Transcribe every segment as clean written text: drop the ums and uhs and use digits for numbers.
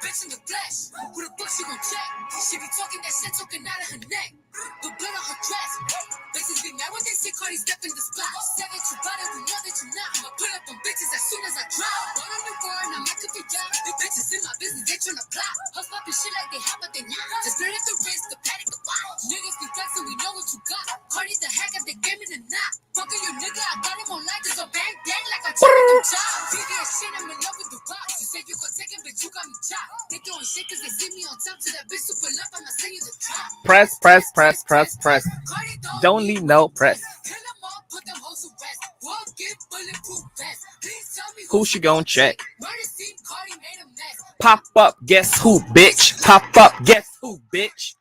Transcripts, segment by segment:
bitch in the flesh. Who the fuck she gon' check? She be talking that shit, talking out of her neck. The blood on her dress. Bitches be mad when they see Cardi step in the spot. Said that you bought it, we know that you not. I'ma pull up on bitches as soon as I drop. Bought on the foreign, I'm like a young. The bitches in my business, they tryna plot. Huff up and shit like they have, but they not. Just burn at the wrist, the panic, the watch. Niggas be flexing, we know what you got. Cardi's the hack if they gave me the knot. Fucking your nigga, I got him on light, just a bang bang like I took the job. VVS shit, I'm in love with the rocks. You said you gon' take him, but you got me chopped. They throwing shit cause they see me on top to that bitch super love, I'ma send you the drop. Press. Don't need no press. Who she gon' check? Pop up, guess who, bitch? Pop up, guess who, bitch?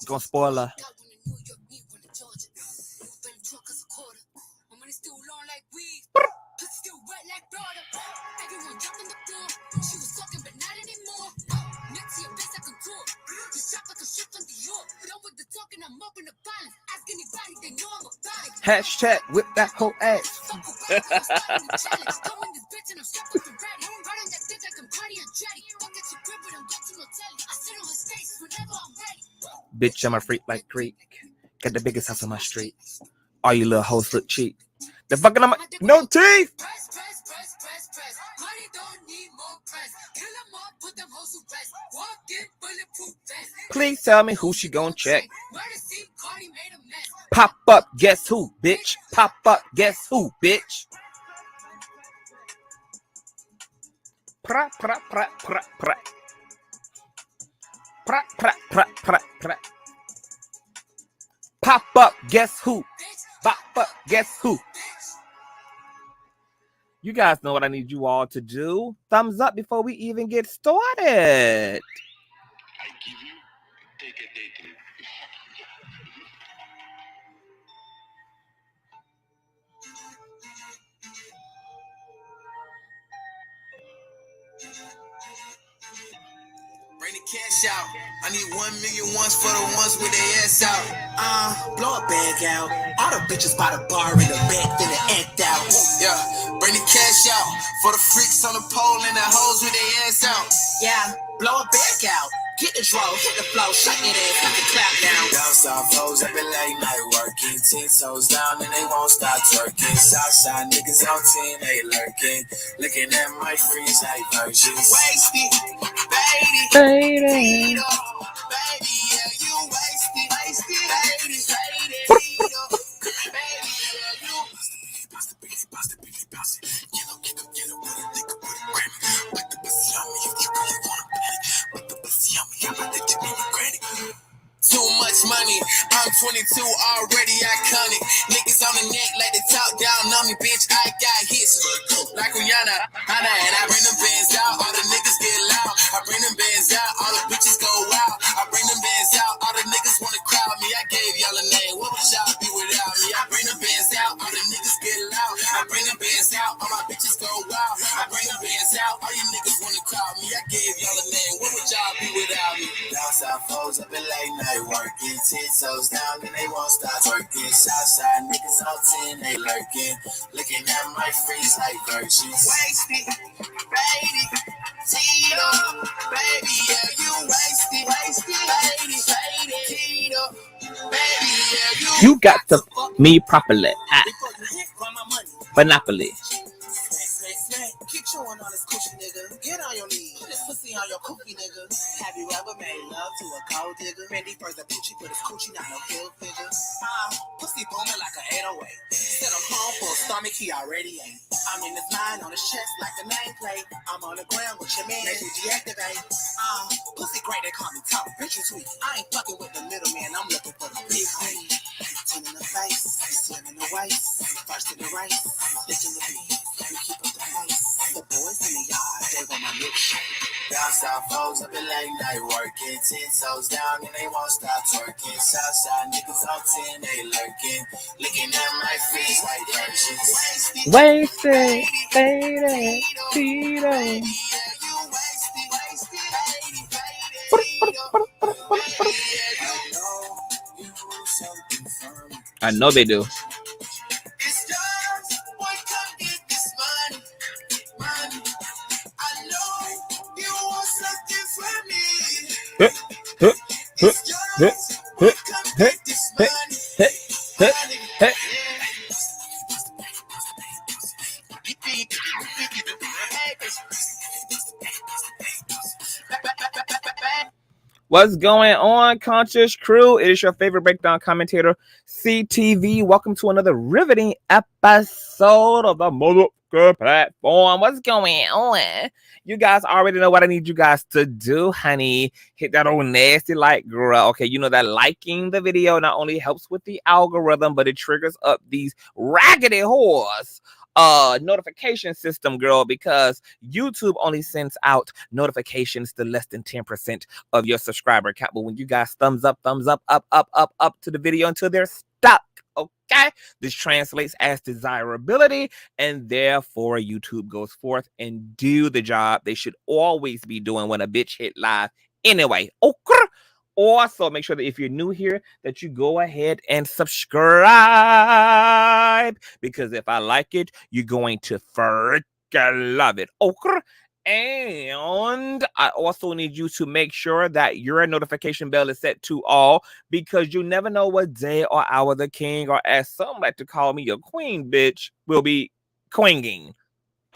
Gonna spoil her. Hashtag whip that whole ass. Bitch, I'm a freak like Greek. Got the biggest house on my street. All you little hoes look cheap. The fucking on my no teeth. Please tell me who she gon' check. Pop up, guess who, bitch? Pop up, guess who, bitch? Pra pra pra pra pra. Pra pra pra pra pra. Pop up, guess who? Pop up, guess who? You guys know what I need you all to do. Thumbs up before we even get started. I give you, take a dating. Bring the cash out. I need 1 million once for the ones with their ass out. Blow a bag out. All the bitches by the bar in the back, finna act out. Yeah, bring the cash out for the freaks on the pole and the hoes with their ass out. Yeah, blow a bag out. Get the draw, hit the flow, shake it ass, got the clap down. Down south hoes, I've been late night working. 10 toes down and they won't stop twerking. Southside niggas on 10, they lurking. Looking at my freeze like virgins. Wasted, baby. Baby, yeah, you wasted. Baby, yeah, you. Bounce the bitty. Yellow, get with it, liquor with it, crack it. Put the pussy on me if you really wanna panic. Put the pussy on me, I'm about to let you in the granny. Too much money, I'm 22, already iconic. Niggas on the neck, let the talk down on me, bitch. I got hits like Rihanna, and I bring them bands out. All the niggas get loud. I bring them bands out, all the bitches go wild. I bring them bands out, all the niggas wanna crowd me. I gave y'all a name, what would y'all be without me? I bring them bands out, all the niggas get loud. I bring them bands out, all my bitches go wild. I bring them bands out, all you niggas wanna crowd me. I gave y'all a name, what would y'all be without me? Down south foes up in late night working. 10 toes down and they won't stop twerking. Southside niggas on 10, they lurking. Looking at my freeze like virgins. Wasted, baby. Tito, baby, yeah, you wasted. Baby, Tito, baby, yeah, You got to me properly. Monopoly. Keep chewing on this coochie, nigga. Get on your knees. Put this pussy on your cookie, nigga. Have you ever made love to a gold digger? Randy first a Gucci, but his coochie not no kill figure. Pussy booming like an 808. Set him home for a stomach he already ate. I'm in his mind on his chest like a nameplate. I'm on the ground with your man, you deactivate. Pussy great, they call me top. Bitch, you sweet. I ain't fucking with the little man, I'm looking for the big thing. 10 in the face, 10 in the waist, first in the race, licking the beat, you keep up the pace. The boys in the yard, they want my milkshake. Down south foes up in late night working. 10 toes down and they won't stop twerking. Southside niggas on 10, they lurking. Looking at my face like virgins. Wasted, baby, Tito. I know they do. It's just what Hey, hey, hey, hey, hey, hey, hey. What's going on, Conscious crew? It is your favorite breakdown commentator, CTV. Welcome to another riveting episode of the motherfucker platform. What's going on? You guys already know what I need you guys to do, honey. Hit that old nasty like, girl. Okay, you know that liking the video not only helps with the algorithm, but it triggers up these raggedy whores notification system, girl, because YouTube only sends out notifications to less than 10% of your subscriber count. But when you guys thumbs up, up to the video until they're stuck, okay, this translates as desirability, and therefore YouTube goes forth and do the job they should always be doing when a bitch hit live anyway. Okay. Also, make sure that if you're new here, that you go ahead and subscribe, because if I like it, you're going to freaking love it. Okay. And I also need you to make sure that your notification bell is set to all, because you never know what day or hour the king, or as some like to call me, a queen bitch, will be quinging.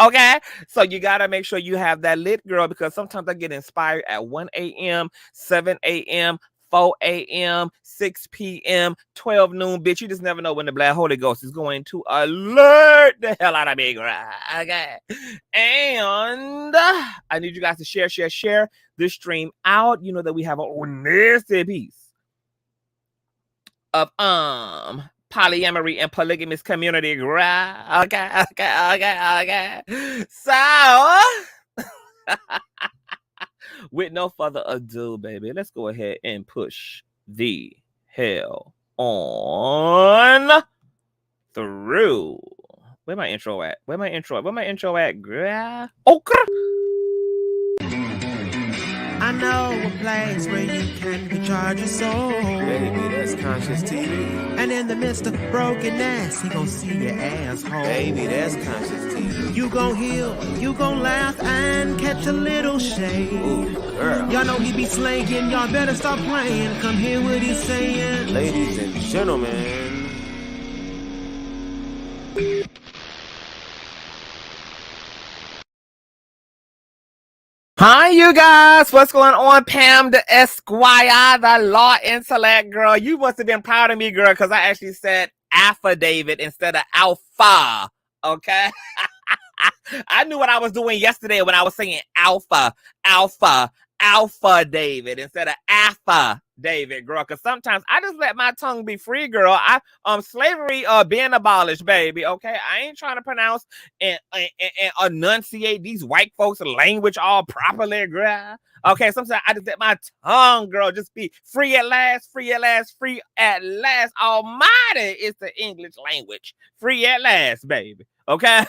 Okay, so you got to make sure you have that lit, girl, because sometimes I get inspired at 1 a.m., 7 a.m., 4 a.m., 6 p.m., 12 noon, bitch. You just never know when the Black Holy Ghost is going to alert the hell out of me, girl. Okay, and I need you guys to share this stream out. You know that we have a nasty piece of polyamory and polygamous community, right? Okay. So, with no further ado, baby, let's go ahead and push the hell on through. Where my intro at? Where my intro at, girl? Okay. I know a place where you can recharge your soul. Baby, that's Consciouztv. And in the midst of brokenness, he gon' see your asshole. Baby, that's Consciouztv. You gon' heal, you gon' laugh and catch a little shade. Ooh, girl. Y'all know he be slaying, y'all better stop playing. Come hear what he's saying. Ladies and gentlemen. Hi, you guys. What's going on? Pam, the Esquire, the law intellect, girl. You must have been proud of me, girl, because I actually said affidavit instead of alpha. Okay? I knew what I was doing yesterday when I was saying alpha David instead of alpha David, girl, because sometimes I just let my tongue be free, girl. Slavery being abolished, baby. Okay, I ain't trying to pronounce and enunciate these white folks' language all properly, girl. Okay, sometimes I just let my tongue, girl, just be free at last. Almighty is the English language. Free at last, baby. Okay.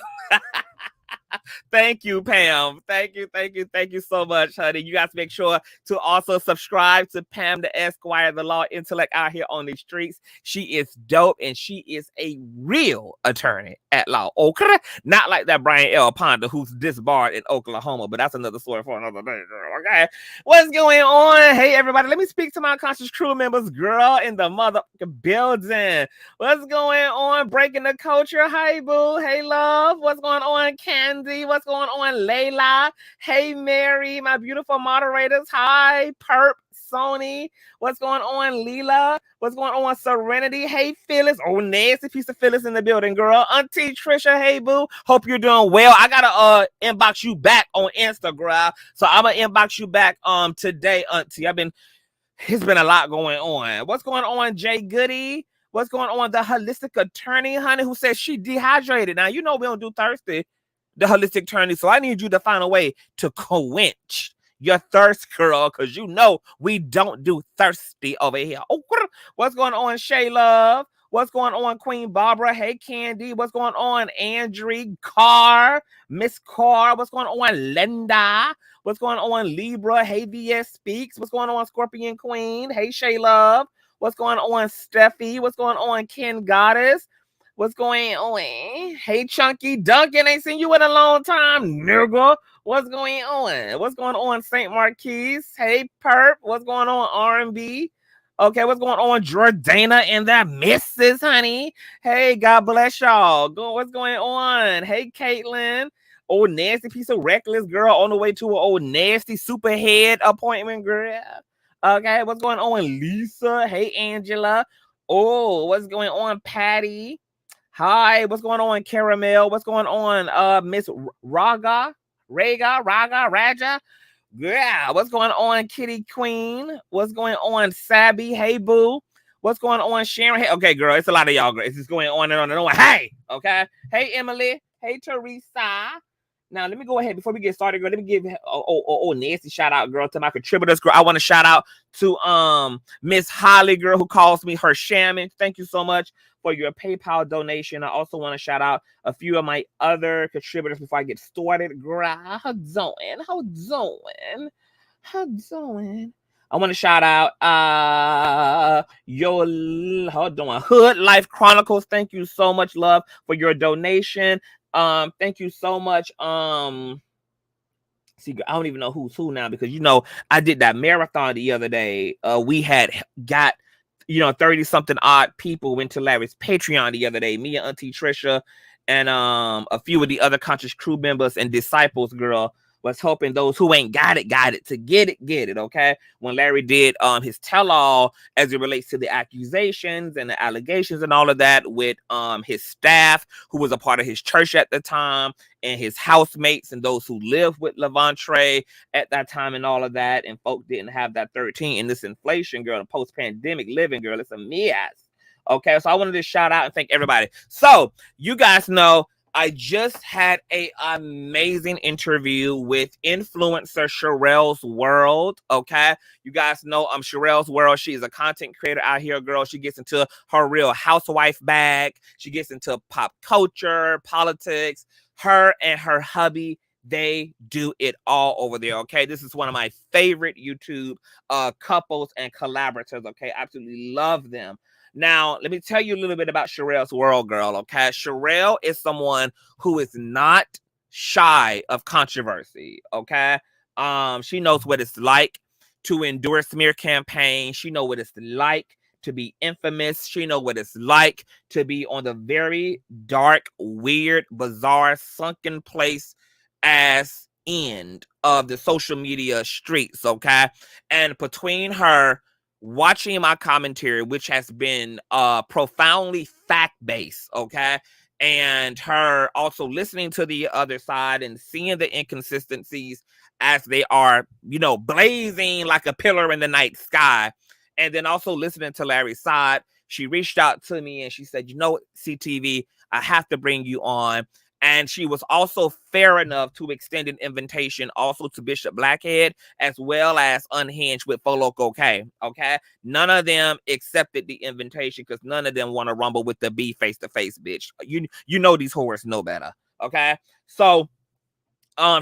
Thank you, Pam. Thank you so much, honey. You guys make sure to also subscribe to Pam the Esquire, the law intellect out here on the streets. She is dope, and she is a real attorney at law. Okay, not like that Brian L. Ponder who's disbarred in Oklahoma, but that's another story for another day, girl. Okay, what's going on? Hey, everybody, let me speak to my conscious crew members, girl, in the motherfucking building. What's going on? Breaking the culture. Hey, boo. Hey, love. What's going on, Candy? What's going on, Layla? Hey, Mary, my beautiful moderators. Hi, Perp, Sony. What's going on, Leela? What's going on, Serenity? Hey, Phyllis. Oh, nasty piece of Phyllis in the building, girl. Auntie Trisha, hey, boo. Hope you're doing well. I gotta inbox you back on Instagram, so I'm gonna inbox you back today, Auntie. It's been a lot going on. What's going on, Jay Goody? What's going on, the holistic attorney, honey, who says she dehydrated? Now, you know we don't do thirsty, the holistic attorney, so I need you to find a way to quench your thirst, girl, because you know we don't do thirsty over here. Oh, what's going on, Shay Love? What's going on, Queen Barbara? Hey, Candy. What's going on, Andrew Carr? Miss Carr. What's going on, Linda? What's going on, Libra? Hey, VS Speaks. What's going on, Scorpion Queen? Hey, Shay Love. What's going on, Steffi? What's going on, Ken Goddess? What's going on? Hey, Chunky Duncan, ain't seen you in a long time, nigga. What's going on? What's going on, St. Marquis? Hey, Perp. What's going on, R&B? Okay, what's going on, Jordana and that missus, honey? Hey, God bless y'all. What's going on? Hey, Caitlin. Old nasty piece of reckless girl on the way to an old nasty superhead appointment, girl. Okay, what's going on, Lisa? Hey, Angela. Oh, what's going on, Patty? Hi, what's going on, Caramel? What's going on, Miss Raja? Yeah, what's going on, Kitty Queen? What's going on, Sabby? Hey, boo. What's going on, Sharon? Hey, okay, girl, it's a lot of y'all, girl. It's just going on and on and on. Hey, okay. Hey, Emily. Hey, Teresa. Now, let me go ahead before we get started, girl. Let me give nasty shout out, girl, to my contributors, girl. I want to shout out to Miss Holly, girl, who calls me her shaman. Thank you so much for your PayPal donation. I also want to shout out a few of my other contributors before I get started. Girl, how doing? I want to shout out Hood Life Chronicles. Thank you so much, love, for your donation. Thank you so much. See, I don't even know who's who now because I did that marathon the other day. We had got 30 something odd people went to Larry's Patreon the other day. Me and Auntie Trisha and a few of the other conscious crew members and disciples, girl, was hoping those who ain't got it to get it, okay? When Larry did his tell-all as it relates to the accusations and the allegations and all of that with his staff who was a part of his church at the time and his housemates and those who lived with Levontraye at that time and all of that, and folk didn't have that 13 in this inflation, girl, and post-pandemic living, girl. It's a mess. Okay, so I wanted to shout out and thank everybody. So you guys know I just had an amazing interview with influencer Sharrell's World. Okay, you guys know Sharrell's World. She's a content creator out here, girl. She gets into her real housewife bag. She gets into pop culture, politics. Her and her hubby, they do it all over there. Okay, this is one of my favorite YouTube couples and collaborators. Okay, absolutely love them. Now, let me tell you a little bit about Sharrell's World, girl, okay? Shirelle is someone who is not shy of controversy, okay? She knows what it's like to endure smear campaigns. She knows what it's like to be infamous. She knows what it's like to be on the very dark, weird, bizarre, sunken place as end of the social media streets, okay? And between her watching my commentary, which has been profoundly fact-based, okay, and her also listening to the other side and seeing the inconsistencies as they are, blazing like a pillar in the night sky, and then also listening to Larry's side, she reached out to me and she said, CTV, I have to bring you on. And she was also fair enough to extend an invitation also to Bishop Blackhead as well as Unhinged with Foloco K. Okay, none of them accepted the invitation because none of them want to rumble with the B face to face, bitch. You know these whores know better. Okay, so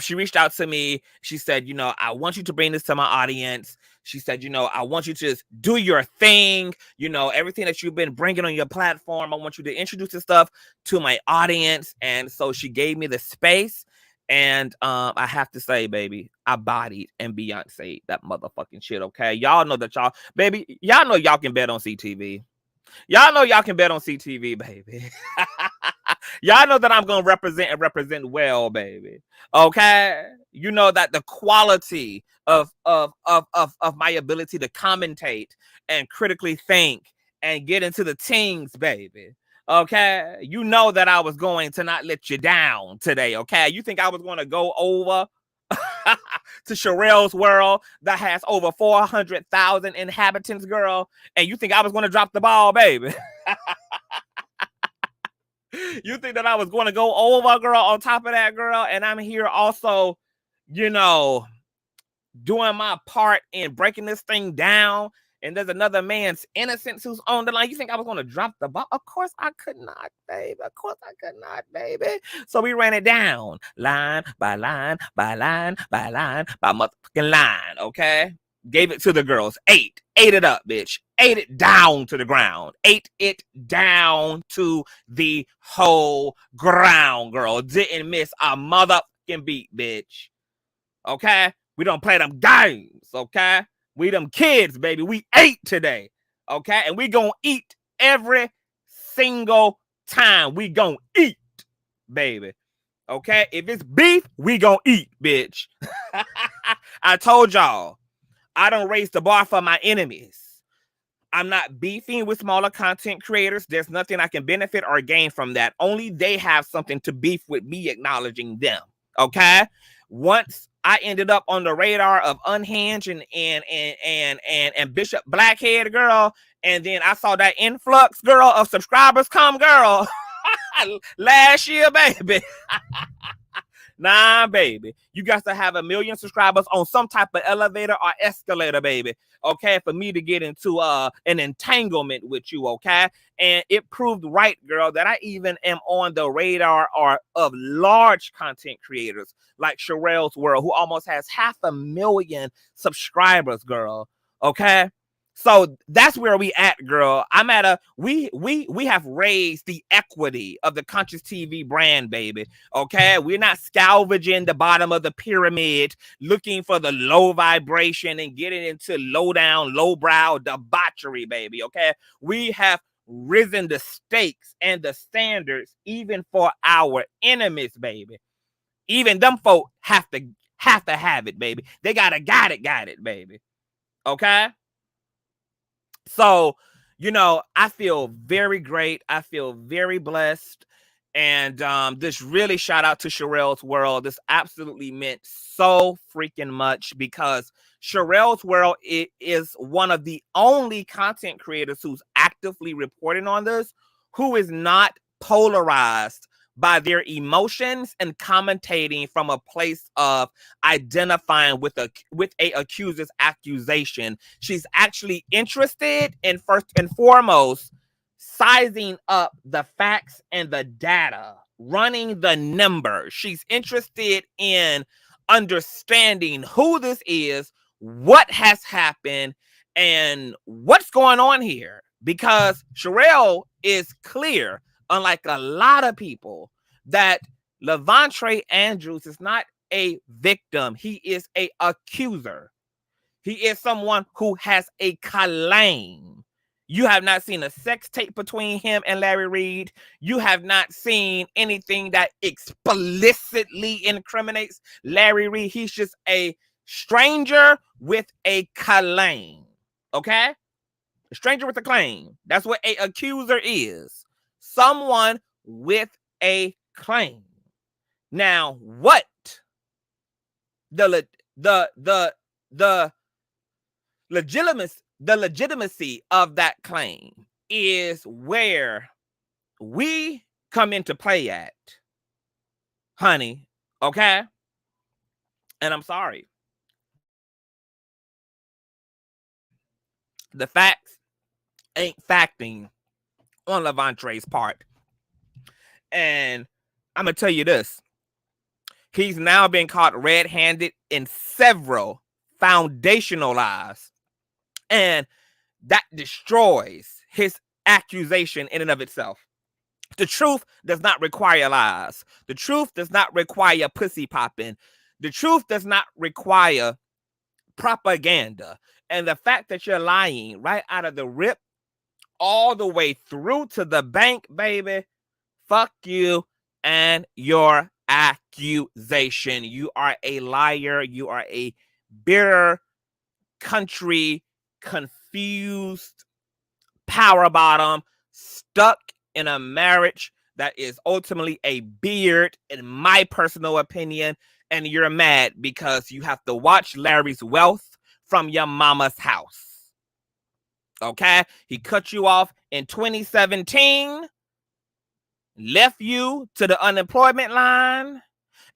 she reached out to me. She said, I want you to bring this to my audience. She said, I want you to just do your thing. Everything that you've been bringing on your platform, I want you to introduce this stuff to my audience. And so she gave me the space. And I have to say, baby, I bodied and Beyonce that motherfucking shit, okay? Y'all know that y'all know y'all can bet on CTV. Y'all know y'all can bet on CTV, baby. Y'all know that I'm going to represent well, baby. Okay? You know that the quality of my ability to commentate and critically think and get into the things, baby. Okay? You know that I was going to not let you down today, okay? You think I was going to go over to Sharrell's World that has over 400,000 inhabitants, girl, and you think I was going to drop the ball, baby? You think that I was going to go over, girl, on top of that, girl, and I'm here also, doing my part in breaking this thing down, and there's another man's innocence who's on the line. You think I was going to drop the ball? Of course I could not, baby. Of course I could not, baby. So we ran it down, line by line, by line, by line, by motherfucking line, okay? Gave it to the girls. Ate it up, bitch. Ate it down to the ground. Ate it down to the whole ground, girl. Didn't miss a motherfucking beat, bitch. Okay? We don't play them games, okay? We them kids, baby. We ate today. Okay? And we gonna eat every single time. We gonna eat, baby. Okay? If it's beef, we gonna eat, bitch. I told y'all, I don't raise the bar for my enemies. I'm not beefing with smaller content creators. There's nothing I can benefit or gain from that. Only they have something to beef with me acknowledging them. Okay? Once I ended up on the radar of Unhinged and Bishop Blackhead, girl, and then I saw that influx, girl, of subscribers come, girl, last year, baby. Nah, baby. You got to have 1 million subscribers on some type of elevator or escalator, baby. Okay, for me to get into an entanglement with you, okay? And it proved right, girl, that I even am on the radar of large content creators like Sharrell's World, who almost has 500,000 subscribers, girl. Okay? So that's where we at, girl. I'm at a we have raised the equity of the Consciouztv brand, baby. Okay, we're not salvaging the bottom of the pyramid, looking for the low vibration and getting into low down, low brow debauchery, baby. Okay, we have risen the stakes and the standards even for our enemies, baby. Even them folk have to have it, baby. They got it, baby. Okay. So, you know, I feel very great. I feel very blessed. And this really shout out to Sharrell's World. This absolutely meant so freaking much because Sharrell's World is one of the only content creators who's actively reporting on this, who is not polarized by their emotions and commentating from a place of identifying with a accuser's accusation. She's actually interested in, first and foremost, sizing up the facts and the data, running the numbers. She's interested in understanding who this is, what has happened, and what's going on here. Because Shirelle is clear, unlike a lot of people, that Levontraye Andrews is not a victim. He is an accuser. He is someone who has a claim. You have not seen a sex tape between him and Larry Reid. You have not seen anything that explicitly incriminates Larry Reid. He's just a stranger with a claim. Okay? A stranger with a claim. That's what an accuser is. Someone with a claim. Now, what the legitimacy of that claim is where we come into play at, honey. Okay? And I'm sorry. The facts ain't facting on Levontraye's part. And I'm going to tell you this. He's now been caught red-handed in several foundational lies. And that destroys his accusation in and of itself. The truth does not require lies. The truth does not require pussy popping. The truth does not require propaganda. And the fact that you're lying right out of the rip all the way through to the bank, baby, fuck you and your accusation. You are a liar. You are a bitter, country, confused, power bottom, stuck in a marriage that is ultimately a beard, in my personal opinion. And you're mad because you have to watch Larry's wealth from your mama's house. Okay? He cut you off in 2017, left you to the unemployment line,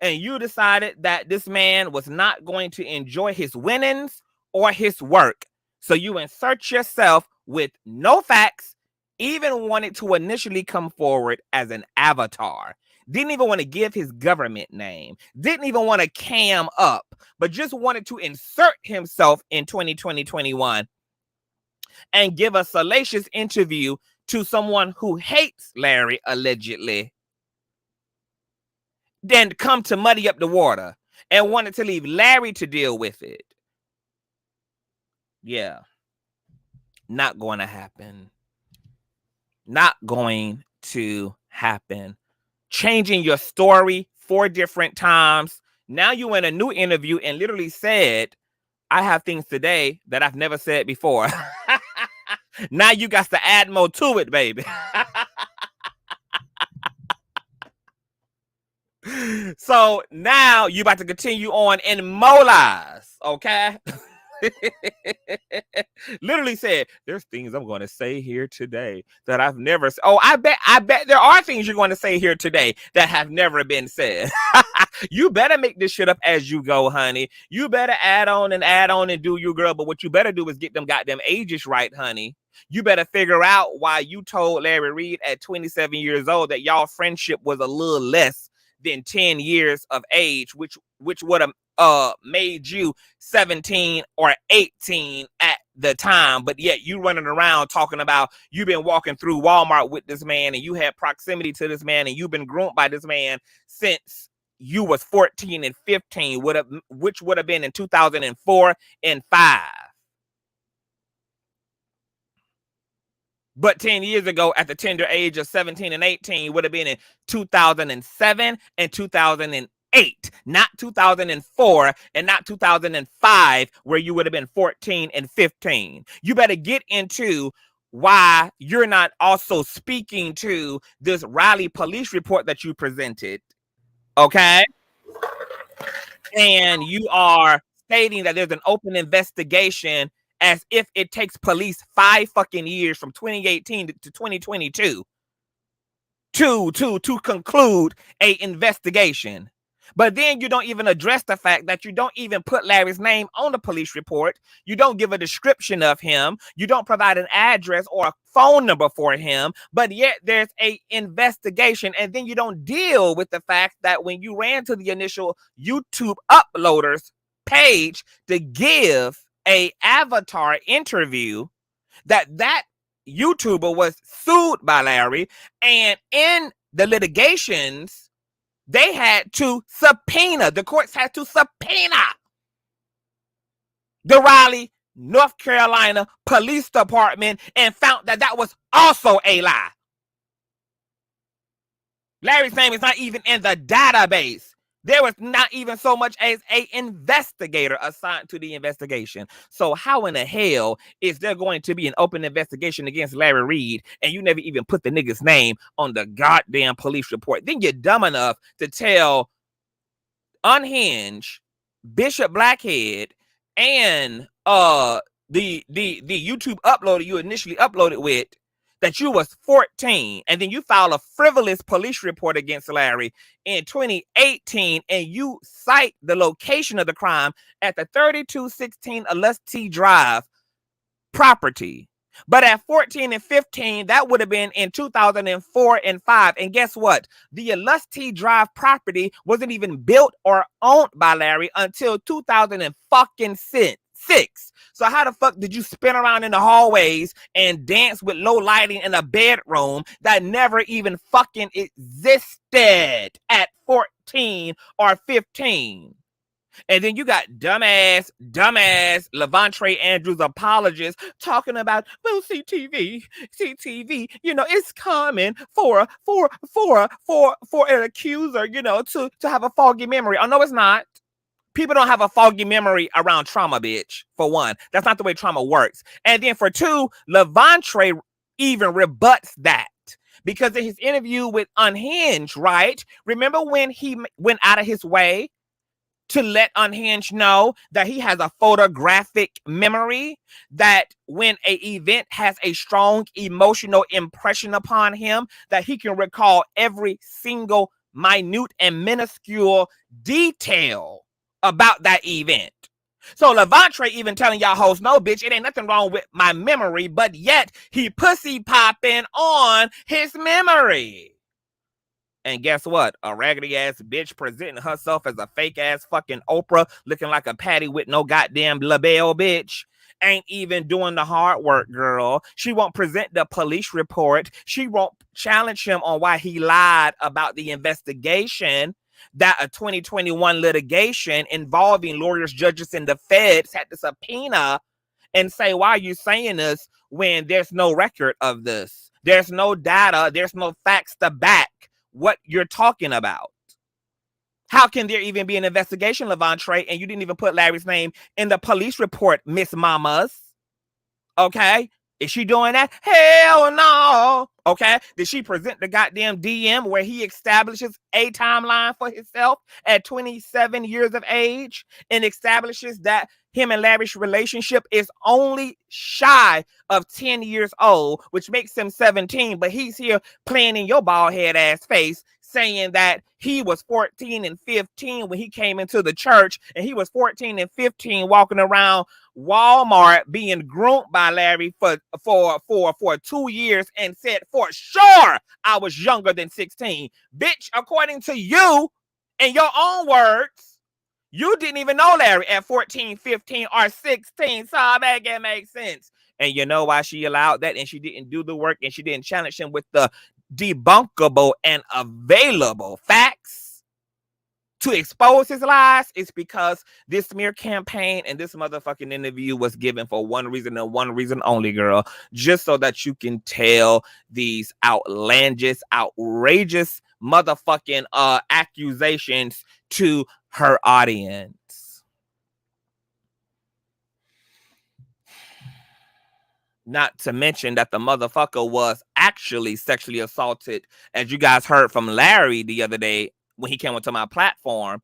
and you decided that this man was not going to enjoy his winnings or his work. So you insert yourself with no facts, even wanted to initially come forward as an avatar. Didn't even want to give his government name. Didn't even want to cam up, but just wanted to insert himself in 2020-21 and give a salacious interview to someone who hates Larry, allegedly. Then come to muddy up the water and wanted to leave Larry to deal with it. Yeah. Not going to happen. Not going to happen. Changing your story 4 different times. Now you in a new interview and literally said, I have things today that I've never said before. Now you got to add more to it, baby. So now you about to continue on in more lies, okay? Literally said, there's things I'm going to say here today that I've never said. Oh, I bet there are things you're going to say here today that have never been said. You better make this shit up as you go, honey. You better add on and do you, girl. But what you better do is get them goddamn ages right, honey. You better figure out why you told Larry Reid at 27 years old that y'all friendship was a little less than 10 years of age, which would have made you 17 or 18 at the time. But yet you running around talking about you've been walking through Walmart with this man and you had proximity to this man and you've been groomed by this man since you was 14 and 15, which would have been in 2004 and 5. But 10 years ago, at the tender age of 17 and 18, would have been in 2007 and 2008, not 2004 and not 2005, where you would have been 14 and 15. You better get into why you're not also speaking to this Raleigh police report that you presented, okay? And you are stating that there's an open investigation as if it takes police 5 fucking years from 2018 to 2022 to conclude a investigation. But then you don't even address the fact that you don't even put Larry's name on the police report. You don't give a description of him. You don't provide an address or a phone number for him. But yet there's a investigation. And then you don't deal with the fact that when you ran to the initial YouTube uploaders page to give a avatar interview, that YouTuber was sued by Larry, and in the litigations they had to subpoena, the courts had to subpoena the Raleigh, North Carolina Police Department and found that that was also a lie. Larry's name is not even in the database. There was not even so much as an investigator assigned to the investigation. So how in the hell is there going to be an open investigation against Larry Reid and you never even put the nigga's name on the goddamn police report? Then you're dumb enough to tell Unhinged, Bishop Blackhead, and the YouTube uploader you initially uploaded with that you was 14, and then you file a frivolous police report against Larry in 2018, and you cite the location of the crime at the 3216 Unwinewithtashak Drive property. But at 14 and 15, that would have been in 2004 and 5. And guess what? The Unwinewithtashak Drive property wasn't even built or owned by Larry until 2006. So how the fuck did you spin around in the hallways and dance with low lighting in a bedroom that never even fucking existed at 14 or 15? And then you got dumbass Levontraye Andrews apologist talking about, well, CTV, you know, it's common for an accuser, you know, to have a foggy memory. Oh, no, it's not. People don't have a foggy memory around trauma, bitch, for one. That's not the way trauma works. And then for two, Lavontraye even rebuts that. Because in his interview with Unhinged, right? Remember when he went out of his way to let Unhinged know that he has a photographic memory, that when an event has a strong emotional impression upon him, that he can recall every single minute and minuscule detail about that event. So Levontraye even telling y'all hoes, no, bitch, it ain't nothing wrong with my memory, but yet he pussy popping on his memory. And guess what? A raggedy ass bitch presenting herself as a fake ass fucking Oprah, looking like a Patty with no goddamn label, bitch, ain't even doing the hard work, girl. She won't present the police report. She won't challenge him on why he lied about the investigation that a 2021 litigation involving lawyers, judges, and the feds had to subpoena and say, why are you saying this when there's no record of this? There's no data. There's no facts to back what you're talking about. How can there even be an investigation, Levontraye, and you didn't even put Larry's name in the police report, Miss Mamas? Okay? Is she doing that? Hell no. Okay? Did she present the goddamn DM where he establishes a timeline for himself at 27 years of age and establishes that him and Larry's relationship is only shy of 10 years old, which makes him 17, but he's here playing in your bald head ass face saying that he was 14 and 15 when he came into the church, and he was 14 and 15 walking around Walmart being groomed by Larry for 2 years and said for sure I was younger than 16. Bitch, according to you, in your own words, you didn't even know Larry at 14, 15, or 16. So make it make sense. And you know why she allowed that? And she didn't do the work, and she didn't challenge him with the debunkable and available facts to expose his lies. It's because this smear campaign and this motherfucking interview was given for one reason and one reason only, girl, just so that you can tell these outlandish, outrageous motherfucking accusations to her audience. Not to mention that the motherfucker was actually sexually assaulted, as you guys heard from Larry the other day when he came onto my platform,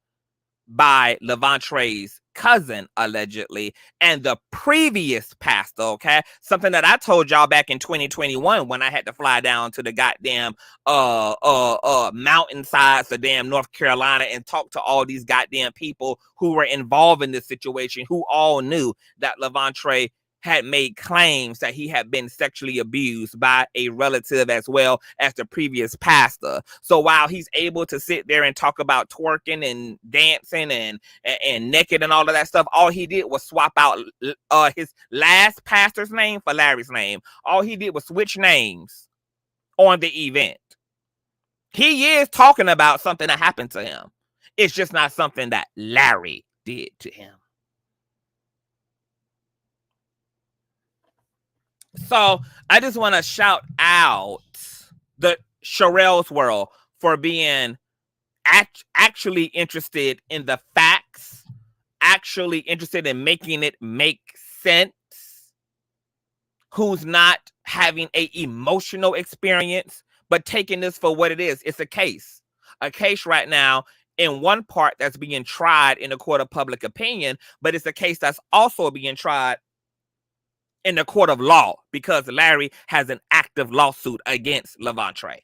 by Levontraye's cousin, allegedly, and the previous pastor, okay? Something that I told y'all back in 2021 when I had to fly down to the goddamn mountainsides of damn North Carolina and talk to all these goddamn people who were involved in this situation, who all knew that Levontraye had made claims that he had been sexually abused by a relative as well as the previous pastor. So while he's able to sit there and talk about twerking and dancing and naked and all of that stuff, all he did was swap out his last pastor's name for Larry's name. All he did was switch names on the event. He is talking about something that happened to him. It's just not something that Larry did to him. So I just want to shout out the Shirelle's world for being actually interested in the facts, actually interested in making it make sense, who's not having an emotional experience, but taking this for what it is. It's a case right now in one part that's being tried in the court of public opinion, but it's a case that's also being tried in the court of law because Larry has an active lawsuit against Levontraye.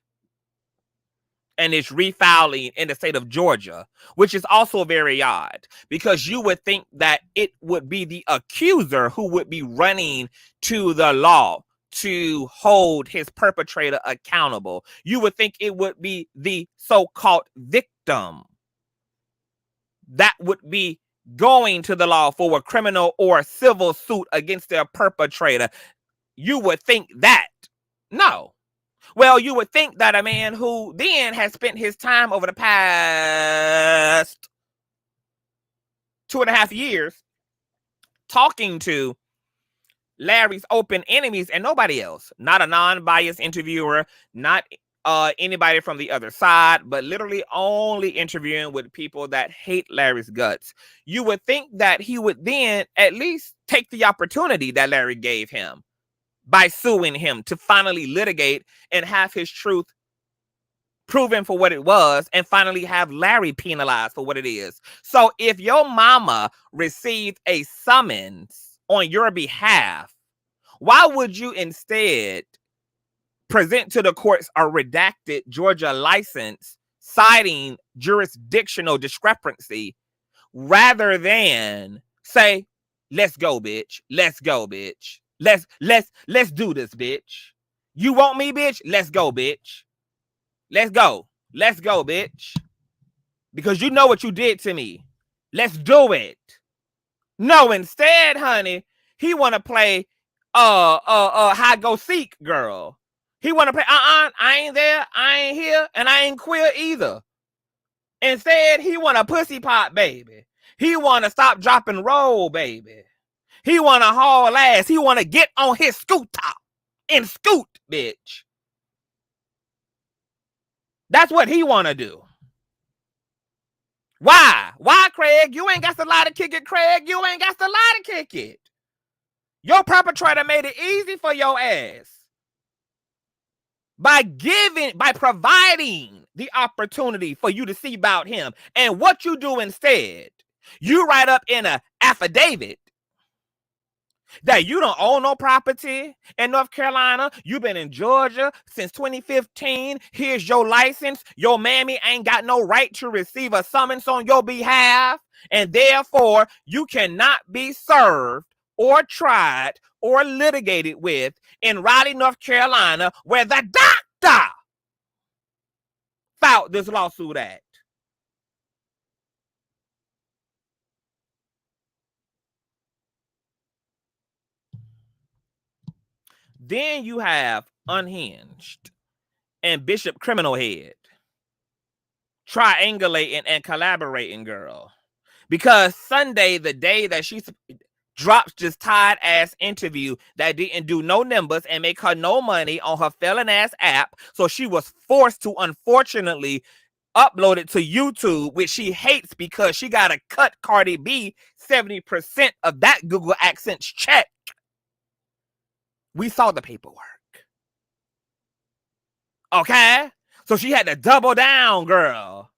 And it's refiling in the state of Georgia, which is also very odd because you would think that it would be the accuser who would be running to the law to hold his perpetrator accountable. You would think it would be the so-called victim that would be going to the law for a criminal or a civil suit against their perpetrator. You would think that. No. Well, you would think that a man who then has spent his time over the past 2.5 years talking to Larry's open enemies and nobody else, not a non-biased interviewer, not anybody from the other side, but literally only interviewing with people that hate Larry's guts. You would think that he would then at least take the opportunity that Larry gave him by suing him to finally litigate and have his truth proven for what it was and finally have Larry penalized for what it is. So if your mama received a summons on your behalf, why would you instead present to the courts a redacted Georgia license citing jurisdictional discrepancy rather than say, let's go, bitch. Let's go, bitch. Let's do this, bitch. You want me, bitch? Let's go, bitch. Let's go. Let's go, bitch. Because you know what you did to me. Let's do it. No, instead, honey, he want to play hide go seek, girl. He want to play, I ain't there, I ain't here, and I ain't queer either. Instead, he want a pussy pot, baby. He want to stop, drop, and roll, baby. He want to haul ass. He want to get on his scooter and scoot, bitch. That's what he want to do. Why? Why, Craig? You ain't got to lie to kick it, Craig. You ain't got to lie to kick it. Your perpetrator made it easy for your ass by providing the opportunity for you to see about him. And what you do instead, you write up in an affidavit that you don't own no property in North Carolina. You've been in Georgia since 2015. Here's your license. Your mammy ain't got no right to receive a summons on your behalf. And therefore, you cannot be served or tried or litigated with in Raleigh, North Carolina, where the doctor filed this lawsuit at. Then you have Unhinged and Bishop Criminal Head triangulating and collaborating, girl. Because Sunday, the day that she drops this tired ass interview that didn't do no numbers and make her no money on her felon ass app, so she was forced to, unfortunately, upload it to YouTube, which she hates because she got to cut Cardi B 70% of that Google AdSense check. We saw the paperwork. Okay? So she had to double down, girl.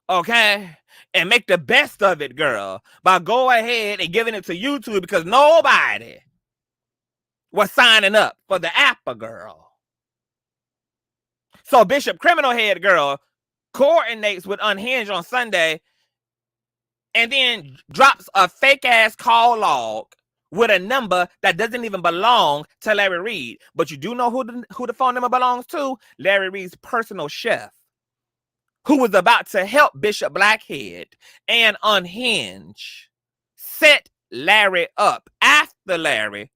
Okay? And make the best of it, girl, by going ahead and giving it to YouTube because nobody was signing up for the Apple, girl. So Bishop Criminal Head, girl, coordinates with Unhinged on Sunday and then drops a fake-ass call log with a number that doesn't even belong to Larry Reid. But you do know who the phone number belongs to? Larry Reid's personal chef, who was about to help Bishop Blackhead and Unhinge set Larry up after Larry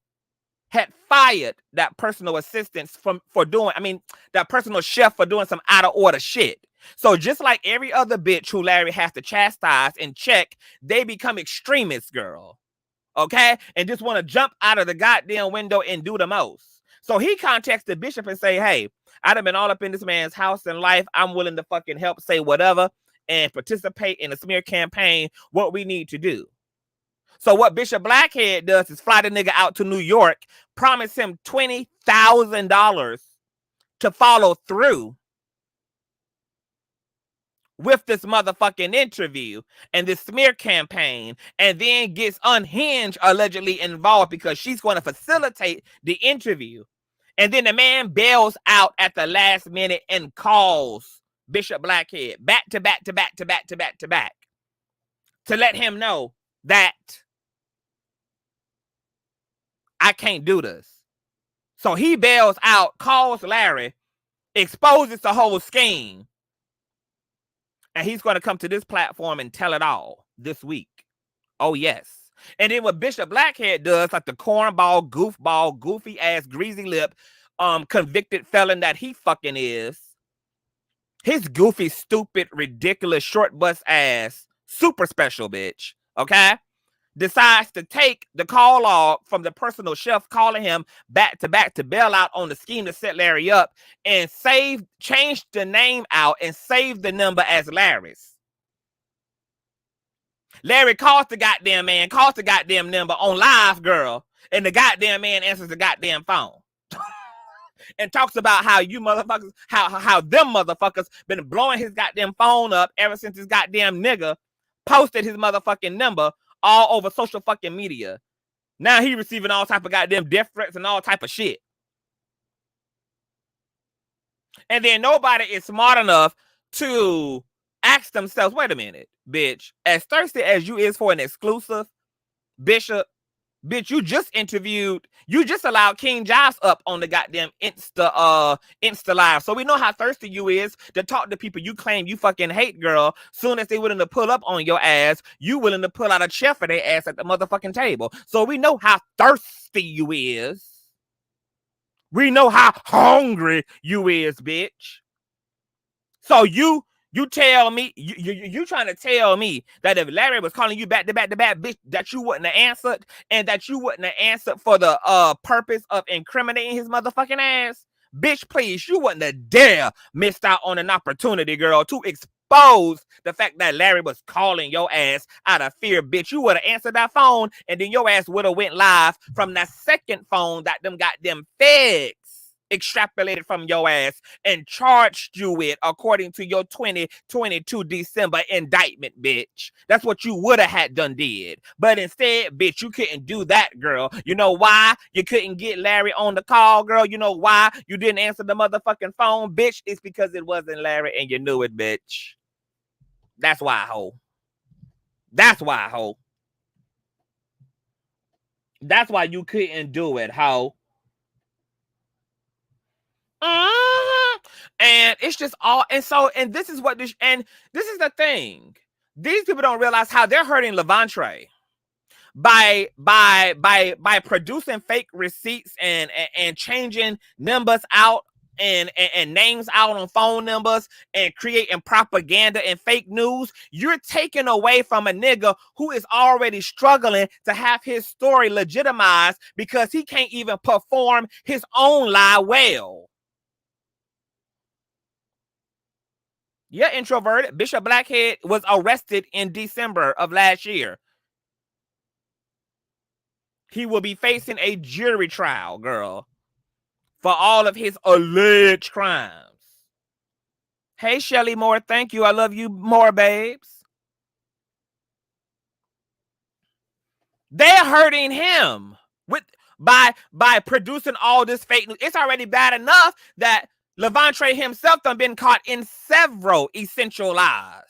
had fired that personal assistant that personal chef for doing some out of order shit. So just like every other bitch who Larry has to chastise and check, they become extremists, girl. Okay? And just want to jump out of the goddamn window and do the most. So he contacts the bishop and say, hey, I done been all up in this man's house and life. I'm willing to fucking help say whatever and participate in a smear campaign, what we need to do. So what Bishop Blackhead does is fly the nigga out to New York, promise him $20,000 to follow through with this motherfucking interview and this smear campaign, and then gets Unhinged allegedly involved because she's going to facilitate the interview. And then the man bails out at the last minute and calls Bishop Blackhead back to back to let him know that I can't do this. So he bails out, calls Larry, exposes the whole scheme, and he's going to come to this platform and tell it all this week. Oh, yes. And then what Bishop Blackhead does, like the cornball, goofball, goofy ass, greasy lip, convicted felon that he fucking is, his goofy, stupid, ridiculous, short bus ass, super special bitch, okay, decides to take the call log from the personal chef calling him back to bail out on the scheme to set Larry up and change the name out and save the number as Larry's. Larry calls the goddamn number on live, girl, and the goddamn man answers the goddamn phone and talks about how you motherfuckers, how them motherfuckers been blowing his goddamn phone up ever since this goddamn nigga posted his motherfucking number all over social fucking media. Now he receiving all type of goddamn death threats and all type of shit. And then nobody is smart enough to ask themselves, wait a minute, bitch, as thirsty as you is for an exclusive, Bishop, bitch, you just allowed King Jives up on the goddamn Insta Live. So we know how thirsty you is to talk to people you claim you fucking hate, girl. Soon as they willing to pull up on your ass, you willing to pull out a chair for their ass at the motherfucking table. So we know how thirsty you is. We know how hungry you is, bitch. So you You tell me, you trying to tell me that if Larry was calling you back to back, bitch, that you wouldn't have answered, and that you wouldn't have answered for the purpose of incriminating his motherfucking ass? Bitch, please, you wouldn't have dare missed out on an opportunity, girl, to expose the fact that Larry was calling your ass out of fear, bitch. You would have answered that phone, and then your ass would have went live from that second phone that them goddamn feds extrapolated from your ass and charged you with according to your 2022 December indictment, bitch. That's what you would have had done did. But instead, bitch, you couldn't do that, girl. You know why? You couldn't get Larry on the call, girl. You know why? You didn't answer the motherfucking phone, bitch. It's because it wasn't Larry and you knew it, bitch. That's why, ho. That's why, ho. That's why you couldn't do it, ho. And it's just all, and this is what this is the thing. These people don't realize how they're hurting Levontraye by producing fake receipts and changing numbers out and names out on phone numbers and creating propaganda and fake news. You're taking away from a nigga who is already struggling to have his story legitimized because he can't even perform his own lie well. Yeah, introverted. Bishop Blackhead was arrested in December of last year. He will be facing a jury trial, girl, for all of his alleged crimes. Hey, Shelly Moore, thank you. I love you more, babes. They're hurting him by producing all this fake news. It's already bad enough that Lavontraye himself done been caught in several essential lies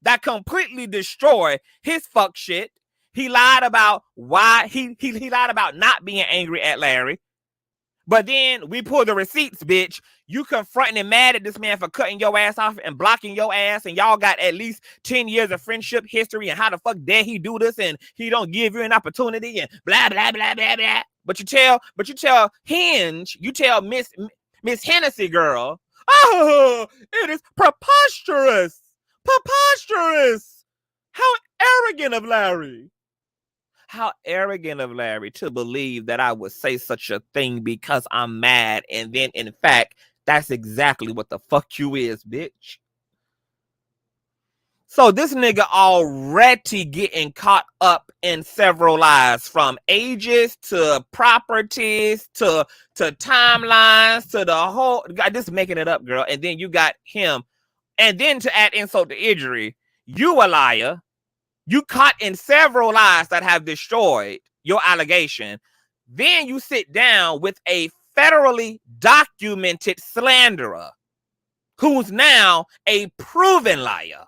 that completely destroy his fuck shit. He lied about why he lied about not being angry at Larry. But then we pull the receipts, bitch. You confronting and mad at this man for cutting your ass off and blocking your ass, and y'all got at least 10 years of friendship history, and how the fuck dare he do this, and he don't give you an opportunity, and blah, blah, blah, blah, blah. But you tell Hinge, you tell Miss Hennessy, girl, oh, it is preposterous. Preposterous. How arrogant of Larry. How arrogant of Larry to believe that I would say such a thing because I'm mad. And then, in fact, that's exactly what the fuck you is, bitch. So this nigga already getting caught up in several lies, from ages to properties to timelines to the whole. God, just making it up, girl. And then you got him. And then to add insult to injury, you a liar. You caught in several lies that have destroyed your allegation. Then you sit down with a federally documented slanderer who's now a proven liar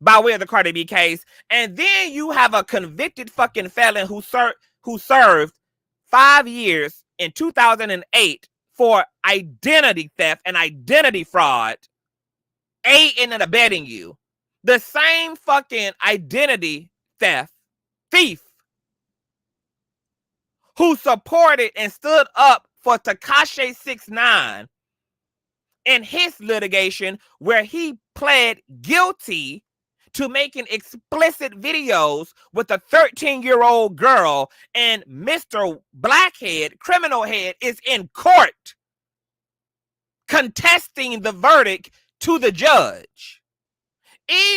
by way of the Cardi B case. And then you have a convicted fucking felon who served 5 years in 2008 for identity theft and identity fraud, aiding and abetting you. The same fucking identity thief who supported and stood up for Tekashi 6ix9ine in his litigation, where he pled guilty to making explicit videos with a 13-year-old girl, and Mr. Blackhead, criminal head, is in court contesting the verdict to the judge.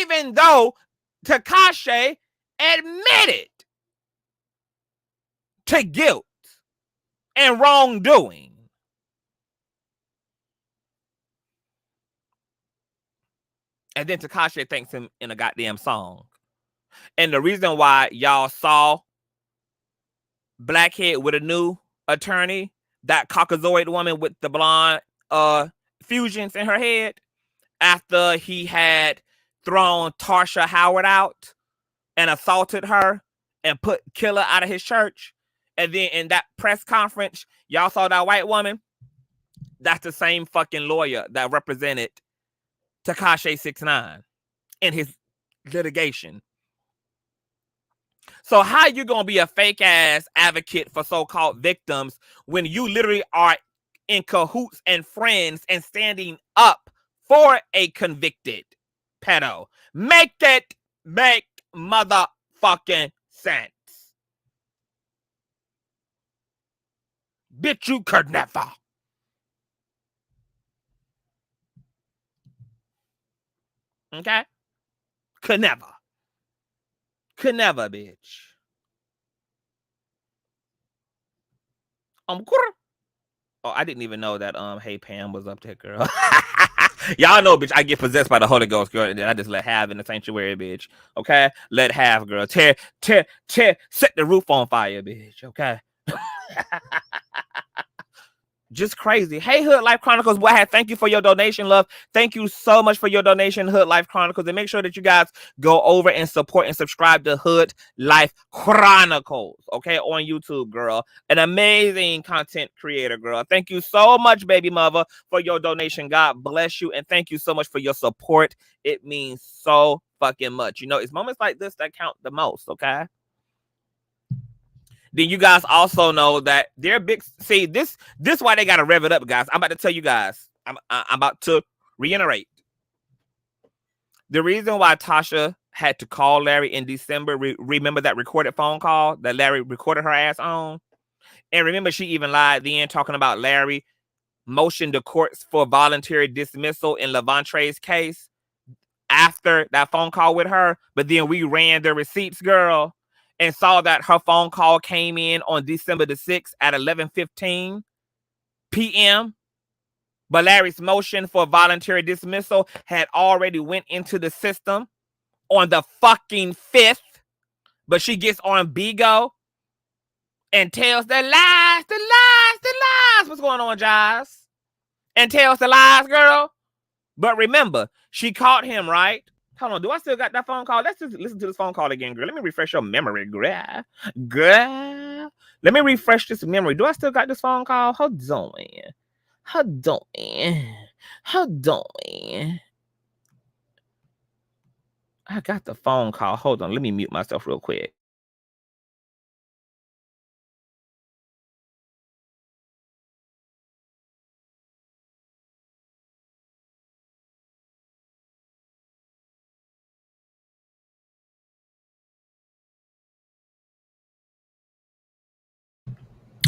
Even though Tekashi admitted to guilt and wrongdoing. And then Tekashi thanks him in a goddamn song. And the reason why y'all saw Blackhead with a new attorney, that Caucasoid woman with the blonde fusions in her head, after he had thrown Tasha Howard out and assaulted her and put killer out of his church. And then in that press conference, y'all saw that white woman. That's the same fucking lawyer that represented Tekashi 6ix9ine in his litigation. So how you gonna be a fake ass advocate for so-called victims when you literally are in cahoots and friends and standing up for a convicted pedo. Make it make motherfucking sense. Bitch, you could never. Okay? Could never. Could never, bitch. Oh, I didn't even know that Hey Pam was up there, girl. Y'all know, bitch, I get possessed by the Holy Ghost, girl, and then I just let have in the sanctuary, bitch. Okay? Let have, girl. Tear, set the roof on fire, bitch. Okay? Just crazy. Hey, Hood Life Chronicles, Whitehead, thank you for your donation, love. Thank you so much for your donation, Hood Life Chronicles. And make sure that you guys go over and support and subscribe to Hood Life Chronicles, okay, on YouTube, girl. An amazing content creator, girl. Thank you so much, baby mother, for your donation. God bless you. And thank you so much for your support. It means so fucking much. You know, it's moments like this that count the most, okay? Then you guys also know that they're big. See, this why they gotta rev it up, guys. I'm about to tell you guys. I'm about to reiterate. The reason why Tasha had to call Larry in December, remember that recorded phone call that Larry recorded her ass on? And remember, she even lied then talking about Larry motioned the courts for voluntary dismissal in Levontraye's case after that phone call with her. But then we ran the receipts, girl, and saw that her phone call came in on December the 6th at 11:15 p.m. But Larry's motion for voluntary dismissal had already went into the system on the fucking 5th. But she gets on Bigo and tells the lies. What's going on, Jazz? And tells the lies, girl. But remember, she caught him, right? Hold on, do I still got that phone call? Let's just listen to this phone call again, girl. Let me refresh your memory, girl. Girl. Let me refresh this memory. Do I still got this phone call? Hold on. I got the phone call. Hold on. Let me mute myself real quick.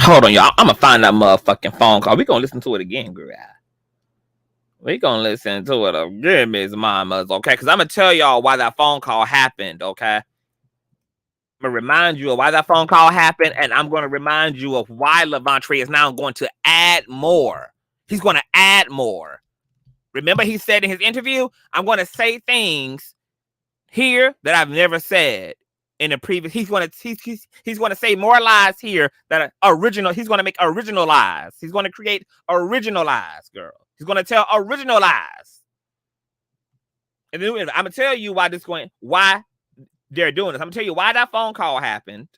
Hold on, y'all. I'm going to find that motherfucking phone call. We're going to listen to it again, girl. We're going to listen to it again, Miss Mamas, okay? Because I'm going to tell y'all why that phone call happened, okay? I'm going to remind you of why that phone call happened, and I'm going to remind you of why Levontraye is now going to add more. He's going to add more. Remember, he said in his interview, I'm going to say things here that I've never said in the previous. He's going to say more lies here that are original. He's going to make original lies. He's going to create original lies, girl. He's going to tell original lies. And then I'm going to tell you why they're doing this. I'm going to tell you why that phone call happened.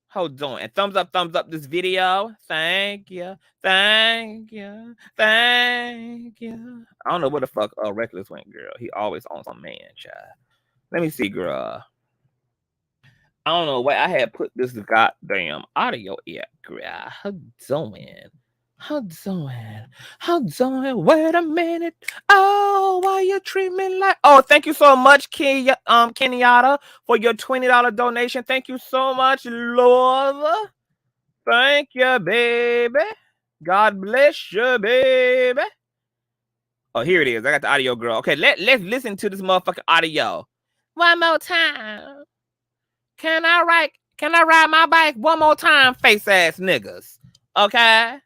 Hold on. And thumbs up this video. Thank you. I don't know where the fuck Reckless went, girl. He always on some man, child. Let me see, girl. I don't know why I had put this goddamn audio yet, girl. How doing? Wait a minute. Oh, why you treat me like? Oh, thank you so much, Kenyatta, for your $20 donation. Thank you so much, Lord. Thank you, baby. God bless you, baby. Oh, here it is. I got the audio, girl. Okay, let's listen to this motherfucking audio. One more time. Can I ride my bike one more time, face ass niggas? Okay?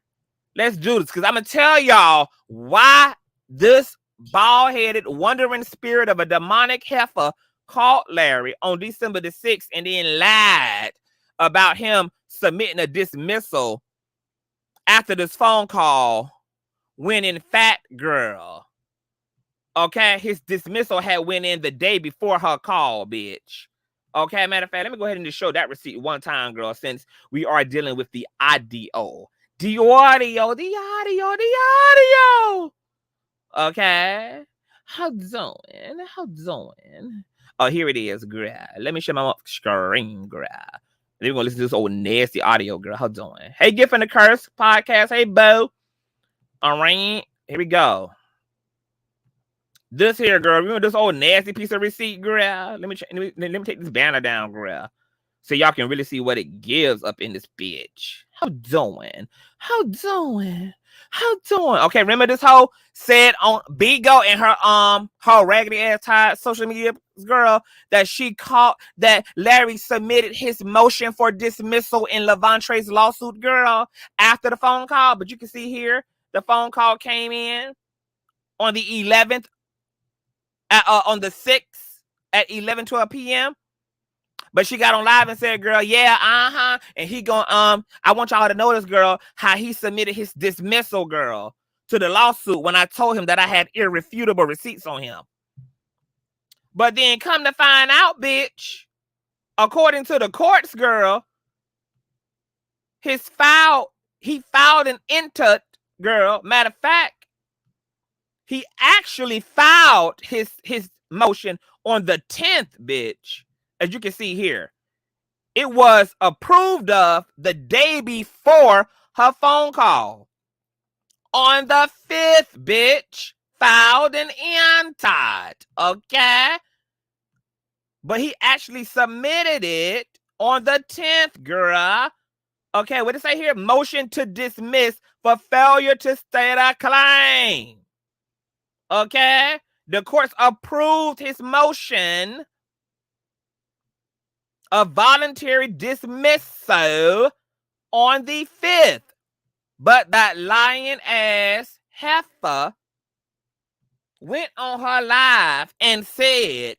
Let's do this, because I'm going to tell y'all why this bald-headed, wandering spirit of a demonic heifer called Larry on December the 6th and then lied about him submitting a dismissal after this phone call when in fact, girl, okay, his dismissal had went in the day before her call, bitch. Okay, matter of fact, let me go ahead and just show that receipt one time, girl, since we are dealing with the audio. The audio. Okay. How doing? Oh, here it is, girl. Let me share my screen, girl. Then we're going to listen to this old nasty audio, girl. How doing? Hey, Gift and the Curse podcast. Hey, Bo. All right. Here we go. This here, girl. Remember this old nasty piece of receipt, girl? Let me take this banner down, girl, so y'all can really see what it gives up in this bitch. How doing? How doing? How doing? Okay, remember this hoe said on Bigo and her raggedy ass tired social media girl that she caught that Larry submitted his motion for dismissal in Levontraye's lawsuit, girl, after the phone call. But you can see here the phone call came in on the 11th, on the 6th at 11:12 p.m. But she got on live and said, girl, yeah, and he going, I want y'all to notice, girl, how he submitted his dismissal, girl, to the lawsuit when I told him that I had irrefutable receipts on him. But then come to find out, bitch, according to the courts, girl, he filed an intut, girl. Matter of fact, he actually filed his motion on the 10th, bitch. As you can see here, it was approved of the day before her phone call. On the 5th, bitch, filed and entered, okay? But he actually submitted it on the 10th, girl. Okay, what did it say here? Motion to dismiss for failure to state a claim. Okay? The courts approved his motion of voluntary dismissal on the 5th. But that lying ass heifer went on her live and said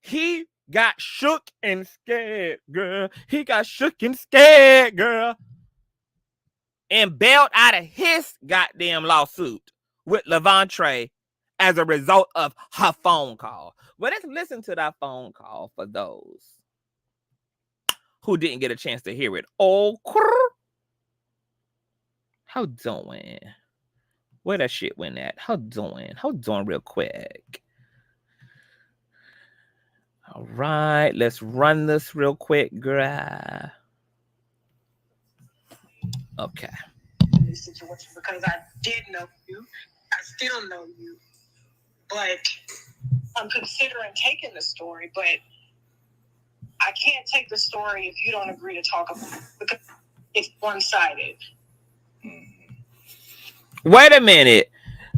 he got shook and scared, girl. He got shook and scared, girl. And bailed out of his goddamn lawsuit with Levontraye as a result of her phone call. Well, let's listen to that phone call for those who didn't get a chance to hear it. Oh, how doing? Where that shit went at? How doing? How doing real quick? All right, let's run this real quick, girl. Okay. In this situation, because I did know you, I still know you, but I'm considering taking the story, but I can't take the story if you don't agree to talk about it because it's one-sided. Wait a minute.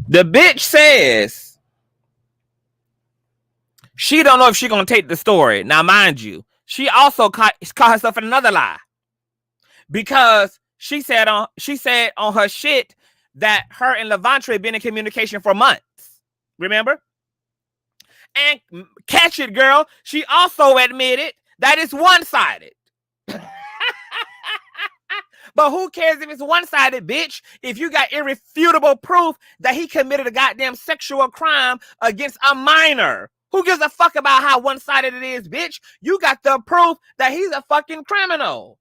The bitch says she don't know if she gonna take the story. Now, mind you, she also caught herself in another lie because she said on her shit that her and Lavontraye been in communication for months. Remember? And catch it, girl. She also admitted that it's one-sided. But who cares if it's one-sided, bitch? If you got irrefutable proof that he committed a goddamn sexual crime against a minor. Who gives a fuck about how one-sided it is, bitch? You got the proof that he's a fucking criminal.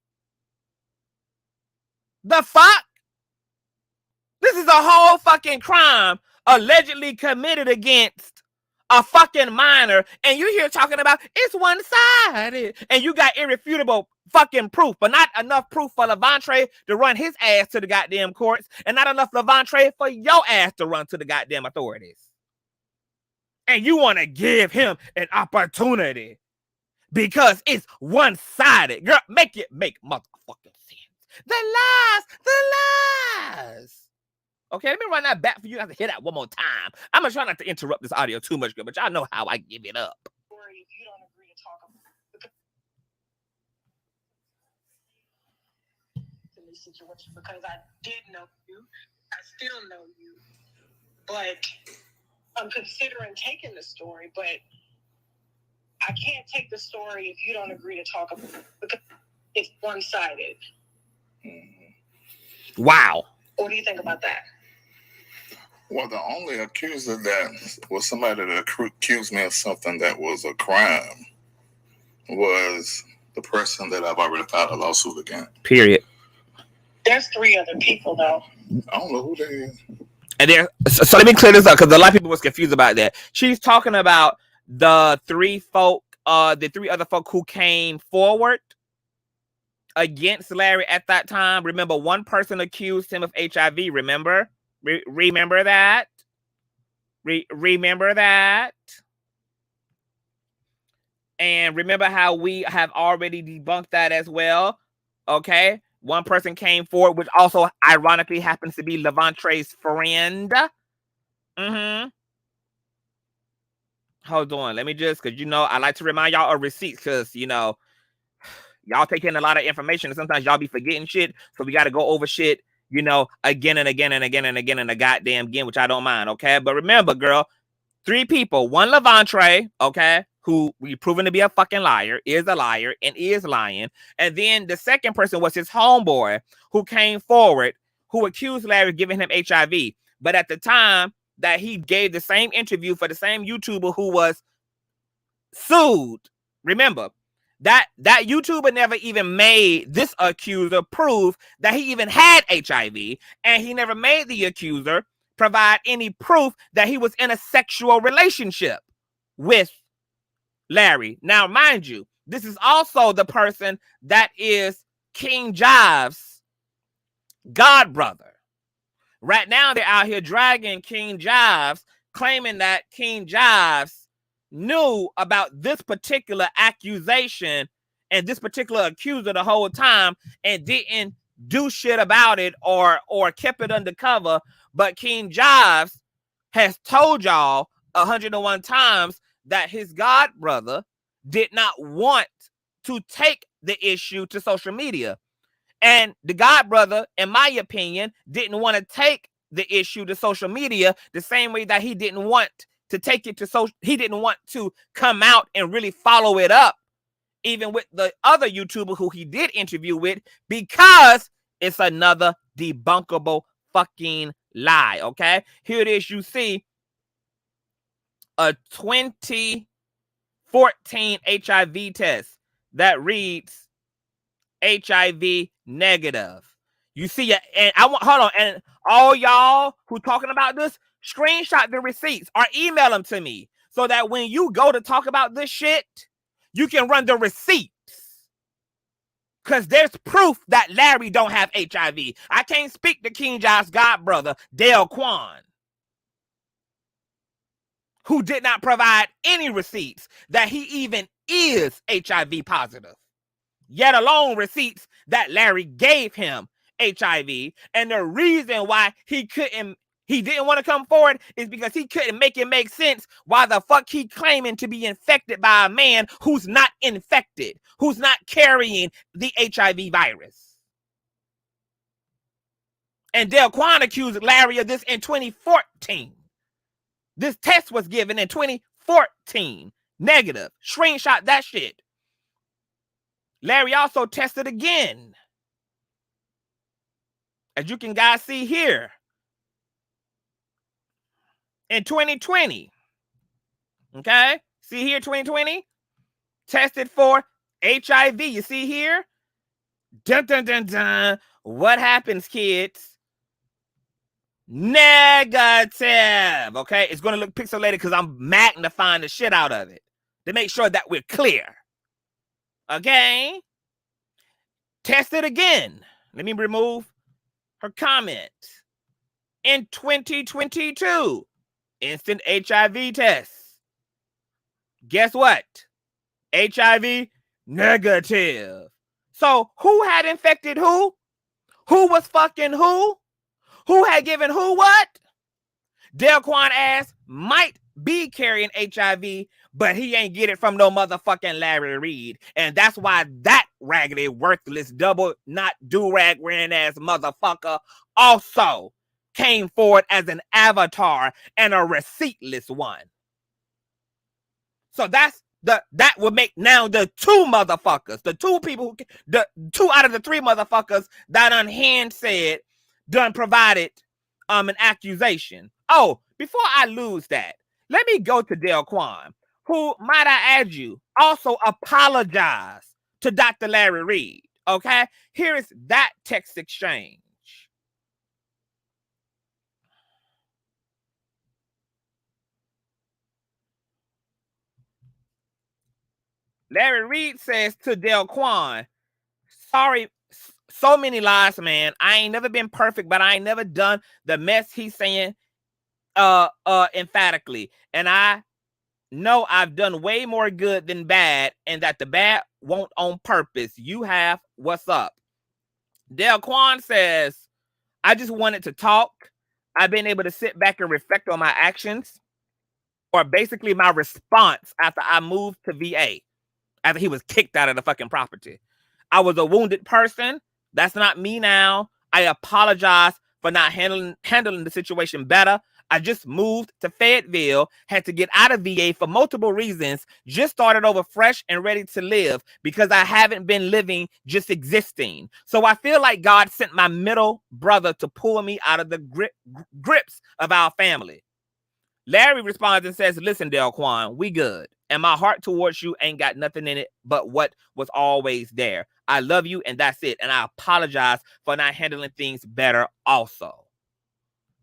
The fuck? This is a whole fucking crime allegedly committed against a fucking minor, and you're here talking about it's one-sided, and you got irrefutable fucking proof, but not enough proof for Lavontraye to run his ass to the goddamn courts, and not enough Lavontraye for your ass to run to the goddamn authorities. And you want to give him an opportunity because it's one-sided. Girl, make it make motherfucking sense. The lies. Okay, let me run that back for you. I have to hear that one more time. I'm going to try not to interrupt this audio too much, but y'all know how I give it up. If you don't agree to talk about in this situation, because I did know you, I still know you, but I'm considering taking the story, but I can't take the story if you don't agree to talk about it because it's one-sided. Wow. What do you think about that? Well, the only accuser that was somebody that accused me of something that was a crime was the person that I've already filed a lawsuit against. Period. There's 3 other people, though. I don't know who they is. And there, so let me clear this up because a lot of people was confused about that. She's talking about the 3 other folk who came forward against Larry at that time. Remember, one person accused him of HIV. Remember that? Remember that. And remember how we have already debunked that as well. Okay. One person came forward, which also ironically happens to be Levontraye's friend. Hold on. Let me just, because, you know, I like to remind y'all of receipts because, you know, y'all take in a lot of information and sometimes y'all be forgetting shit. So we got to go over shit, you know, again and again and again and again and a goddamn again, which I don't mind. Okay. But remember, girl, 3 people, one Lavontraye, okay, who we proven to be a fucking liar, is a liar and is lying. And then the second person was his homeboy who came forward, who accused Larry of giving him HIV. But at the time that he gave the same interview for the same YouTuber who was sued, remember, that YouTuber never even made this accuser prove that he even had HIV, and he never made the accuser provide any proof that he was in a sexual relationship with Larry. Now, mind you, this is also the person that is King Jive's god brother. Right now, they're out here dragging King Jives, claiming that King Jives knew about this particular accusation and this particular accuser the whole time and didn't do shit about it or kept it undercover. But King Jives has told y'all 101 times that his god brother did not want to take the issue to social media. And the god brother, in my opinion, didn't want to take the issue to social media the same way that he didn't want to take it to social. He didn't want to come out and really follow it up, even with the other YouTuber who he did interview with, because it's another debunkable fucking lie. Okay, here it is. You see a 2014 HIV test that reads HIV negative. You see it, and I want, hold on, and all y'all who talking about this, screenshot the receipts or email them to me so that when you go to talk about this shit, you can run the receipts. Because there's proof that Larry don't have HIV. I can't speak to King Josh's god brother, Dale Quan, who did not provide any receipts that he even is HIV positive, yet alone receipts that Larry gave him HIV. And the reason why he didn't want to come forward is because he couldn't make it make sense why the fuck he claiming to be infected by a man who's not infected, who's not carrying the HIV virus. And Del Quan accused Larry of this in 2014. This test was given in 2014. Negative. Screenshot that shit. Larry also tested again, as you can guys see here, in 2020. Okay? See here, 2020? Tested for HIV. You see here? Dun, dun, dun, dun. What happens, kids? Negative. Okay? It's going to look pixelated because I'm magnifying the shit out of it to make sure that we're clear. Okay? Test it again. Let me remove her comment. In 2022, instant HIV test. Guess what? HIV negative. So who had infected who? Who was fucking who? Who had given who what? Del Quan ass might be carrying HIV, but he ain't get it from no motherfucking Larry Reid. And that's why that raggedy, worthless, double not do-rag wearing ass motherfucker also came forward as an avatar and a receiptless one. So that would make now the 2 motherfuckers, the 2 people, the 2 out of the 3 motherfuckers that unhand said done provided an accusation. Oh, before I lose that, let me go to Del Quan, who, might I add you, also apologized to Dr. Larry Reid. Okay, here is that text exchange. Larry Reid says to Del Quan, sorry, so many lies, man. I ain't never been perfect, but I ain't never done the mess he's saying emphatically. And I know I've done way more good than bad, and that the bad won't on purpose. You have. What's up? Del Quan says, I just wanted to talk. I've been able to sit back and reflect on my actions, or basically my response after I moved to VA, after he was kicked out of the fucking property. I was a wounded person. That's not me now. I apologize for not handling the situation better. I just moved to Fayetteville, had to get out of VA for multiple reasons, just started over fresh and ready to live because I haven't been living, just existing. So I feel like God sent my middle brother to pull me out of the grips of our family. Larry responds and says, listen, Delquan, we good. And my heart towards you ain't got nothing in it but what was always there. I love you, and that's it. And I apologize for not handling things better also.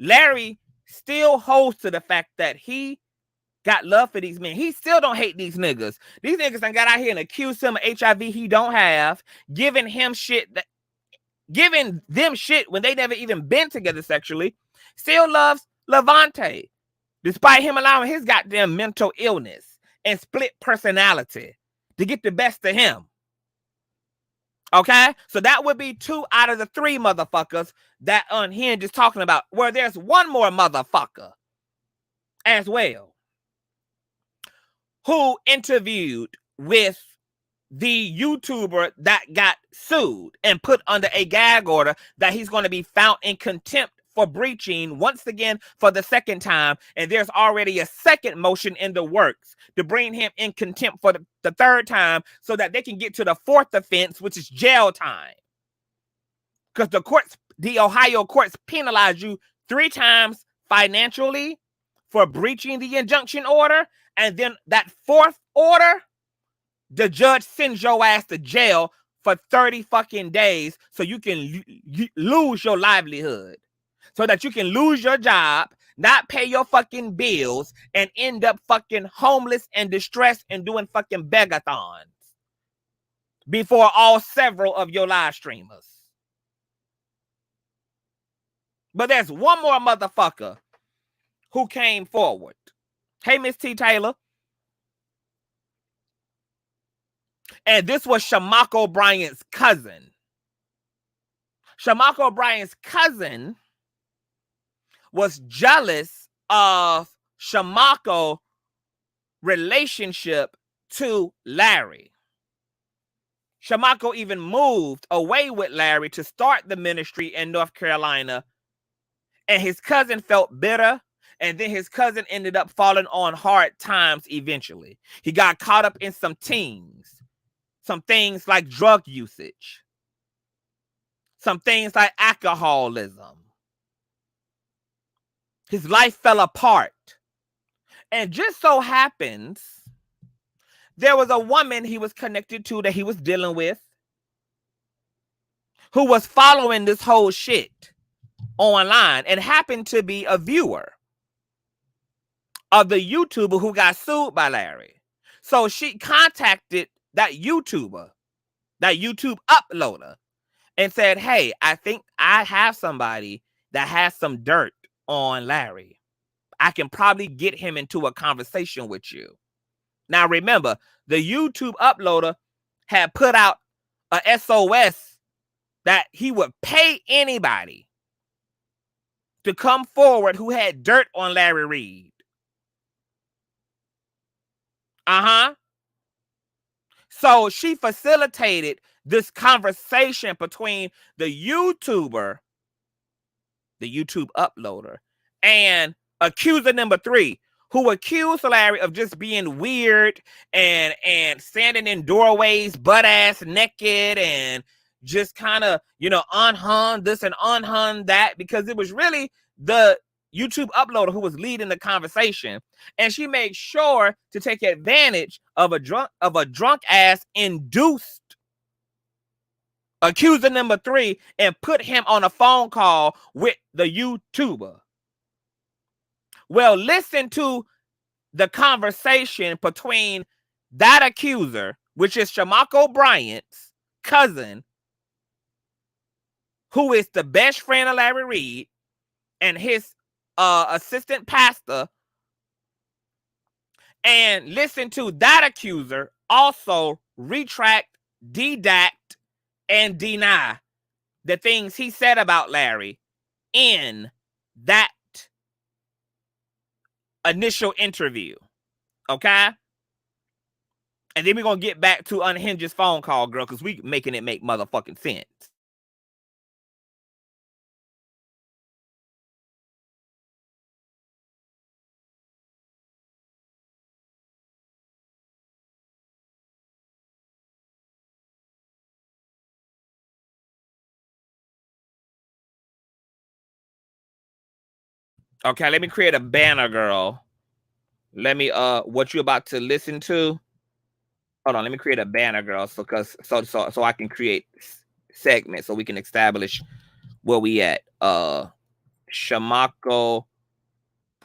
Larry still holds to the fact that he got love for these men. He still don't hate these niggas. These niggas done got out here and accused him of HIV he don't have, giving them shit when they never even been together sexually. Still loves Lavontraye, despite him allowing his goddamn mental illness and split personality to get the best of him. Okay? So that would be 2 out of the 3 motherfuckers that Unhinged is talking about, where there's one more motherfucker as well who interviewed with the YouTuber that got sued and put under a gag order that he's going to be found in contempt for breaching once again for the second time. And there's already a second motion in the works to bring him in contempt for the third time so that they can get to the 4th offense, which is jail time. Because the Ohio courts penalize you 3 times financially for breaching the injunction order. And then that 4th order, the judge sends your ass to jail for 30 fucking days so you can lose your livelihood. So that you can lose your job, not pay your fucking bills, and end up fucking homeless and distressed and doing fucking begathons before all several of your live streamers. But there's one more motherfucker who came forward. Hey, Miss T. Taylor. And this was Shamako Bryant's cousin. Shamako Bryant's cousin was jealous of Shamako's relationship to Larry. Shamako even moved away with Larry to start the ministry in North Carolina. And his cousin felt bitter. And then his cousin ended up falling on hard times eventually. He got caught up in some things like drug usage, some things like alcoholism. His life fell apart. And just so happens, there was a woman he was connected to that he was dealing with who was following this whole shit online and happened to be a viewer of the YouTuber who got sued by Larry. So she contacted that YouTuber, that YouTube uploader, and said, hey, I think I have somebody that has some dirt on Larry. I can probably get him into a conversation with you. Now, remember, the YouTube uploader had put out a SOS that he would pay anybody to come forward who had dirt on Larry Reid. So she facilitated this conversation between the YouTuber, the YouTube uploader, and accuser number 3, who accused Larry of just being weird and standing in doorways, butt ass naked, and just kind of, unhung this and unhung that, because it was really the YouTube uploader who was leading the conversation. And she made sure to take advantage of a drunk ass induced accuser number 3 and put him on a phone call with the YouTuber. Well, listen to the conversation between that accuser, which is Shamako Bryant's cousin, who is the best friend of Larry Reid, and his assistant pastor, and listen to that accuser also retract, dedact, and deny the things he said about Larry in that initial interview. Okay? And then we're going to get back to Unhinged's phone call, girl, because we making it make motherfucking sense. Okay, let me create a banner, girl. Let me what you about to listen to. Hold on, let me create a banner, girl, so I can create segments so we can establish where we at. Shamako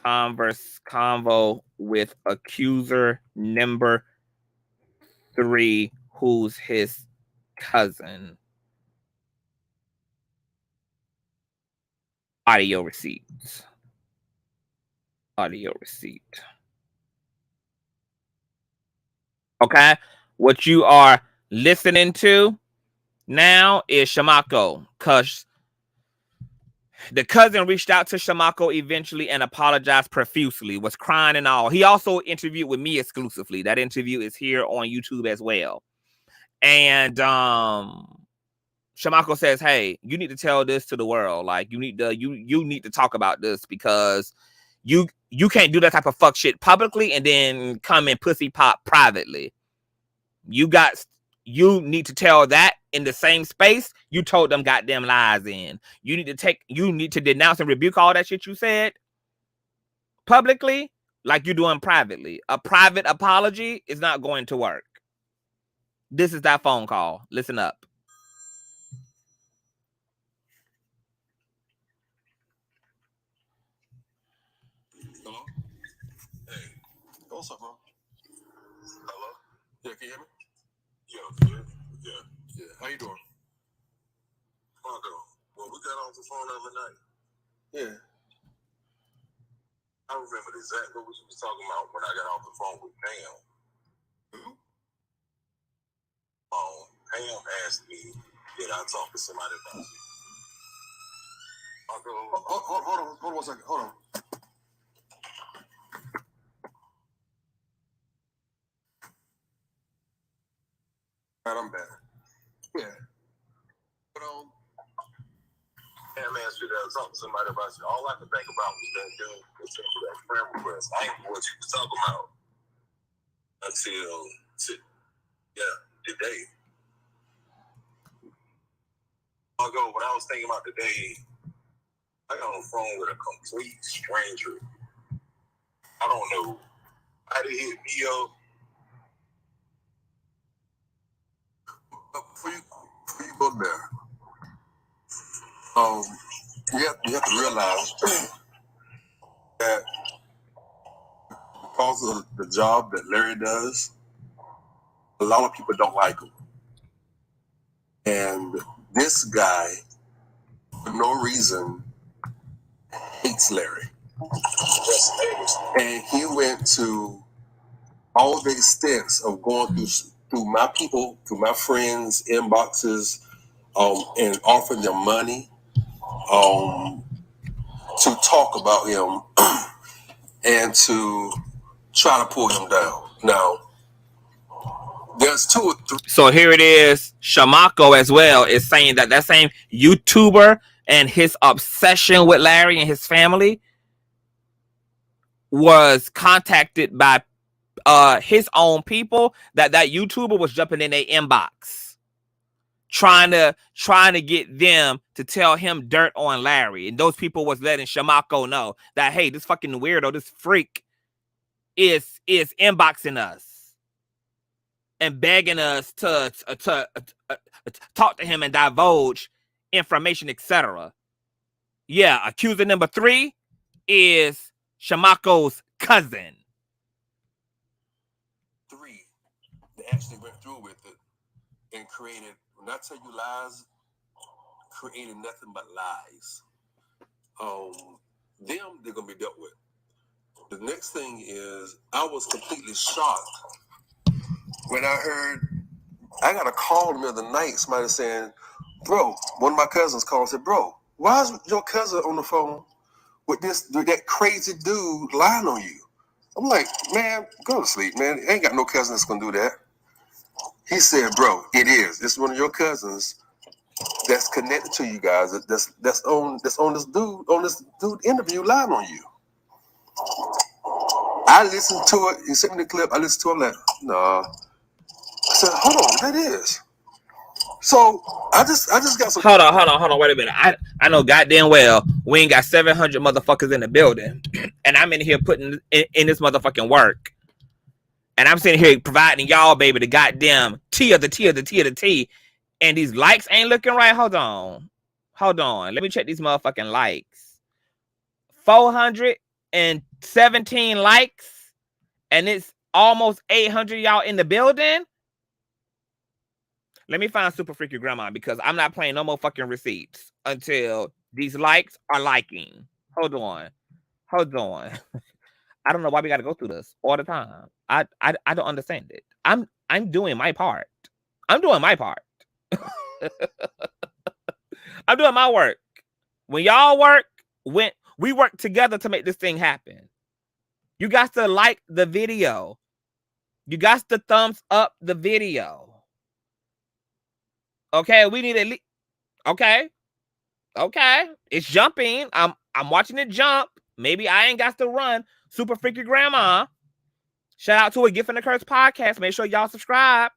convo with accuser number 3, who's his cousin. Audio receipts. Audio receipt. Okay, what you are listening to now is Shamako, because the cousin reached out to Shamako eventually and apologized profusely, was crying and all. He also interviewed with me exclusively. That interview is here on YouTube as well. And Shamako says, hey, you need to tell this to the world. Like, you need to talk about this, because you can't do that type of fuck shit publicly and then come and pussy pop privately. You need to tell that in the same space you told them goddamn lies in. You need to denounce and rebuke all that shit you said publicly like you're doing privately. A private apology is not going to work. This is that phone call. Listen up. Hello? Hey. What's up, bro? Hello? Yeah, can you hear me? Yeah. How you doing? Marco, well, we got off the phone the other night. Yeah. I remember exactly what you was talking about when I got off the phone with Pam. Who? Pam asked me, did I talk to somebody about you? Marco, hold on 1 second. Hold on. All right, I'm back. Yeah. But Pam asked you to talk to somebody about you. All I could think about was that dude who sent you that friend request. I ain't know what you was talking about until today. Ago, when I was thinking about today, I got on the phone with a complete stranger. I don't know how to hit me up. Before you go there, you have to realize that because of the job that Larry does, a lot of people don't like him. And this guy, for no reason, hates Larry. And he went to all the extents of going through my people, through my friends' inboxes, and offering them money to talk about him and to try to pull him down. Now, there's 2 or 3. So here it is. Shamako as well is saying that same YouTuber and his obsession with Larry and his family was contacted by his own people, that YouTuber was jumping in their inbox trying to get them to tell him dirt on Larry, and those people was letting Shamako know that, hey, this fucking weirdo, this freak is inboxing us and begging us to talk to him and divulge information, etc. Yeah, accuser number 3 is Shamako's cousin. 3 that actually went through with it and created, when I tell you lies, created nothing but lies. them, they're going to be dealt with. The next thing is, I was completely shocked when I heard, I got a call in the middle of the night, somebody saying, bro, one of my cousins called and said, bro, why is your cousin on the phone with that crazy dude lying on you? I'm like, man, go to sleep, man. Ain't got no cousin that's going to do that. He said, bro, it is. It's one of your cousins that's connected to you guys. That's on this dude interview lying on you. I listened to it. He sent me the clip. I listened to it. I'm like, nah. I said, hold on, that is. So I just got some. Hold on. Wait a minute. I know goddamn well we ain't got 700 motherfuckers in the building, and I'm in here putting in this motherfucking work, and I'm sitting here providing y'all, baby, the goddamn T of the T of the T of the T, and these likes ain't looking right. Hold on. Let me check these motherfucking likes. 417 likes, and it's almost 800 y'all in the building. Let me find Super Freaky Grandma because I'm not playing no more fucking receipts until these likes are liking. Hold on. I don't know why we got to go through this all the time. I don't understand it. I'm doing my part. I'm doing my part. I'm doing my work. When y'all work, when we work together to make this thing happen. You got to like the video. You got to thumbs up the video. Okay, we need at least. Okay, it's jumping. I'm watching it jump. Maybe I ain't got to run. Super Freaky Grandma. Shout out to a Gift and a Curse podcast. Make sure y'all subscribe.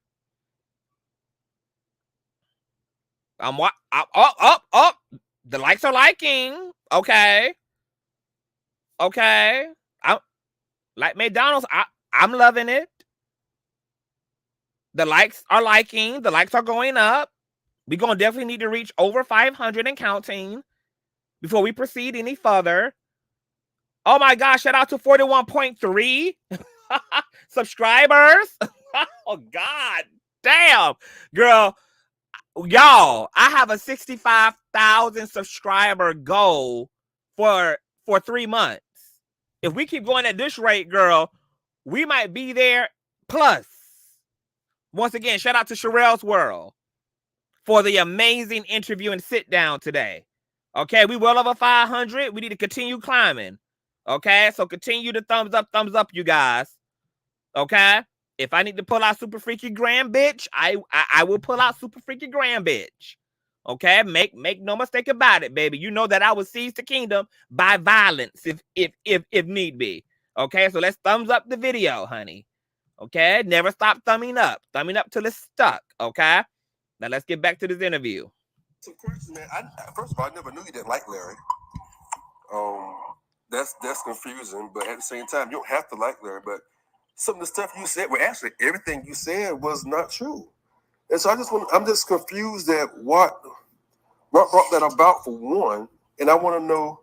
Up. The likes are liking. Okay. I'm like McDonald's. I'm loving it. The likes are liking. The likes are going up. We're going to definitely need to reach over 500 and counting before we proceed any further. Oh my gosh, shout out to 41.3 subscribers. Oh God, damn. Girl, y'all, I have a 65,000 subscriber goal for 3 months. If we keep going at this rate, girl, we might be there plus. Once again, shout out to Sharrell's World for the amazing interview and sit down today. Okay, we well over 500. We need to continue climbing. Okay, so continue to thumbs up, you guys. Okay, if I need to pull out Super Freaky Grand Bitch, I will pull out Super Freaky Grand Bitch. Okay, make no mistake about it, baby. You know that I will seize the kingdom by violence if need be. Okay, so let's thumbs up the video, honey. Okay, never stop thumbing up till it's stuck. Okay. Now let's get back to this interview. Some questions, man. First of all, I never knew you didn't like Larry. That's confusing, but at the same time, you don't have to like Larry. But some of the stuff you said, well, actually, everything you said was not true. And so I'm just confused at what brought that about for one. And I want to know,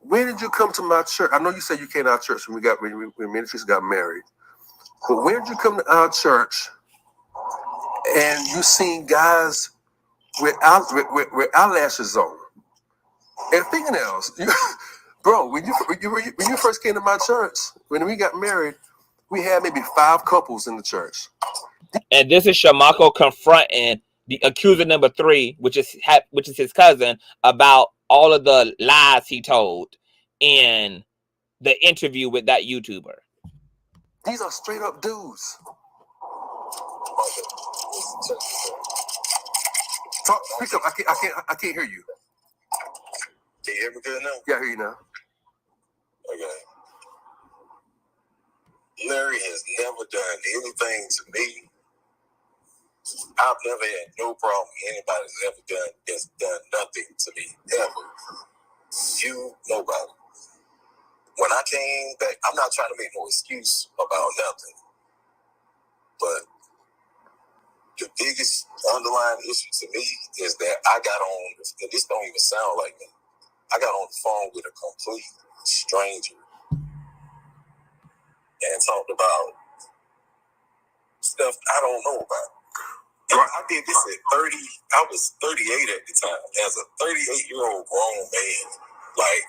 when did you come to my church? I know you said you came to our church when ministries got married, but when did you come to our church? And you seen guys with eyelashes on and fingernails. Bro, when you first came to my church, when we got married, we had maybe 5 couples in the church. And this is Shamako confronting the accuser number 3, which is his cousin, about all of the lies he told in the interview with that YouTuber. These are straight up dudes. Speak up. I can't hear you. Can you hear me good now? Yeah, I hear you now. Okay. Larry has never done anything to me. I've never had no problem with anybody that's done nothing to me, ever. You, nobody. When I came back, I'm not trying to make no excuse about nothing, but the biggest underlying issue to me is that I got on, and this don't even sound like me, I got on the phone with a complete stranger and talked about stuff I don't know about. And I did this at 30, I was 38 at the time, as a 38-year-old grown man. Like,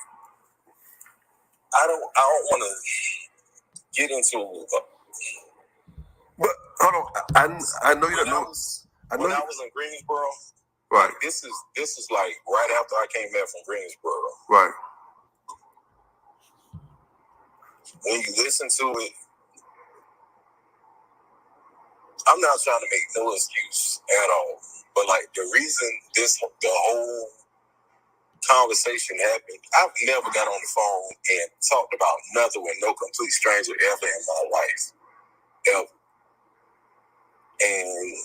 I don't want to get into. But hold on, I know you don't know. When I was in Greensboro, right? This is like right after I came back from Greensboro, right? When you listen to it, I'm not trying to make no excuse at all, but like the reason the whole conversation happened, I've never got on the phone and talked about nothing with no complete stranger ever in my life, ever. And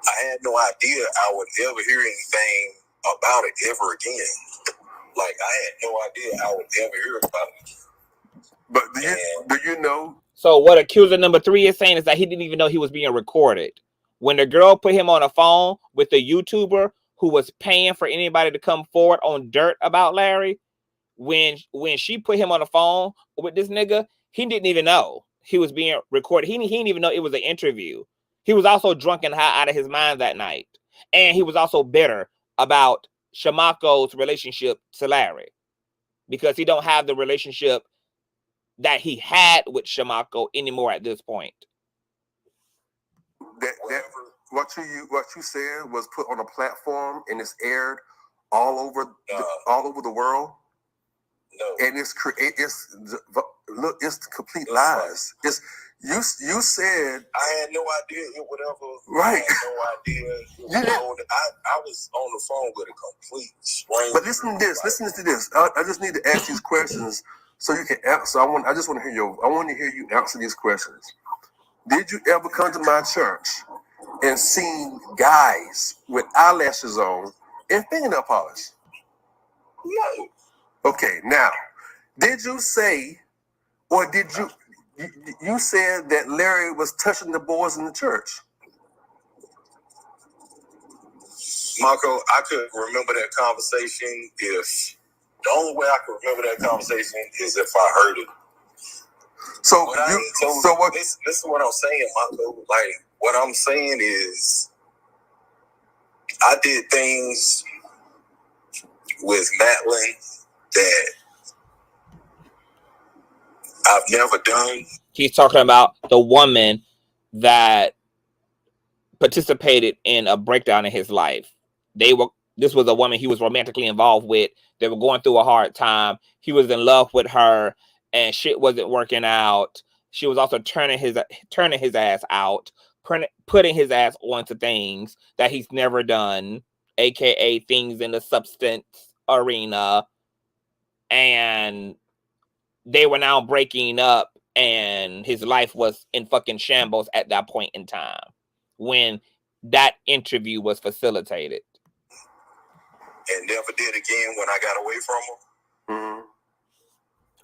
I had no idea I would ever hear anything about it ever again. Like I had no idea I would ever hear about it. But do you know? So what accuser number 3 is saying is that he didn't even know he was being recorded. When the girl put him on a phone with the YouTuber who was paying for anybody to come forward on dirt about Larry, when she put him on the phone with this nigga, he didn't even know he was being recorded. He didn't even know it was an interview. He was also drunk and high out of his mind that night. And he was also bitter about Shamako's relationship to Larry because he don't have the relationship that he had with Shamako anymore at this point. That what you said was put on a platform and it's aired all over the world. No. And it's complete lies. It's you said I had no idea it would ever. Right. I had no idea. I was on the phone with a complete stranger. But listen to this. I just need to ask these questions so you can answer. I want to hear you answer these questions. Did you ever come to my church and seen guys with eyelashes on and fingernail polish? No. Okay, now, did you say, or did you said that Larry was touching the boys in the church? Marco, I could remember that conversation if the only way I could remember that conversation is if I heard it. This is what I'm saying, Marco. Like, what I'm saying is I did things with Madeline that I've never done. He's talking about the woman that participated in a breakdown in his life. This was a woman he was romantically involved with. They were going through a hard time. He was in love with her and shit wasn't working out. She was also turning his ass out, putting his ass onto things that he's never done, aka things in the substance arena. And they were now breaking up and his life was in fucking shambles at that point in time when that interview was facilitated. And never did again when I got away from him. Mm-hmm.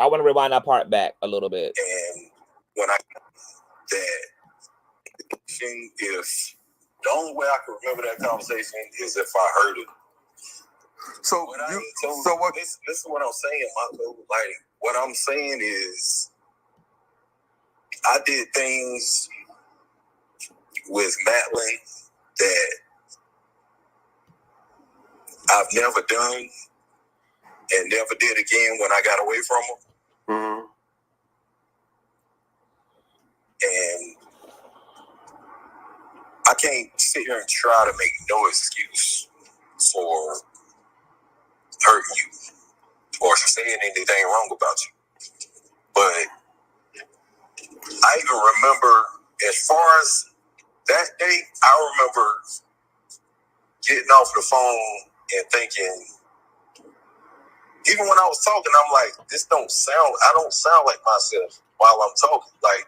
I want to rewind that part back a little bit. And when I if the only way I can remember that conversation is if I heard it. This is what I'm saying, Marco. Like, what I'm saying is I did things with Madeline that I've never done and never did again when I got away from him. Mm-hmm. And I can't sit here and try to make no excuse for hurting you or saying anything wrong about you. But I even remember, as far as that day, I remember getting off the phone and thinking, even when I was talking, I'm like, I don't sound like myself while I'm talking. Like,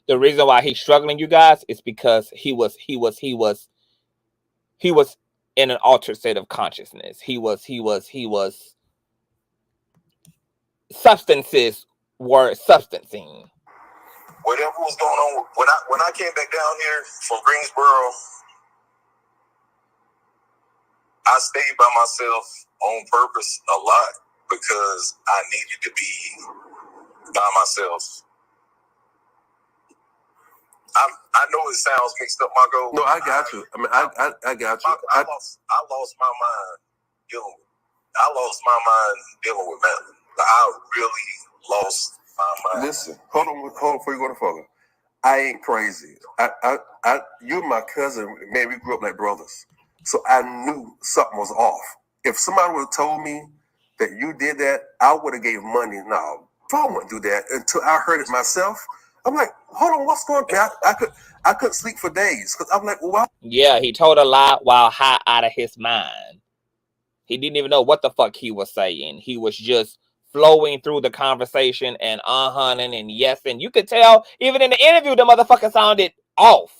the reason why he's struggling, you guys, is because he was in an altered state of consciousness. He was substances were substancing. Whatever was going on when I came back down here from Greensboro, I stayed by myself on purpose a lot because I needed to be by myself. I know it sounds mixed up, Marco. No, I got you. I mean, I got you. I lost my mind dealing with. I lost my mind dealing with Madeline. I really lost my mind. Listen, hold on before you go to further. I ain't crazy. You're my cousin. Man, we grew up like brothers. So I knew something was off. If somebody would have told me that you did that, I would have gave money. No, I wouldn't do that until I heard it myself. I'm like, hold on, what's going on? I couldn't sleep for days because I'm like, well, yeah, he told a lie while high out of his mind. He didn't even know what the fuck he was saying. He was just flowing through the conversation and and yes, and you could tell even in the interview the motherfucker sounded off.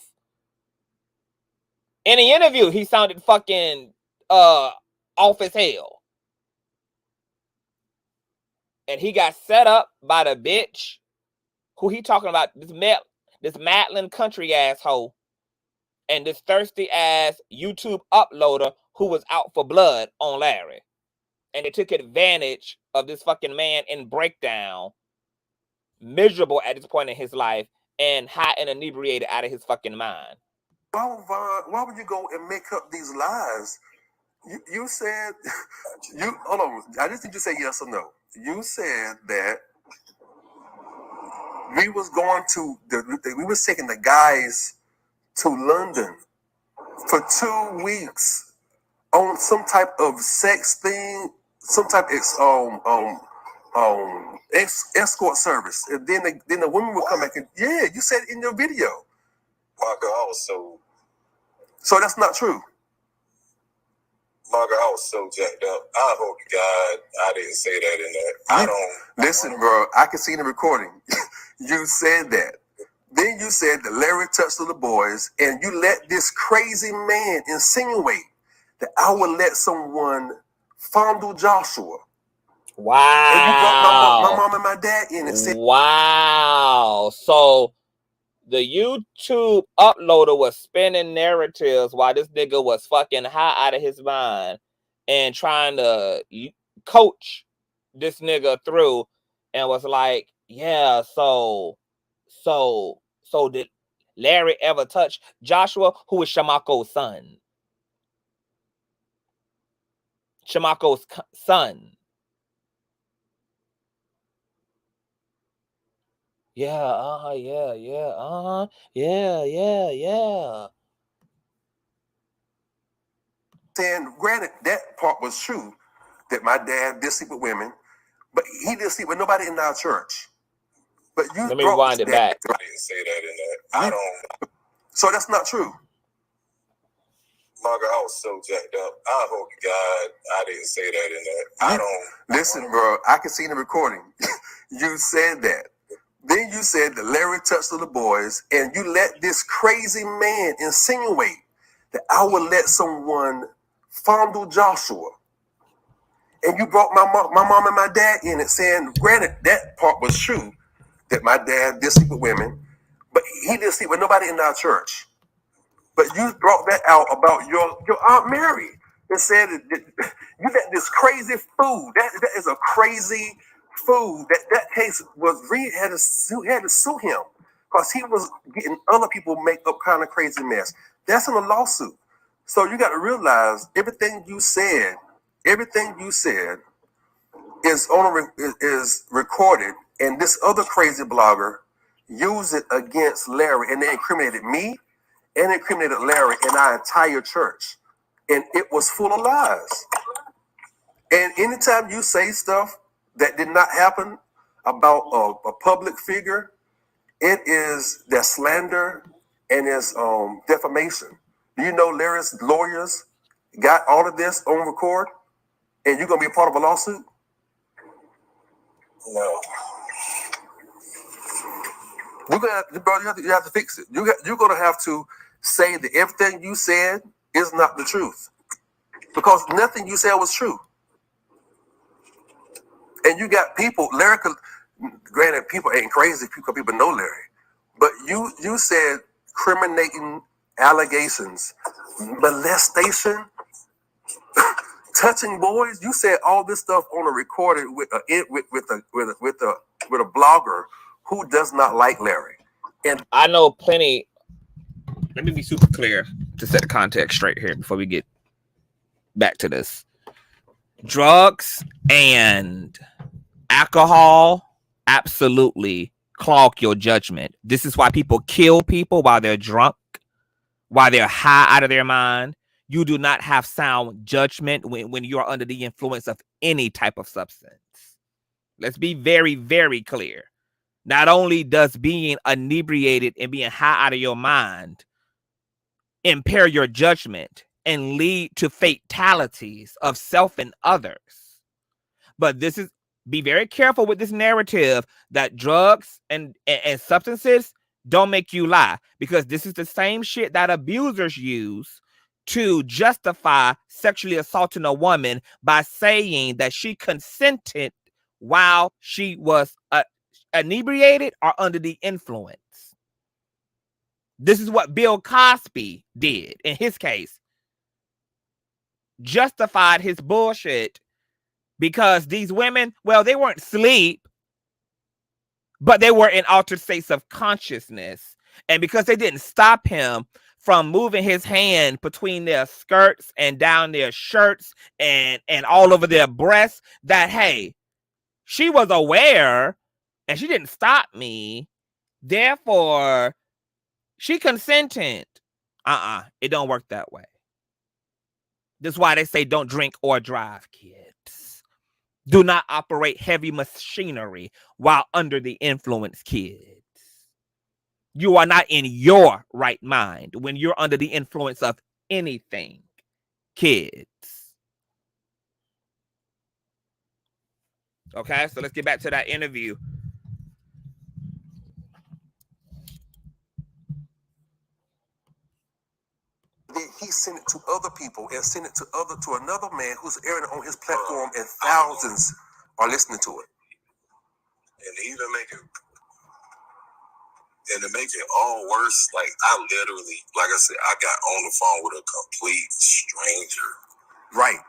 In the interview, he sounded fucking off as hell. And he got set up by the bitch who he talking about, this Madeline country asshole and this thirsty ass YouTube uploader who was out for blood on Larry. And they took advantage of this fucking man in breakdown, miserable at this point in his life, and high and inebriated out of his fucking mind. Why would you go and make up these lies? You said, hold on, I just need you to say yes or no. You said that we was going to, we was taking the guys to London for 2 weeks on some type of sex thing, some type of escort service, and then the women would come back and you said it in your video. Marco, I was so that's not true. Margaret, I was so jacked up. I hope to God I didn't say that in there. I don't. Listen, bro, I can see the recording. You said that. Then you said that Larry touched the boys, and you let this crazy man insinuate that I would let someone fondle Joshua. Wow. And you brought my mom and my dad in and said, wow. So the YouTube uploader was spinning narratives while this nigga was fucking high out of his mind and trying to coach this nigga through, and was like, yeah, so did Larry ever touch Joshua, who was Shamako's son? Shamako's son. Yeah, yeah. Saying, granted, that part was true, that my dad did sleep with women, but he didn't sleep with nobody in our church. But you let me rewind it back. I didn't say that in there. I don't. So that's not true. Margaret, I was so jacked up. I hope to God I didn't say that in there. I don't. Listen, bro, I can see in the recording. You said that. Then you said that Larry touched the boys, and you let this crazy man insinuate that I would let someone fondle Joshua. And you brought my mom and my dad in it, saying, granted, that part was true, that my dad did sleep with women, but he didn't sleep with nobody in our church. But you brought that out about your Aunt Mary and said that you let this crazy food. That is a crazy food. That case was Reid had to sue him because he was getting other people make up kind of crazy mess. That's in a lawsuit. So you got to realize everything you said is recorded, and this other crazy blogger used it against Larry, and they incriminated me and incriminated Larry and our entire church. And it was full of lies. And anytime you say stuff that did not happen about a public figure, it is their slander and it's defamation. Do you know Larry's lawyers got all of this on record? And you're going to be a part of a lawsuit? No. You have to fix it. You're going to have to say that everything you said is not the truth, because nothing you said was true. And you got people, Larry, granted, people ain't crazy, people know Larry, but you said criminating allegations, molestation, touching boys. You said all this stuff on a recorded with a blogger who does not like Larry. And I know plenty. Let me be super clear to set the context straight here before we get back to this. Drugs and alcohol absolutely clog your judgment. This is why people kill people while they're drunk, while they're high out of their mind. You do not have sound judgment when you are under the influence of any type of substance. Let's be very, very clear. Not only does being inebriated and being high out of your mind impair your judgment and lead to fatalities of self and others, but this is, be very careful with this narrative that drugs and substances don't make you lie, because this is the same shit that abusers use to justify sexually assaulting a woman by saying that she consented while she was inebriated or under the influence. This is what Bill Cosby did in his case. Justified his bullshit because these women, well, they weren't asleep, but they were in altered states of consciousness. And because they didn't stop him from moving his hand between their skirts and down their shirts and all over their breasts, that, hey, she was aware and she didn't stop me, therefore she consented. It don't work that way. This is why they say don't drink or drive, kids. Do not operate heavy machinery while under the influence, kids. You are not in your right mind when you're under the influence of anything, kids. Okay, so let's get back to that interview. He sent it to other people and sent it to another man who's airing it on his platform, and thousands are listening to it. And even to make it all worse, like I literally, like I said, I got on the phone with a complete stranger. Right.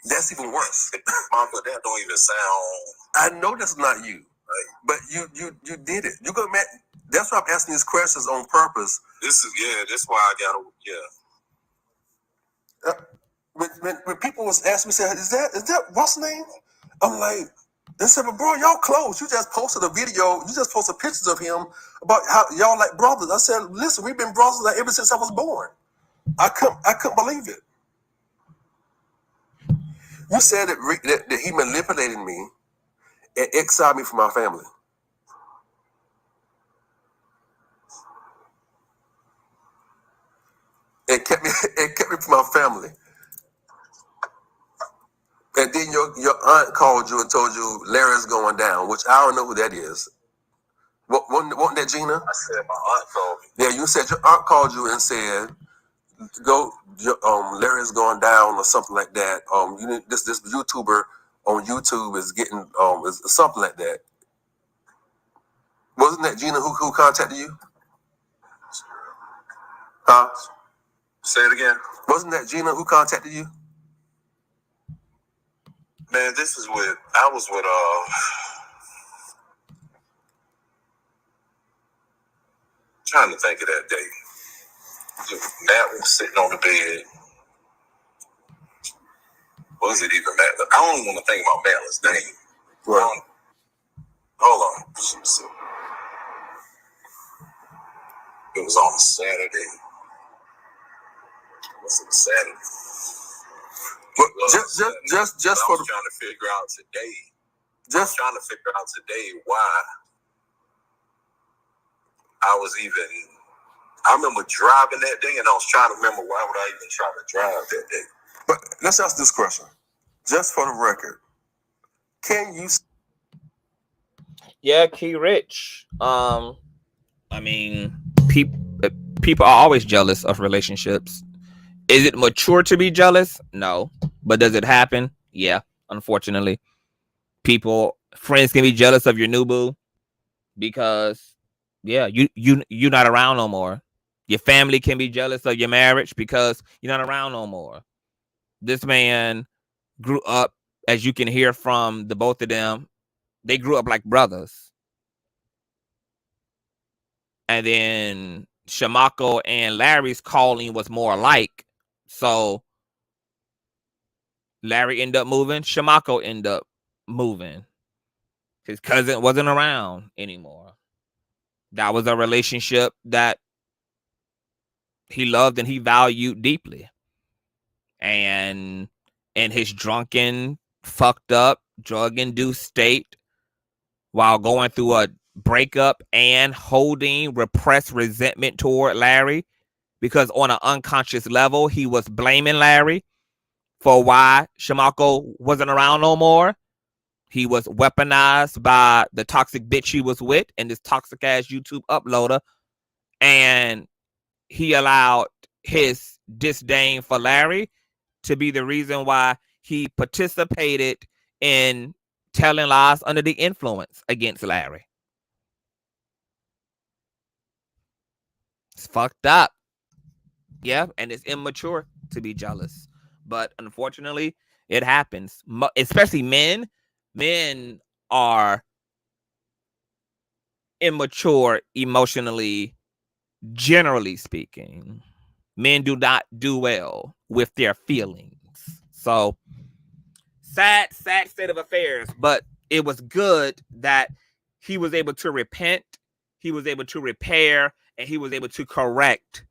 That's even worse. Mama, that don't even sound. I know that's not you. Right. But you did it. You go, man. That's why I'm asking these questions on purpose. That's why I gotta, When people was asking me, say, is that what's the name? I'm like, they said, but bro, y'all close. You just posted a video. You just posted pictures of him about how y'all like brothers. I said, listen, we've been brothers like ever since I was born. I couldn't believe it. You said that he manipulated me and exiled me from my family. And kept me from my family. And then your aunt called you and told you Larry's going down, which I don't know who that is. Wasn't that Gina? I said my aunt called me. Yeah, you said your aunt called you and said, go, Larry's going down or something like that. You need, this YouTuber on YouTube is getting is something like that. Wasn't that Gina who contacted you? Huh? Say it again. Wasn't that Gina who contacted you? Man, I was with trying to think of that day. Matt was sitting on the bed. Was it even Matt? I don't even want to think about Matt's name. Right. Hold on. It was on a Saturday. Was it Saturday? But just I for was trying to figure out today. Just trying to figure out today why I was even. I remember driving that day, and I was trying to remember why would I even try to drive that day. But let's ask this question, just for the record. Can you? Yeah, Key Rich. I mean, people are always jealous of relationships. Is it mature to be jealous? No. But does it happen? Yeah, unfortunately. Friends can be jealous of your new boo because, yeah, you're not around no more. Your family can be jealous of your marriage because you're not around no more. This man grew up, as you can hear from the both of them, they grew up like brothers. And then Shamako and Larry's calling was more alike. So Larry ended up moving. Shamako ended up moving. His cousin wasn't around anymore. That was a relationship that he loved and he valued deeply. And in his drunken, fucked up, drug-induced state, while going through a breakup and holding repressed resentment toward Larry, because on an unconscious level, he was blaming Larry for why Shamako wasn't around no more. He was weaponized by the toxic bitch he was with and this toxic ass YouTube uploader. And he allowed his disdain for Larry to be the reason why he participated in telling lies under the influence against Larry. It's fucked up. Yeah, and it's immature to be jealous. But unfortunately, it happens. Especially men. Men are immature emotionally, generally speaking. Men do not do well with their feelings. So, sad state of affairs. But it was good that he was able to repent, he was able to repair, and he was able to correct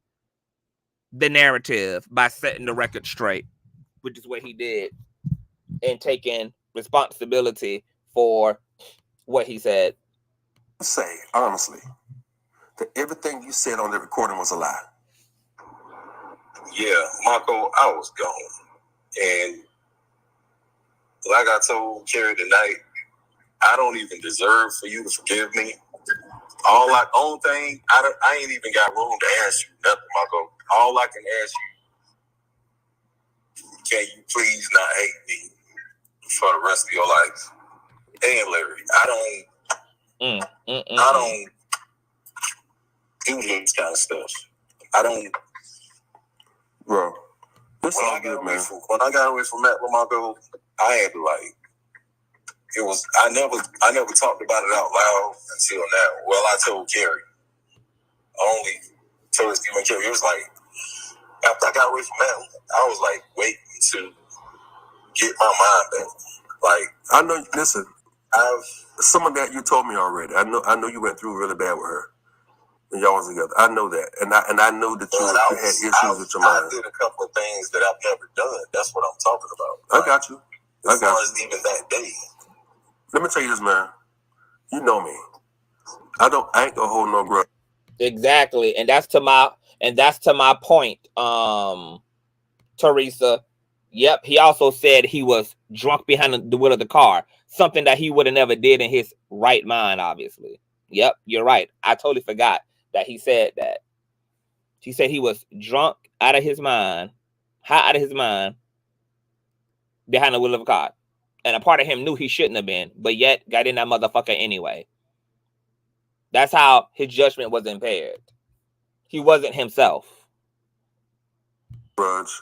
the narrative by setting the record straight, which is what he did, and taking responsibility for what he said. Say, honestly, that everything you said on the recording was a lie. Yeah, Marco, I was gone. And like I told Carrie tonight, I don't even deserve for you to forgive me. Only thing, I ain't even got room to ask you nothing, Marco. All I can ask you, can you please not hate me for the rest of your life? And Larry, I don't do this kind of stuff. I don't. Bro, this all good, man. When I got away from Matt Marco, I had to it was, I never talked about it out loud until now. Well, I told Carrie. I only told Stephen Carrie. It was like, after I got away from Matt, I was like waiting to get my mind back. Like, I know, listen, some of that you told me already. I know you went through really bad with her when y'all was together. I know that. And I know that you had issues with your mind. I did a couple of things that I've never done. That's what I'm talking about. I got you. As far as even that day. Let me tell you this, man. You know me. I ain't gonna hold no grudge. Exactly. And that's to my point, Teresa. Yep, he also said he was drunk behind the wheel of the car, something that he would have never did in his right mind, obviously. Yep, you're right. I totally forgot that he said that. He said he was drunk out of his mind, high out of his mind, behind the wheel of a car. And a part of him knew he shouldn't have been, but yet got in that motherfucker anyway. That's how his judgment was impaired. He wasn't himself. Grudge.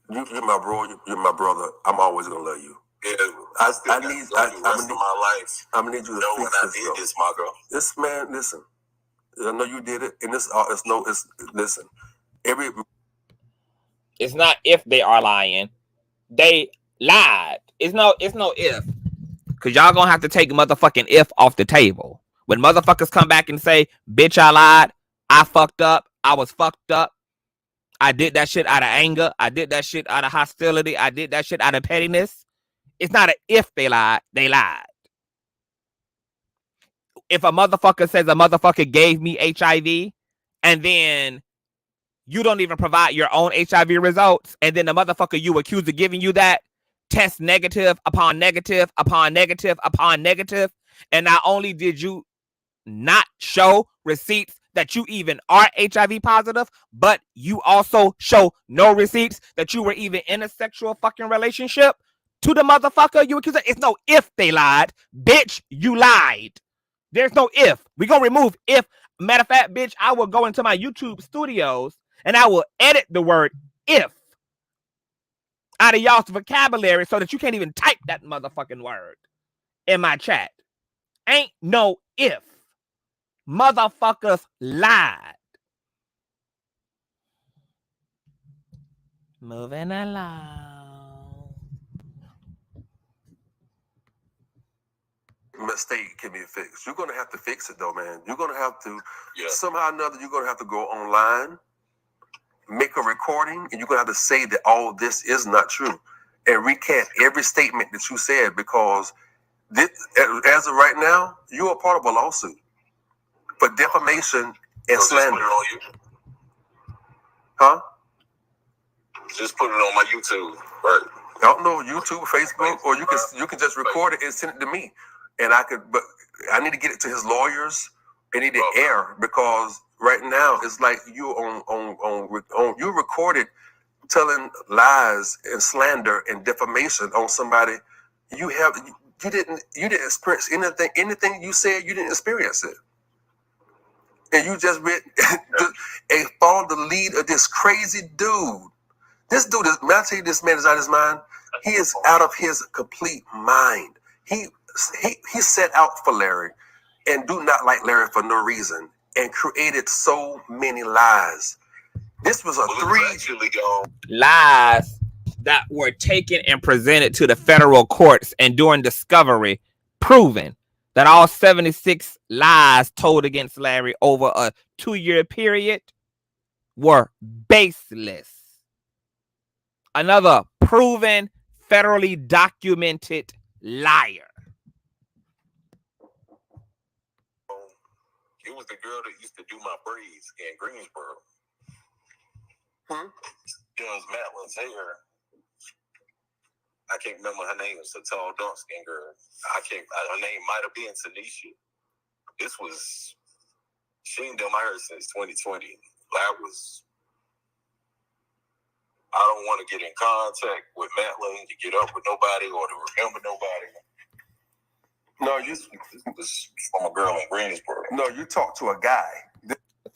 You're my bro. You're my brother. I'm always gonna love you. Yeah, I need the rest of my life. I'm gonna need you to know when fix I this, did bro. this, Marco. This man, listen. I know you did it, and listen. It's not if they are lying. They lied. It's no if. Cause y'all gonna have to take motherfucking if off the table. When motherfuckers come back and say, bitch, I lied, I fucked up, I was fucked up, I did that shit out of anger, I did that shit out of hostility, I did that shit out of pettiness. It's not an if they lied, they lied. If a motherfucker says a motherfucker gave me HIV, and then you don't even provide your own HIV results, and then the motherfucker you accused of giving you that test negative upon negative upon negative upon negative, and not only did you not show receipts that you even are HIV positive, but you also show no receipts that you were even in a sexual fucking relationship to the motherfucker you accused of. It's no if they lied. Bitch, you lied. There's no if. We gonna remove if. Matter of fact, bitch, I will go into my YouTube studios and I will edit the word if out of y'all's vocabulary so that you can't even type that motherfucking word in my chat. Ain't no if. Motherfuckers lied. Moving along. mistake can be fixed. You're gonna have to fix it though, man. You're gonna have to somehow or another. You're gonna have to go online, make a recording, and you're gonna have to say that all this is not true, and recant every statement that you said, because this, as of right now, you are part of a lawsuit for defamation and slander. Just put it on you. Huh? Just put it on my YouTube, right? I don't know, YouTube, Facebook, or you can just record it and send it to me, and but I need to get it to his lawyers. They need to air, because right now it's like you you recorded telling lies and slander and defamation on somebody. You didn't experience anything you said. You didn't experience it, and you just and followed the lead of this crazy dude. This dude is, man, I tell you, this man is out of his mind. He is out of his complete mind. He set out for Larry and do not like Larry for no reason, and created so many lies. This was lies that were taken and presented to the federal courts, and during discovery, proven that all 76 lies told against Larry over a 2-year period were baseless. Another proven, federally documented liar. It was the girl that used to do my braids in Greensboro. Does Madeline's hair. I can't remember her name. It's a tall, dark-skinned girl. Her name might have been Tanisha. She ain't done my hair since 2020. I don't want to get in contact with Madeline to get up with nobody or to remember nobody. No, you was from a girl in Greensboro. No, you talked to a guy.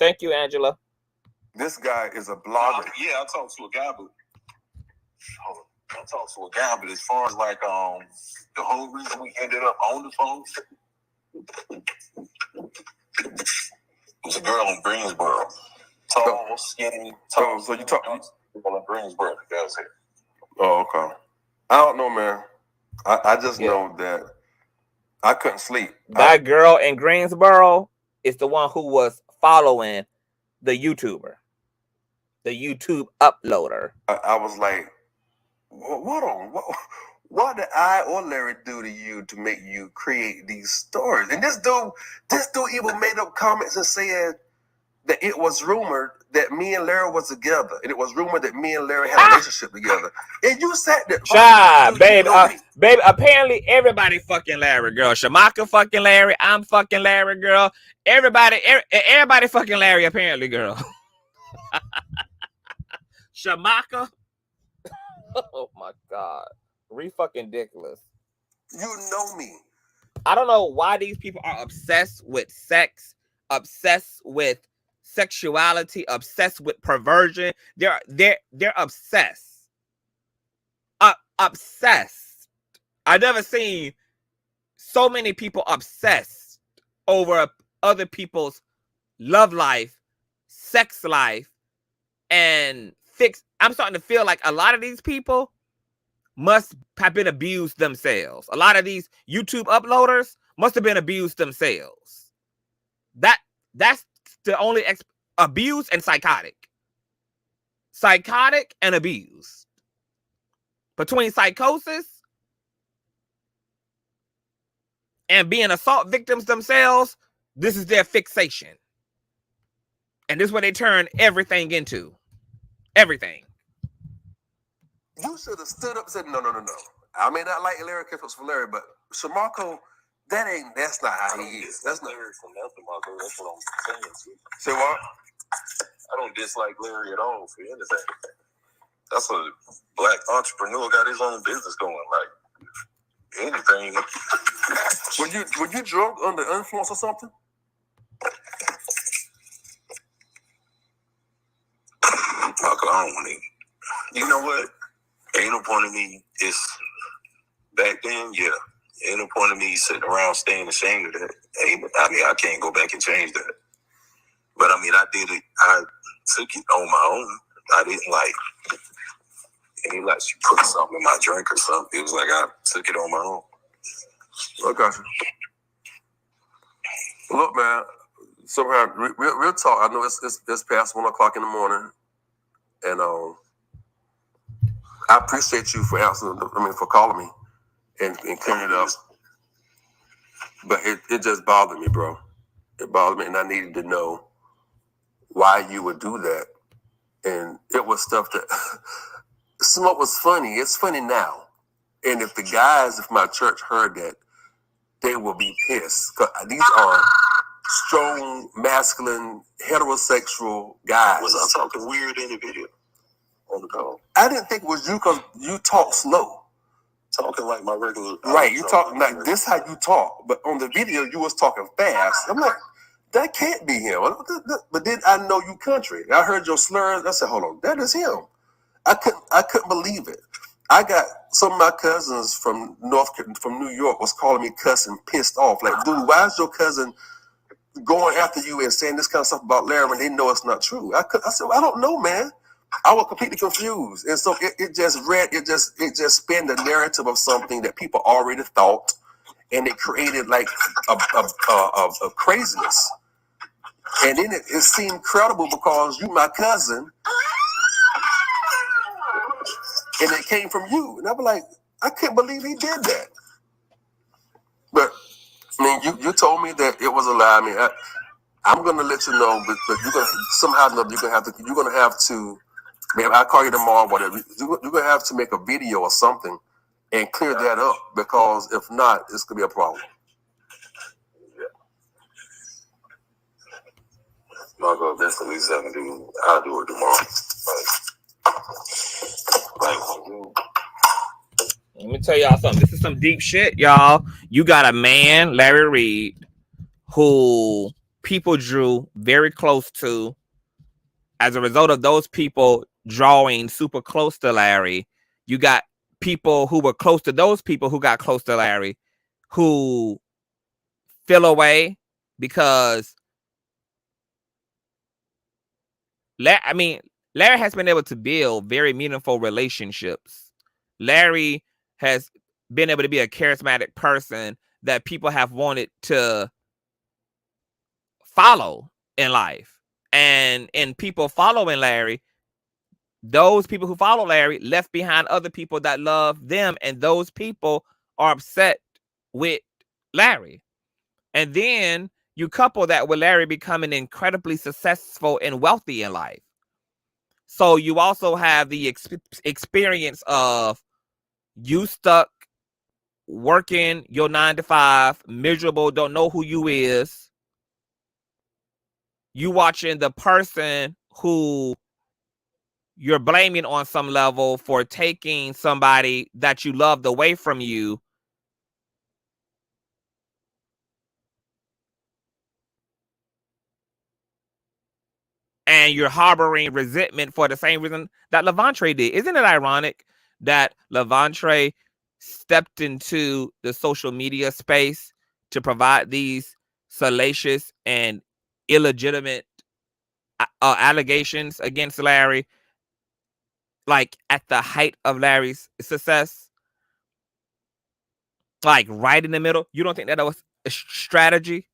Thank you, Angela. This guy is a blogger. Yeah, I talked to a guy, but as far as like the whole reason we ended up on the phone, it was a girl in Greensboro. Tall, skinny, tall. So you talk people in Greensboro that does it. Oh, okay. I don't know, man. I just know that I couldn't sleep. That girl in Greensboro is the one who was following the YouTuber, the YouTube uploader. I was like, what did I or Larry do to you to make you create these stories? And this dude even made up comments and said that it was rumored that me and Larry was together, and it was rumored that me and Larry had a relationship together. And you sat there, babe. Babe, apparently everybody fucking Larry, girl. Shamaka fucking Larry. I'm fucking Larry, girl. Everybody fucking Larry, apparently, girl. Shamaka. Oh my God. Fucking ridiculous. You know me. I don't know why these people are obsessed with sex, obsessed with sexuality, obsessed with perversion. They're obsessed. Obsessed. I've never seen so many people obsessed over other people's love life, sex life, and I'm starting to feel like a lot of these people must have been abused themselves. A lot of these YouTube uploaders must have been abused themselves. That's the only abused and psychotic. Psychotic and abused. Between psychosis and being assault victims themselves, this is their fixation. And this is what they turn everything into. Everything. You should have stood up and said, no. I may not like Larry Kemp's for Larry, but Shamarko, that's not how he is. That's not Larry from nothing, Marco. That's what I'm saying. Say what? I don't dislike Larry at all for anything. That's a black entrepreneur, got his own business going. Like anything. Were you drunk under influence or something? Marco, I don't want to. You know what? Ain't no point in me. It's back then, yeah. Ain't no point in me sitting around staying ashamed of that. I can't go back and change that. But I mean, I did it. I took it on my own. I didn't she put something in my drink or something. It was like I took it on my own. I got you. Look, man, somehow, real talk, I know it's past 1 o'clock in the morning, and I appreciate you for answering, for calling me and clearing it up. But it just bothered me, bro. It bothered me, and I needed to know why you would do that. And it was stuff that, what was funny, it's funny now. And if my church heard that, they will be pissed. 'Cause these are strong, masculine, heterosexual guys. Was I talking weird in the video on the call? I didn't think it was you because you talk slow. Talking like my regular. Right, you talking like this how you talk. But on the video, you was talking fast. I'm like, that can't be him. But then I know you country. I heard your slurs. I said, hold on, that is him. I couldn't believe it. I got some of my cousins from New York was calling me cussing, pissed off. Like, dude, why is your cousin going after you and saying this kind of stuff about Larry when they know it's not true? I said, I don't know, man. I was completely confused, and so it just spun the narrative of something that people already thought, and it created like a craziness. And then it seemed credible because you my cousin, and it came from you, and I was like, I can't believe he did that. But I mean, you told me that it was a lie. I mean, I'm gonna let you know, but you're gonna somehow or another you're gonna have to. Man, I'll call you tomorrow, whatever. You're going to have to make a video or something and clear that up, because if not, it's going to be a problem. Marco, that's the least I can do. I'll do it tomorrow. Let me tell y'all something. This is some deep shit, y'all. You got a man, Larry Reid, who people drew very close to. As a result of those people drawing super close to Larry, you got people who were close to those people who got close to Larry who fell away because Larry has been able to build very meaningful relationships. Larry has been able to be a charismatic person that people have wanted to follow in life. And people following Larry, those people who follow Larry left behind other people that love them, and those people are upset with Larry. And then you couple that with Larry becoming incredibly successful and wealthy in life. So you also have the experience of you stuck working your 9 to 5, miserable, don't know who you is. You watching the person who you're blaming on some level for taking somebody that you loved away from you. And you're harboring resentment for the same reason that Levontraye did. Isn't it ironic that Levontraye stepped into the social media space to provide these salacious and illegitimate allegations against Larry, like at the height of Larry's success, like right in the middle? You don't think that was a strategy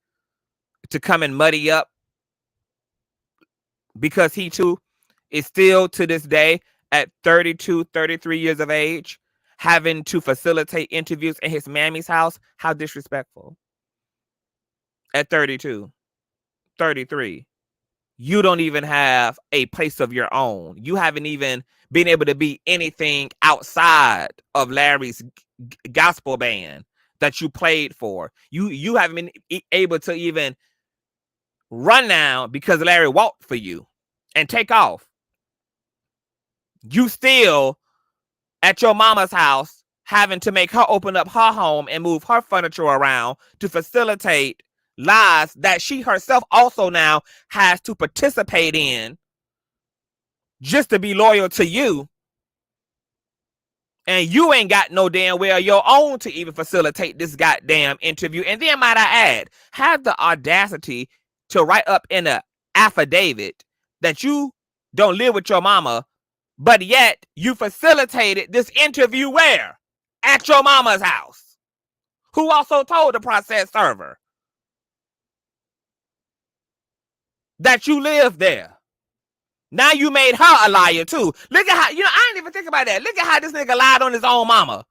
to come and muddy up, because he too is still to this day at 32, 33 years of age having to facilitate interviews in his mammy's house? How disrespectful. At 32, 33, you don't even have a place of your own. You haven't even been able to be anything outside of Larry's gospel band that you played for. You haven't been able to even run now because Larry walked for you and take off. You still at your mama's house having to make her open up her home and move her furniture around to facilitate lies that she herself also now has to participate in just to be loyal to you. And you ain't got no damn well your own to even facilitate this goddamn interview. And then, might I add, have the audacity to write up in an affidavit that you don't live with your mama, but yet you facilitated this interview where? At your mama's house. Who also told the process server that you live there. Now you made her a liar too. Look at how, I didn't even think about that. Look at how this nigga lied on his own mama.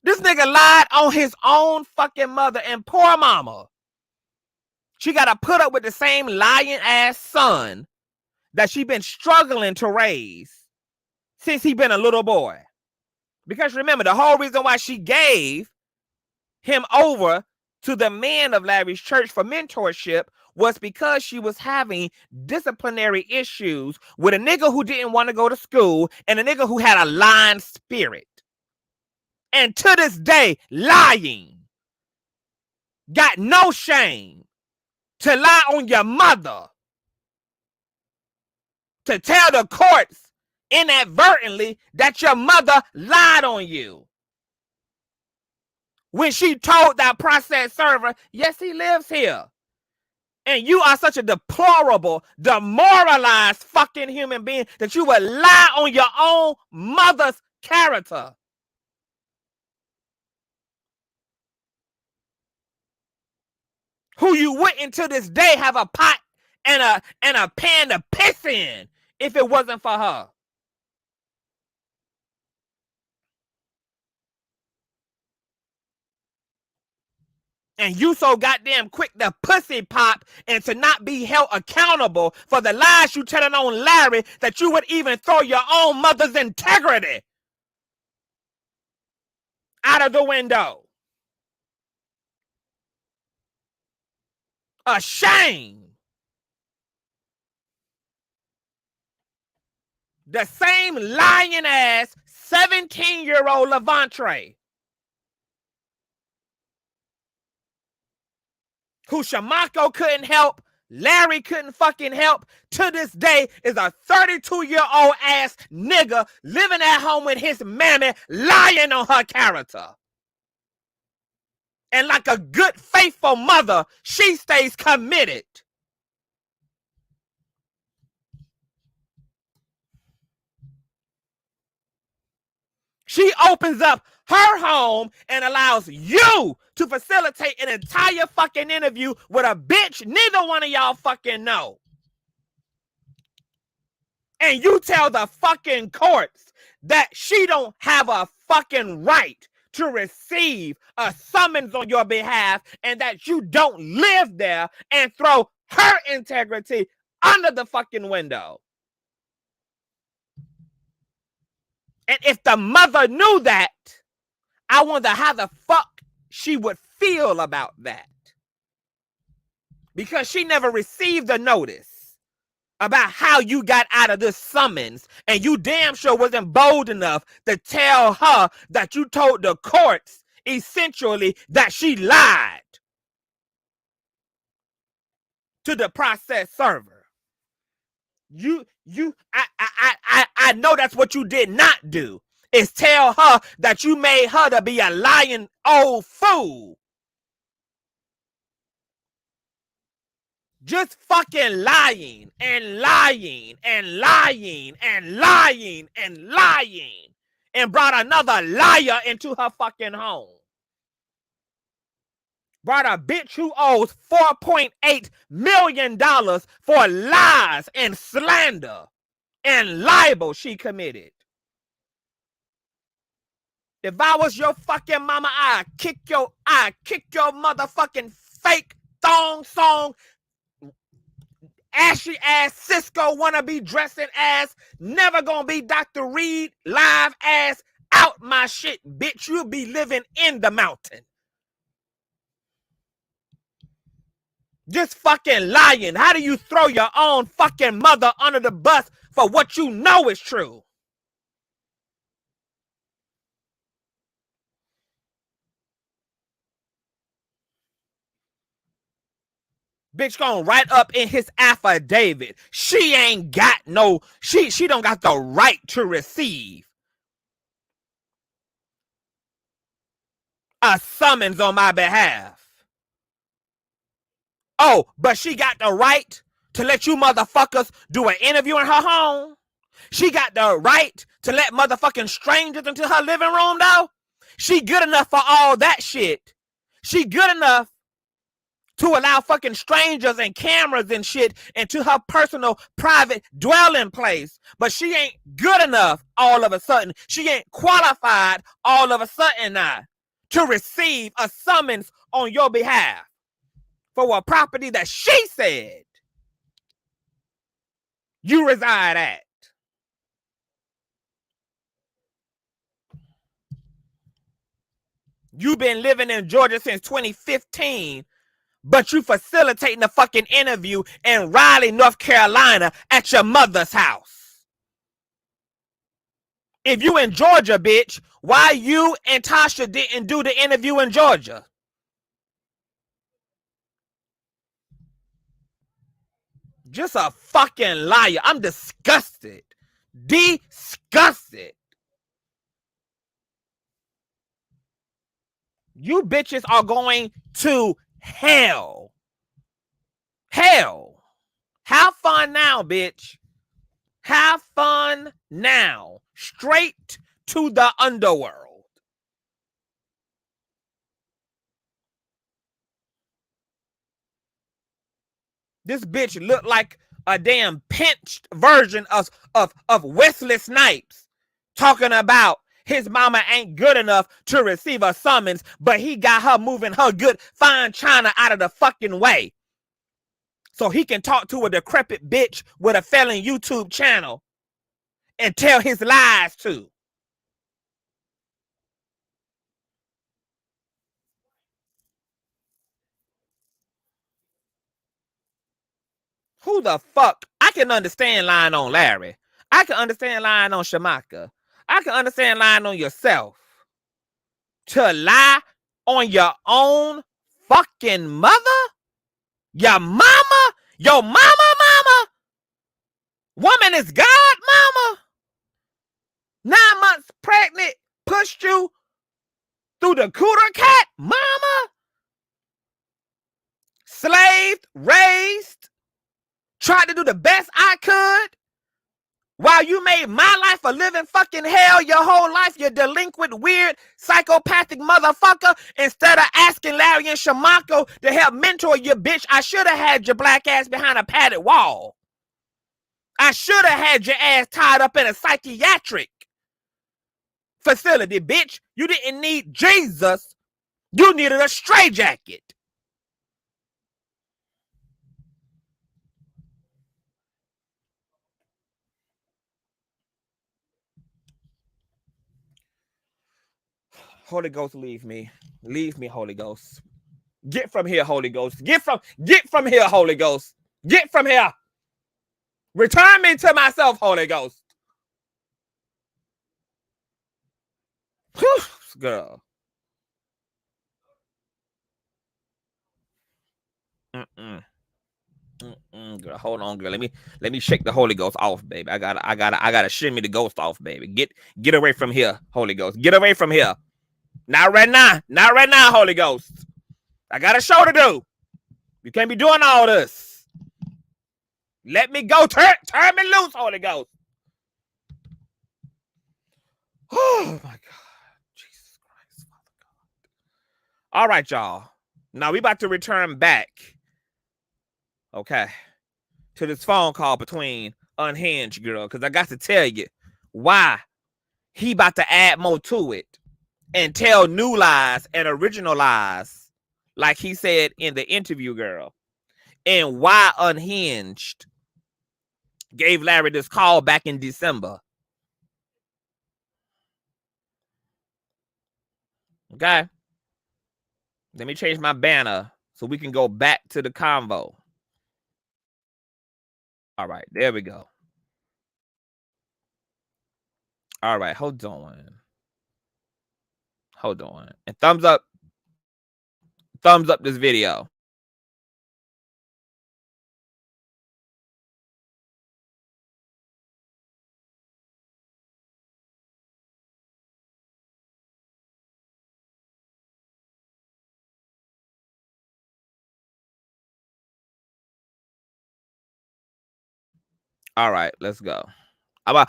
This nigga lied on his own fucking mother, and poor mama. She got to put up with the same lying ass son that she been struggling to raise since he been a little boy. Because remember, the whole reason why she gave him over to the men of Larry's church for mentorship was because she was having disciplinary issues with a nigga who didn't want to go to school and a nigga who had a lying spirit. And to this day, lying. Got no shame to lie on your mother. To tell the courts inadvertently that your mother lied on you. When she told that process server, yes, he lives here. And you are such a deplorable, demoralized fucking human being that you would lie on your own mother's character. Who you wouldn't to this day have a pot and a pan to piss in if it wasn't for her. And you so goddamn quick to pussy pop and to not be held accountable for the lies you telling on Larry that you would even throw your own mother's integrity out of the window. A shame. The same lying ass 17-year-old Levontraye, who Shamako couldn't help, Larry couldn't fucking help, to this day is a 32-year-old ass nigga living at home with his mammy, lying on her character. And like a good, faithful mother, she stays committed. She opens up her home and allows you to facilitate an entire fucking interview with a bitch neither one of y'all fucking know. And you tell the fucking courts that she don't have a fucking right to receive a summons on your behalf and that you don't live there, and throw her integrity under the fucking window. And if the mother knew that, I wonder how the fuck she would feel about that. Because she never received a notice about how you got out of this summons, and you damn sure wasn't bold enough to tell her that you told the courts essentially that she lied to the process server. I know that's what you did not do, is tell her that you made her to be a lying old fool. Just fucking lying and lying and lying and lying and lying, and brought another liar into her fucking home. Brought a bitch who owes $4.8 million for lies and slander and libel she committed. If I was your fucking mama, I'd kick your motherfucking fake thong song, ashy ass Cisco wannabe dressing ass, never gonna be Dr. Reid live ass out my shit, bitch. You'll be living in the mountain. Just fucking lying. How do you throw your own fucking mother under the bus for what you know is true? Bitch gonna write up in his affidavit, she ain't got no, she don't got the right to receive a summons on my behalf. Oh, but she got the right to let you motherfuckers do an interview in her home? She got the right to let motherfucking strangers into her living room, though? She good enough for all that shit. She good enough to allow fucking strangers and cameras and shit into her personal private dwelling place. But she ain't good enough all of a sudden. She ain't qualified all of a sudden now to receive a summons on your behalf for a property that she said you reside at. You've been living in Georgia since 2015, but you facilitating a fucking interview in Raleigh, North Carolina at your mother's house. If you in Georgia, bitch, why you and Tasha didn't do the interview in Georgia? Just a fucking liar. I'm disgusted. Disgusted. You bitches are going to hell. Hell. Have fun now, bitch. Have fun now. Straight to the underworld. This bitch looked like a damn pinched version of Wesley Snipes talking about his mama ain't good enough to receive a summons, but he got her moving her good fine china out of the fucking way so he can talk to a decrepit bitch with a failing YouTube channel and tell his lies to. Who the fuck? I can understand lying on Larry. I can understand lying on Shamaka. I can understand lying on yourself. To lie on your own fucking mother? Your mama? Your mama? Woman is God, mama? 9 months pregnant, pushed you through the cooter cat, mama? Slaved, raised, tried to do the best I could while you made my life a living fucking hell your whole life, you delinquent, weird, psychopathic motherfucker. Instead of asking Larry and Shamako to help mentor you, bitch, I should have had your black ass behind a padded wall. I should have had your ass tied up in a psychiatric facility, bitch. You didn't need Jesus. You needed a straitjacket. Holy Ghost, leave me. Leave me, Holy Ghost. Get from here, Holy Ghost. Get from here, Holy Ghost. Get from here. Return me to myself, Holy Ghost. Whew, girl. Girl, hold on, girl. Let me shake the Holy Ghost off, baby. I gotta shimmy the ghost off, baby. Get away from here, Holy Ghost. Get away from here. Not right now. Not right now, Holy Ghost. I got a show to do. You can't be doing all this. Let me go. Turn me loose, Holy Ghost. Oh my God. Jesus Christ, Father God. All right, y'all. Now we about to return back. Okay. To this phone call between Unhinged girl. Because I got to tell you why he about to add more to it and tell new lies and original lies, like he said in the interview, girl. And why Unhinged gave Larry this call back in December. Okay. Let me change my banner so we can go back to the convo. All right, there we go. All right, hold on. Hold on. And thumbs up this video. All right, let's go. I'm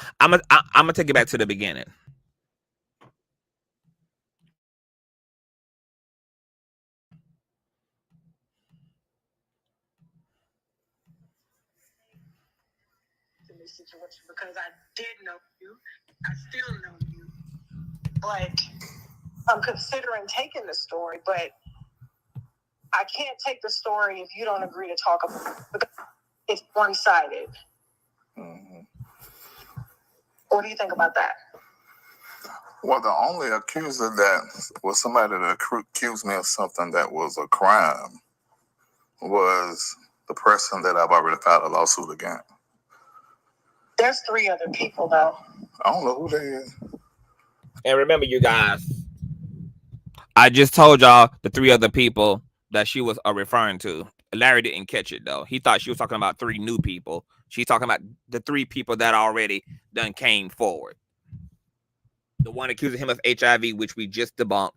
gonna take it back to the beginning. this situation because I did know you. I still know you. But I'm considering taking the story, but I can't take the story if you don't agree to talk about it because it's one-sided. Mm-hmm. What do you think about that? Well, the only accuser that was somebody that accused me of something that was a crime was the person that I've already filed a lawsuit against. There's 3 other people, though. I don't know who they is. And remember, you guys, I just told y'all the 3 other people that she was referring to. Larry didn't catch it, though. He thought she was talking about 3 new people. She's talking about the 3 people that already done came forward. The one accusing him of HIV, which we just debunked.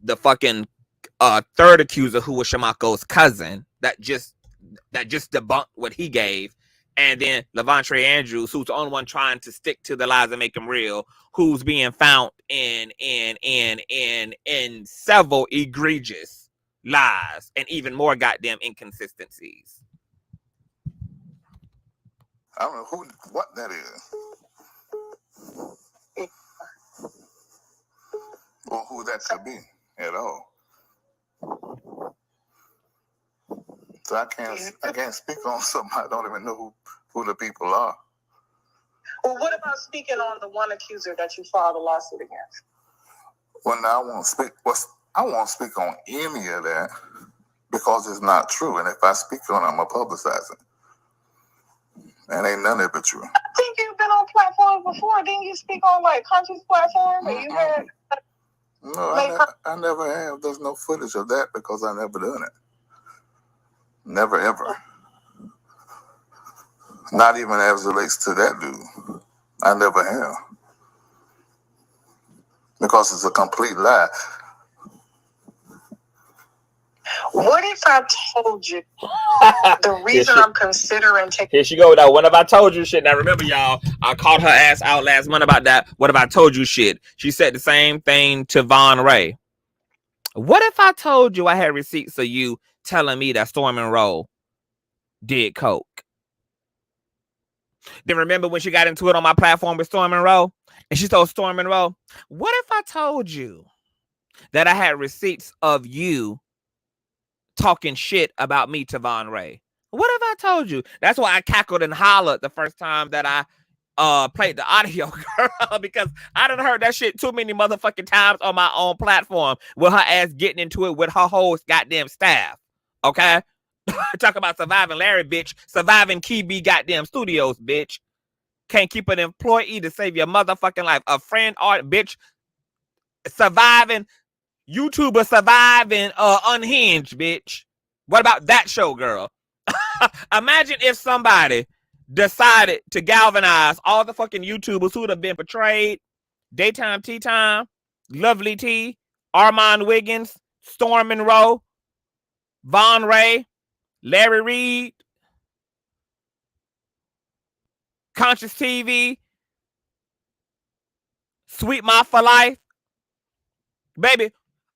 The fucking 3rd accuser, who was Shamako's cousin, that just debunked what he gave. And then Levontraye Andrews, who's the only one trying to stick to the lies and make them real, who's being found in several egregious lies and even more goddamn inconsistencies. I don't know what that is. Or who that could be at all. So I can't speak on something I don't even know who the people are. Well, what about speaking on the one accuser that you filed a lawsuit against? Well, now I won't speak on any of that because it's not true. And if I speak on it, I'm going to publicize it. And ain't none of it true. I think you've been on platforms before. Didn't you speak on like Conscious platform? And you had No, I never have. There's no footage of that because I never done it. Never, ever. Not even as it relates to that dude. I never have. Because it's a complete lie. What if I told you the reason I'm considering taking... Here she go with that. What if I told you shit? Now remember, y'all, I called her ass out last month about that. What if I told you shit? She said the same thing to Von Ray. What if I told you I had receipts of you telling me that Storm and Roll did coke? Then remember when she got into it on my platform with Storm and Roll? And she told Storm and Roll, what if I told you that I had receipts of you talking shit about me to Von Ray? What if I told you? That's why I cackled and hollered the first time that I played the audio, girl, because I done heard that shit too many motherfucking times on my own platform with her ass getting into it with her whole goddamn staff. Okay? Talk about surviving Larry, bitch. Surviving Key B goddamn studios, bitch. Can't keep an employee to save your motherfucking life. A friend, art, bitch. Surviving YouTuber, surviving Unhinged, bitch. What about that show, girl? Imagine if somebody decided to galvanize all the fucking YouTubers who would have been portrayed. Daytime Tea Time, Lovely Tea, Armand Wiggins, Storm Monroe, Von Ray, Larry Reid, Consciouztv, Sweet Mouth for Life. Baby,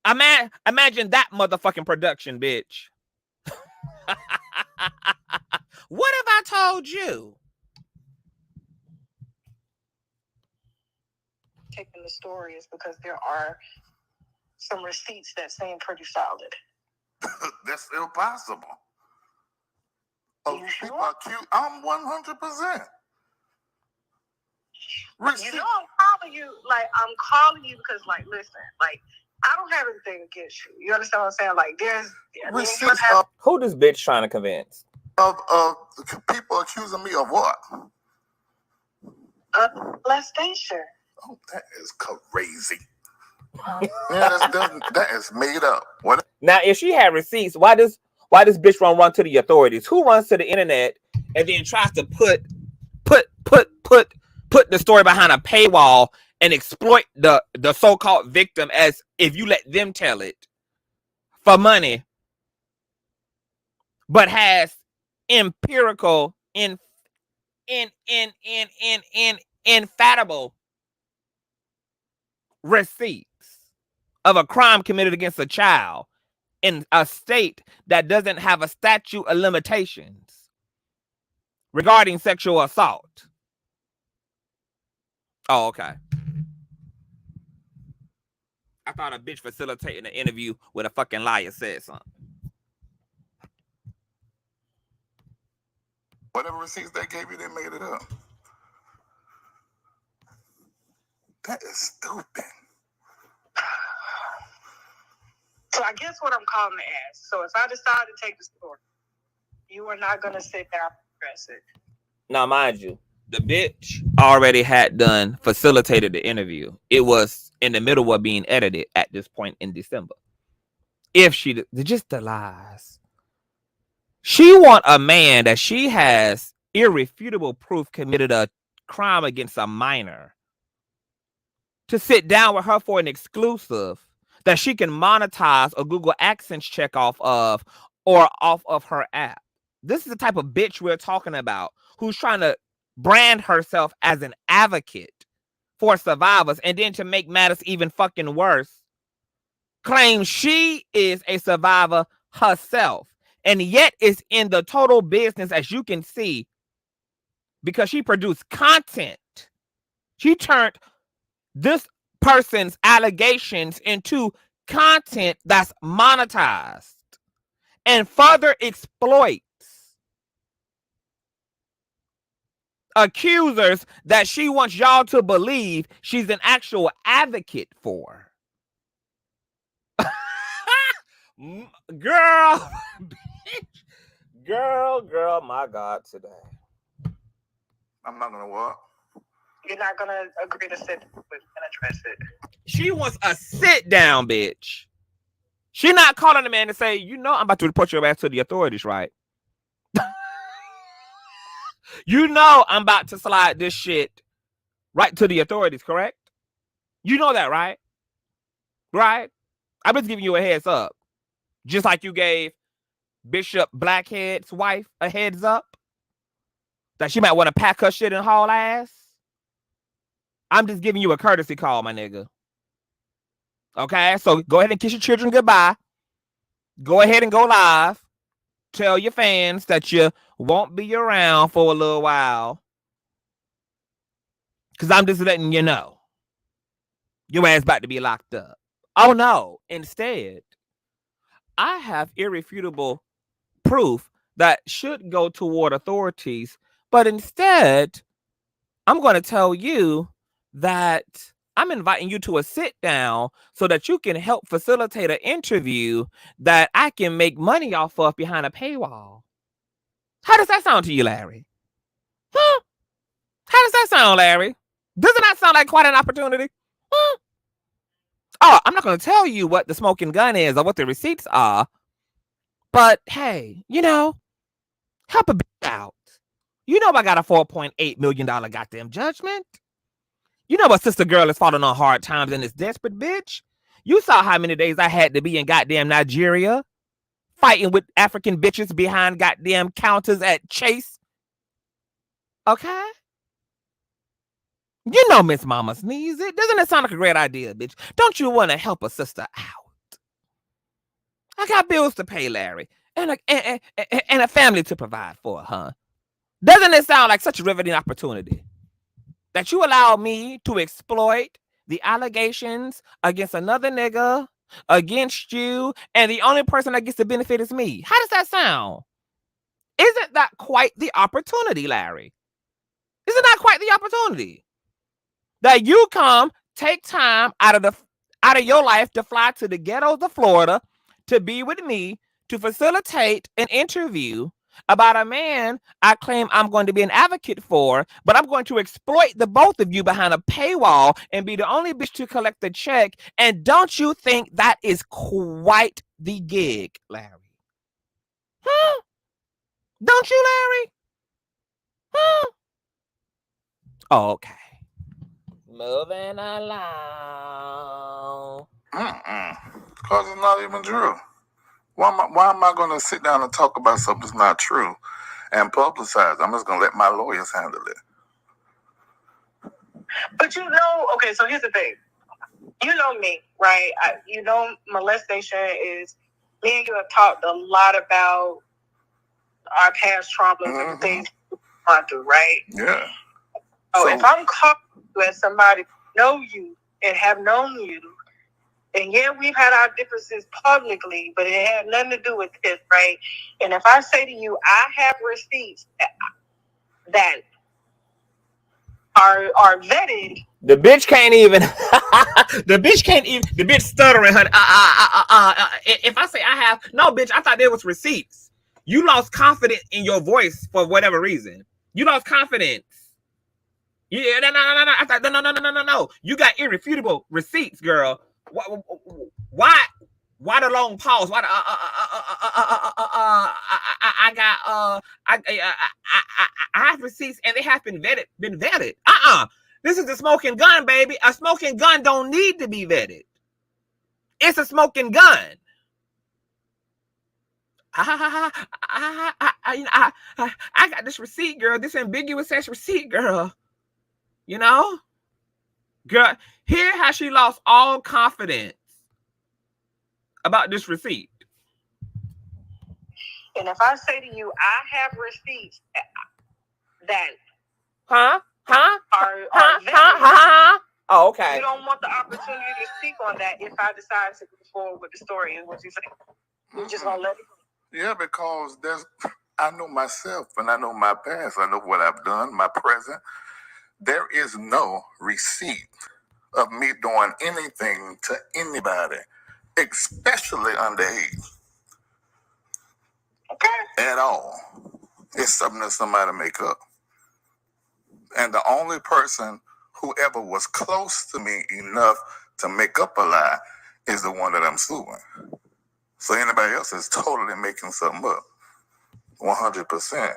imagine that motherfucking production, bitch. What have I told you? Taking the story is because there are some receipts that seem pretty solid. That's impossible. You sure? I'm 100%. You know I'm calling you because, like, listen, like, I don't have anything against you. You understand what I'm saying? Like, there's... Who this bitch trying to convince? Of people accusing me of what? Molestation. Oh, that is crazy. That is made up. What? Now, if she had receipts, why does bitch run to the authorities? Who runs to the internet and then tries to put the story behind a paywall and exploit the so-called victim as if you let them tell it for money, but has empirical infallible receipts of a crime committed against a child in a state that doesn't have a statute of limitations regarding sexual assault. Oh, okay. I thought a bitch facilitating an interview with a fucking liar said something. Whatever receipts they gave you, they made it up. That is stupid. So I guess what I'm calling to ask. So if I decide to take the story, you are not going to sit down and press it. Now, mind you, the bitch already had done facilitated the interview. It was in the middle of being edited at this point in December. If she just the lies, she want a man that she has irrefutable proof committed a crime against a minor to sit down with her for an exclusive that she can monetize a Google AdSense check off of or off of her app. This is the type of bitch we're talking about who's trying to brand herself as an advocate for survivors, and then to make matters even fucking worse, claims she is a survivor herself, and yet is in the total business, as you can see, because she produced content. She turned this person's allegations into content that's monetized and further exploits accusers that she wants y'all to believe she's an actual advocate for. Girl, girl, my God, today. I'm not gonna what? You're not going to agree to sit with and address it. She wants a sit down, bitch. She not calling the man to say, you know, I'm about to report your ass to the authorities, right? You know, I'm about to slide this shit right to the authorities, correct? You know that, right? Right? I'm just giving you a heads up. Just like you gave Bishop Blackhead's wife a heads up that she might want to pack her shit and haul ass. I'm just giving you a courtesy call, my nigga. Okay, so go ahead and kiss your children goodbye. Go ahead and go live. Tell your fans that you won't be around for a little while. Because I'm just letting you know. Your ass about to be locked up. Oh, no. Instead, I have irrefutable proof that should go toward authorities. But instead, I'm going to tell you that I'm inviting you to a sit down so that you can help facilitate an interview that I can make money off of behind a paywall. How does that sound to you, Larry? Huh? How does that sound, Larry? Doesn't that sound like quite an opportunity? Huh? Oh, I'm not going to tell you what the smoking gun is or what the receipts are. But hey, you know, help a bitch out. You know I got a $4.8 million goddamn judgment. You know, a sister girl is falling on hard times and is desperate, bitch. You saw how many days I had to be in goddamn Nigeria fighting with African bitches behind goddamn counters at Chase. Okay? You know Miss Mama sneeze it. Doesn't it sound like a great idea, bitch? Don't you want to help a sister out? I got bills to pay, Larry, and a family to provide for, huh? Doesn't it sound like such a riveting opportunity that you allow me to exploit the allegations against another nigga, against you, and the only person that gets the benefit is me? How does that sound? Isn't that quite the opportunity, Larry? Isn't that quite the opportunity? That you come, take time out of your life to fly to the ghettos of Florida to be with me to facilitate an interview about a man I claim I'm going to be an advocate for, but I'm going to exploit the both of you behind a paywall and be the only bitch to collect the check. And don't you think that is quite the gig, Larry? Huh? Don't you, Larry? Huh? Oh, okay. Moving along. Because it's not even true. Why am I going to sit down and talk about something that's not true and publicize? I'm just going to let my lawyers handle it. But you know, okay, so here's the thing. You know me, right? You know molestation is, me and you have talked a lot about our past traumas and things we've gone through, right? Yeah. So if I'm calling you as somebody who know you and have known you, and yeah, we've had our differences publicly, but it had nothing to do with this, right? And if I say to you, I have receipts that are vetted. The bitch can't even. The bitch stuttering, honey. If I say I have, no, bitch, I thought there was receipts. You lost confidence in your voice for whatever reason. You lost confidence. Yeah, no. I thought no. You got irrefutable receipts, girl. Why the long pause? Why I have receipts and they have been vetted. This is a smoking gun, baby. A smoking gun don't need to be vetted. It's a smoking gun. I got this receipt, girl. This ambiguous ass receipt, girl. You know? Girl, hear how she lost all confidence about this receipt. And if I say to you, I have receipts that are vetted. Oh, okay. You don't want the opportunity to speak on that if I decide to go forward with the story, is what you say. You're just gonna let it go. Yeah, because I know myself and I know my past. I know what I've done, my present. There is no receipt of me doing anything to anybody, especially underage. Okay. At all. It's something that somebody make up. And the only person who ever was close to me enough to make up a lie is the one that I'm suing. So anybody else is totally making something up. 100%.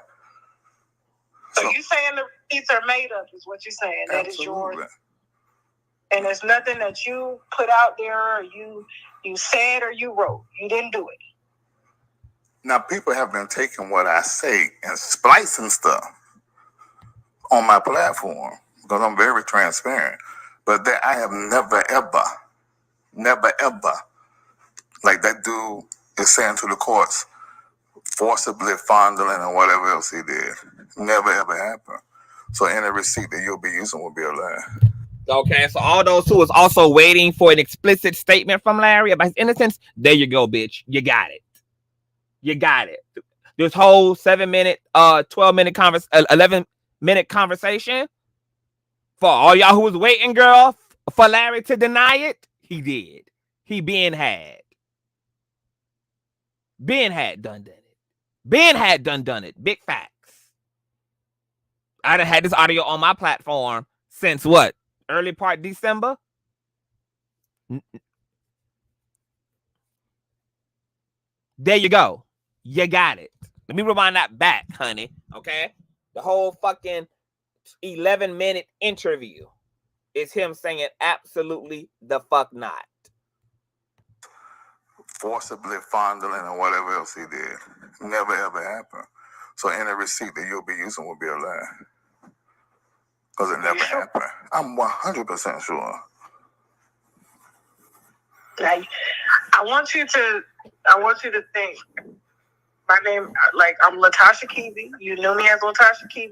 So you saying the receipts are made up is what you're saying. That is yours. And there's nothing that you put out there or you said or you wrote. You didn't do it. Now people have been taking what I say and splicing stuff on my platform because I'm very transparent. But that I have never ever, like that dude is saying to the courts, forcibly fondling and whatever else he did. Never ever happened. So any receipt that you'll be using will be a lie. Okay, so all those who was also waiting for an explicit statement from Larry about his innocence, there you go, bitch. You got it. You got it. This whole 7-minute, 12-minute 11-minute conversation for all y'all who was waiting, girl, for Larry to deny it, he did. He been had. Ben had done it. Ben had done it. Big facts. I done had this audio on my platform since what? Early part December? There you go. You got it. Let me rewind that back, honey. Okay? The whole fucking 11-minute interview is him saying absolutely the fuck not. Forcibly fondling and whatever else he did. Never ever happened. So any receipt that you'll be using will be a lie. Because it never happened. I'm 100% sure. Like, I want you to think. My name, like, I'm Tasha K. You know me as Tasha K.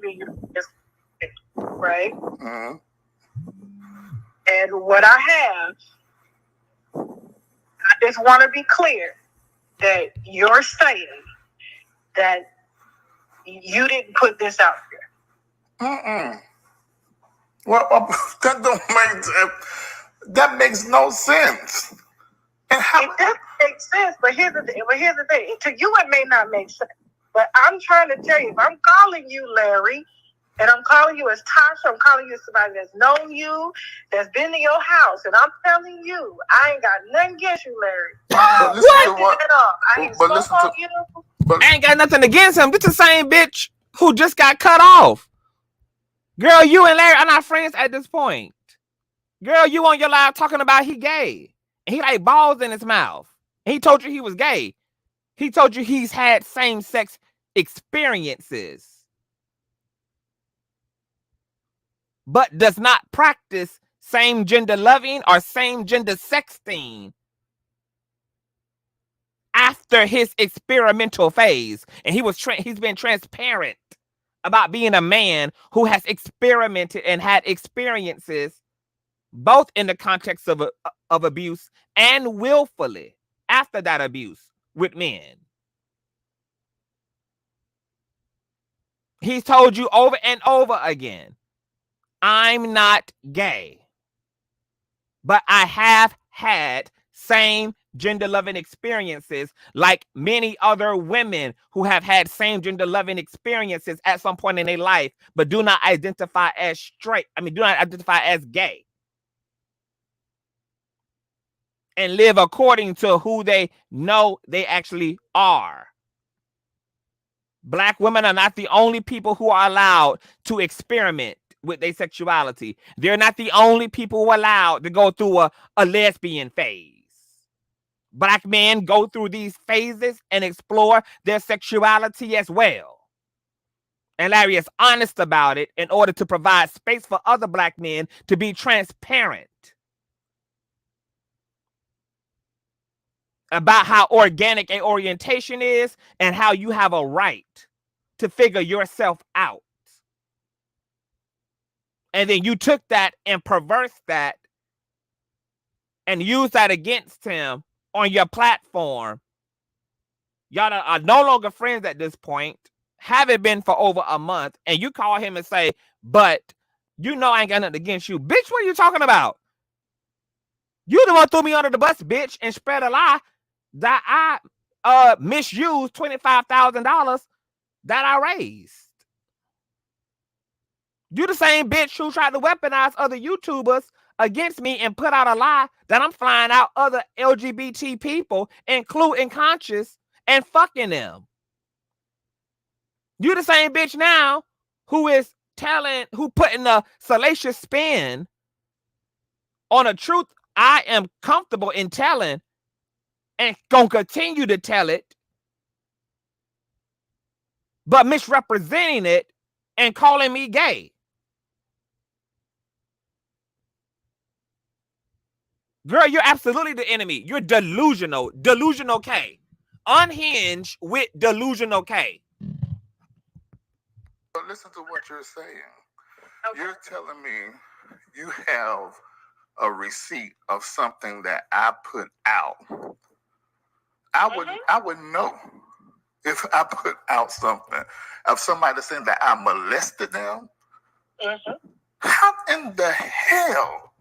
Right? Mm-hmm. And what I have, I just want to be clear that you're saying that you didn't put this out there. Well, that makes no sense. And it doesn't make sense, but here's the thing. To you, it may not make sense. But I'm trying to tell you, if I'm calling you Larry, and I'm calling you as Tasha, I'm calling you as somebody that's known you, that's been to your house, and I'm telling you, I ain't got nothing against you, Larry. But listen to what? I ain't spoke on you. I ain't got nothing against him. This the same bitch who just got cut off. Girl, you and Larry are not friends at this point. Girl, you on your live talking about he gay. And he like balls in his mouth. And he told you he was gay. He told you he's had same-sex experiences. But does not practice same-gender loving or same-gender sexting after his experimental phase. And he's been transparent about being a man who has experimented and had experiences both in the context of abuse and willfully after that abuse with men. He's told you over and over again, I'm not gay, but I have had same gender-loving experiences like many other women who have had same gender-loving experiences at some point in their life, but do not identify as straight. I mean, do not identify as gay. And live according to who they know they actually are. Black women are not the only people who are allowed to experiment with their sexuality. They're not the only people who are allowed to go through a lesbian phase. Black men go through these phases and explore their sexuality as well. And Larry is honest about it in order to provide space for other black men to be transparent about how organic a orientation is and how you have a right to figure yourself out. And then you took that and perversed that and used that against him on your platform. Y'all are no longer friends at this point, haven't been for over a month, and you call him and say, but you know I ain't got nothing against you. Bitch, what are you talking about? You the one threw me under the bus, bitch, and spread a lie that I misused $25,000 that I raised. You the same bitch who tried to weaponize other YouTubers against me and put out a lie that I'm flying out other LGBT people, including Conscious, and fucking them. You the same bitch now who putting a salacious spin on a truth I am comfortable in telling and gonna continue to tell it, but misrepresenting it and calling me gay. Girl, you're absolutely the enemy. You're delusional. Delusional K. Unhinged with delusional K. But listen to what you're saying. Okay. You're telling me you have a receipt of something that I put out. I would know if I put out something of somebody saying that I molested them. How in the hell?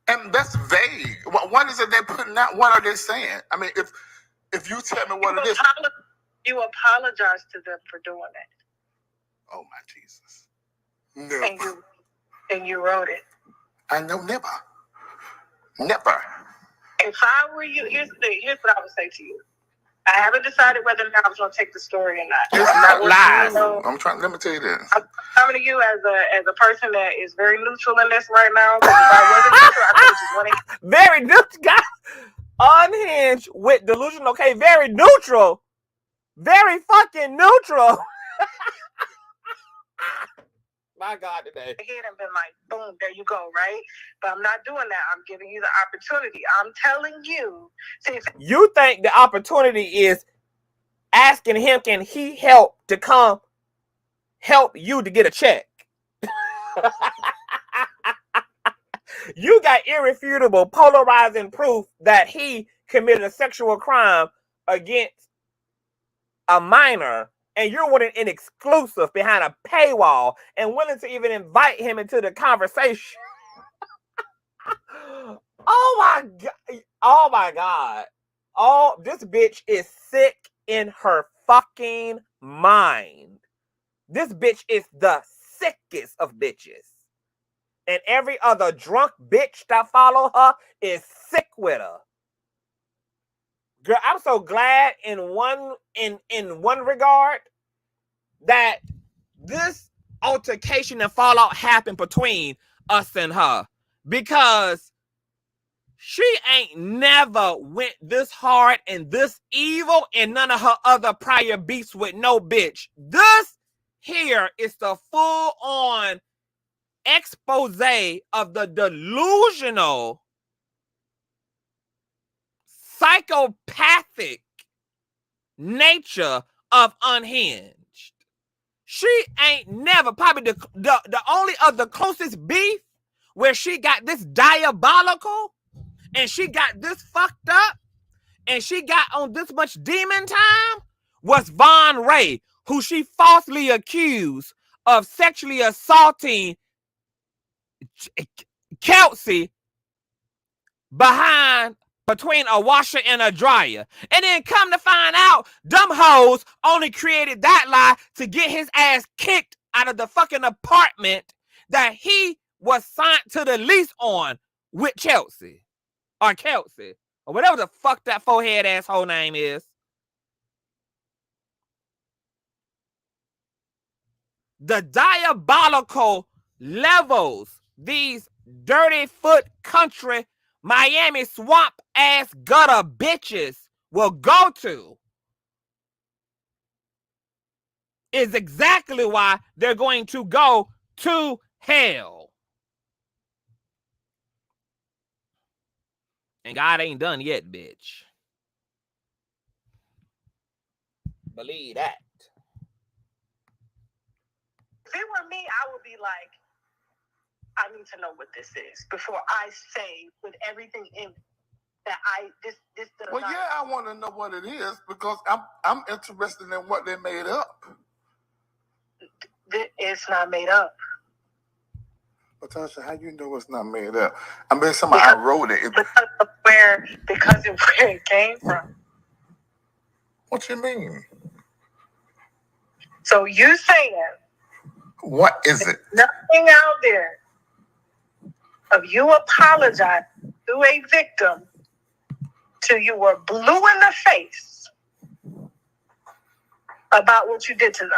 And that's vague. What is it they're putting out? What are they saying? I mean, if you tell me what it is. You apologize to them for doing it. Oh, my Jesus. No. And you wrote it. I know, never. Never. If I were you, here's what I would say to you. I haven't decided whether or not I was going to take the story or not. It's not lies. Let me tell you this. I'm coming to you as a person that is very neutral in this right now. Because if I wasn't neutral, I could just want to. Very neutral, guy. Unhinged with delusional. Okay, very neutral. Very fucking neutral. My God, today. Head and been like, boom, there you go, right? But I'm not doing that. I'm giving you the opportunity. I'm telling you. You think the opportunity is asking him, can he help to come help you to get a check? You got irrefutable, polarizing proof that he committed a sexual crime against a minor, and you're wanting an exclusive behind a paywall and willing to even invite him into the conversation. Oh my God. Oh my God. Oh, this bitch is sick in her fucking mind. This bitch is the sickest of bitches. And every other drunk bitch that follow her is sick with her. Girl, I'm so glad in one regard that this altercation and fallout happened between us and her, because she ain't never went this hard and this evil in none of her other prior beefs with no bitch. This here is the full-on expose of the delusional, psychopathic nature of Unhinged. She ain't never, probably the only of the closest beef where she got this diabolical and she got this fucked up and she got on this much demon time was Von Ray, who she falsely accused of sexually assaulting Kelsey between a washer and a dryer. And then come to find out, dumb hoes only created that lie to get his ass kicked out of the fucking apartment that he was signed to the lease on with Chelsea. Or Kelsey. Or whatever the fuck that forehead asshole name is. The diabolical levels these dirty foot country Miami swamp ass gutter bitches will go to is exactly why they're going to go to hell. And God ain't done yet, bitch. Believe that. If it were me, I would be like, I need to know what this is before I say with everything in that this does Well, not. yeah, I want to know what it is because I'm interested in what they made up. It's not made up. But Tasha, how you know it's not made up? I mean, I wrote it. Because of where it came from. What you mean? So you saying what is it? Nothing out there of you apologizing to a victim till you were blue in the face about what you did to them.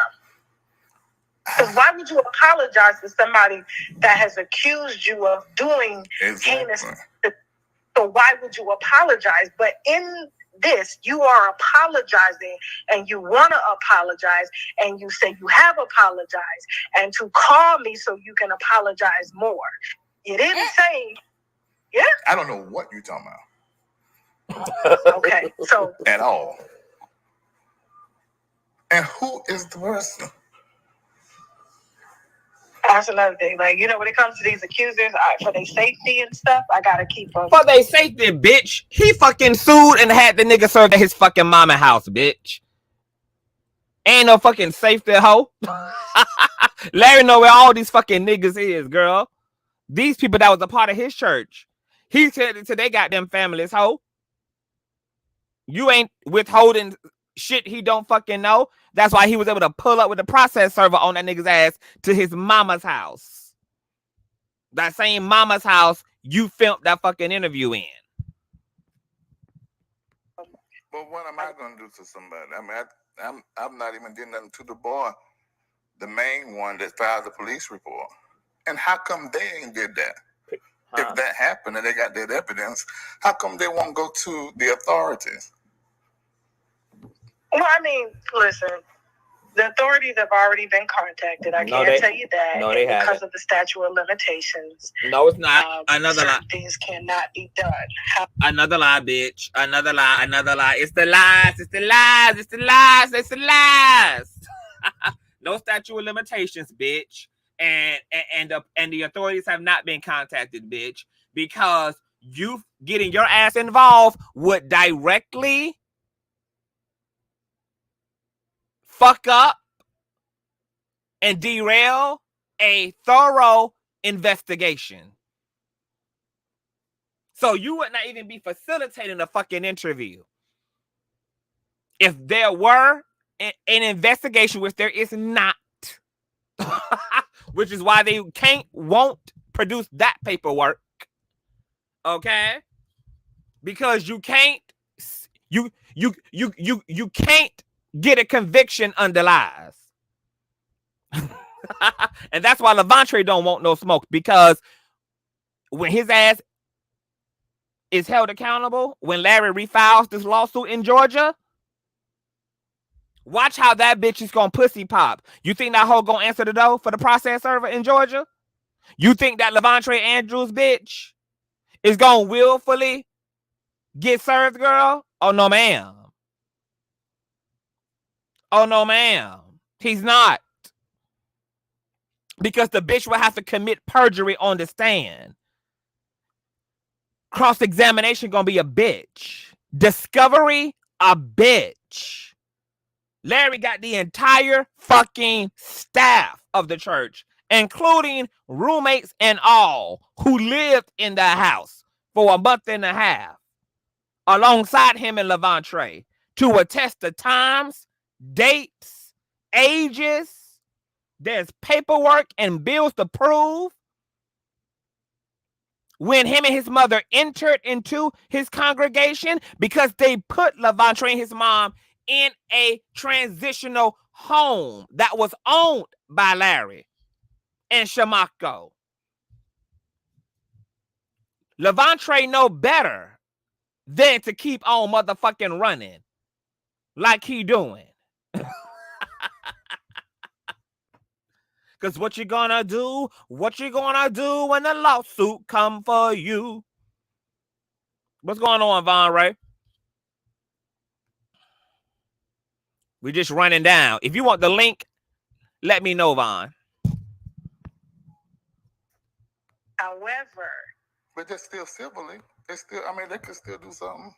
Because why would you apologize to somebody that has accused you of doing heinous? So why would you apologize? But in this, you are apologizing and you want to apologize and you say you have apologized and to call me so you can apologize more. You didn't say, yeah? I don't know what you're talking about. Okay, so. At all. And who is the person? That's another thing. Like, you know, when it comes to these accusers, for their safety and stuff, I gotta keep them. For their safety, bitch. He fucking sued and had the nigga served at his fucking mama house, bitch. Ain't no fucking safety, hoe. Larry know where all these fucking niggas is, girl. These people that was a part of his church. He said it to they goddamn families, hoe. You ain't withholding shit he don't fucking know. That's why he was able to pull up with the process server on that nigga's ass to his mama's house. That same mama's house you filmed that fucking interview in. But what am I going to do to somebody? I mean, I'm not even doing nothing to the boy, the main one that filed the police report. And how come they ain't did that? Huh? If that happened and they got that evidence, how come they won't go to the authorities? Well, I mean, listen, the authorities have already been contacted. I can't tell you that. No, they haven't. Because of the statute of limitations. No, it's not. Another lie. Things cannot be done. Another lie, bitch. Another lie. Another lie. It's the lies. It's the lies. It's the lies. It's the lies. No statute of limitations, bitch. And the authorities have not been contacted, bitch, because you getting your ass involved would directly fuck up and derail a thorough investigation. So you would not even be facilitating a fucking interview. If there were an investigation, which there is not, which is why they won't produce that paperwork. Okay? Because you can't can't get a conviction under lies. And that's why Lavontraye don't want no smoke, because when his ass is held accountable, when Larry refiles this lawsuit in Georgia, watch how that bitch is gonna pussy pop. You think that hoe gonna answer the door for the process server in Georgia? You think that Levontraye Andrews bitch is gonna willfully get served, girl? Oh no, ma'am. Oh no, ma'am. He's not. because the bitch will have to commit perjury on the stand. Cross-examination gonna be a bitch. Discovery, a bitch. Larry got the entire fucking staff of the church, including roommates and all, who lived in the house for a month and a half, alongside him and Levontraye, to attest the times, dates, ages. There's paperwork and bills to prove when him and his mother entered into his congregation, because they put Levontraye and his mom in a transitional home that was owned by Larry and Shamako. Levontraye know better than to keep on motherfucking running like he doing. Because what you gonna do? What you gonna do when the lawsuit come for you? What's going on, Von Ray? We just running down. If you want the link, let me know, Von. However, But they're still civilly. They still, I mean, they could still do something.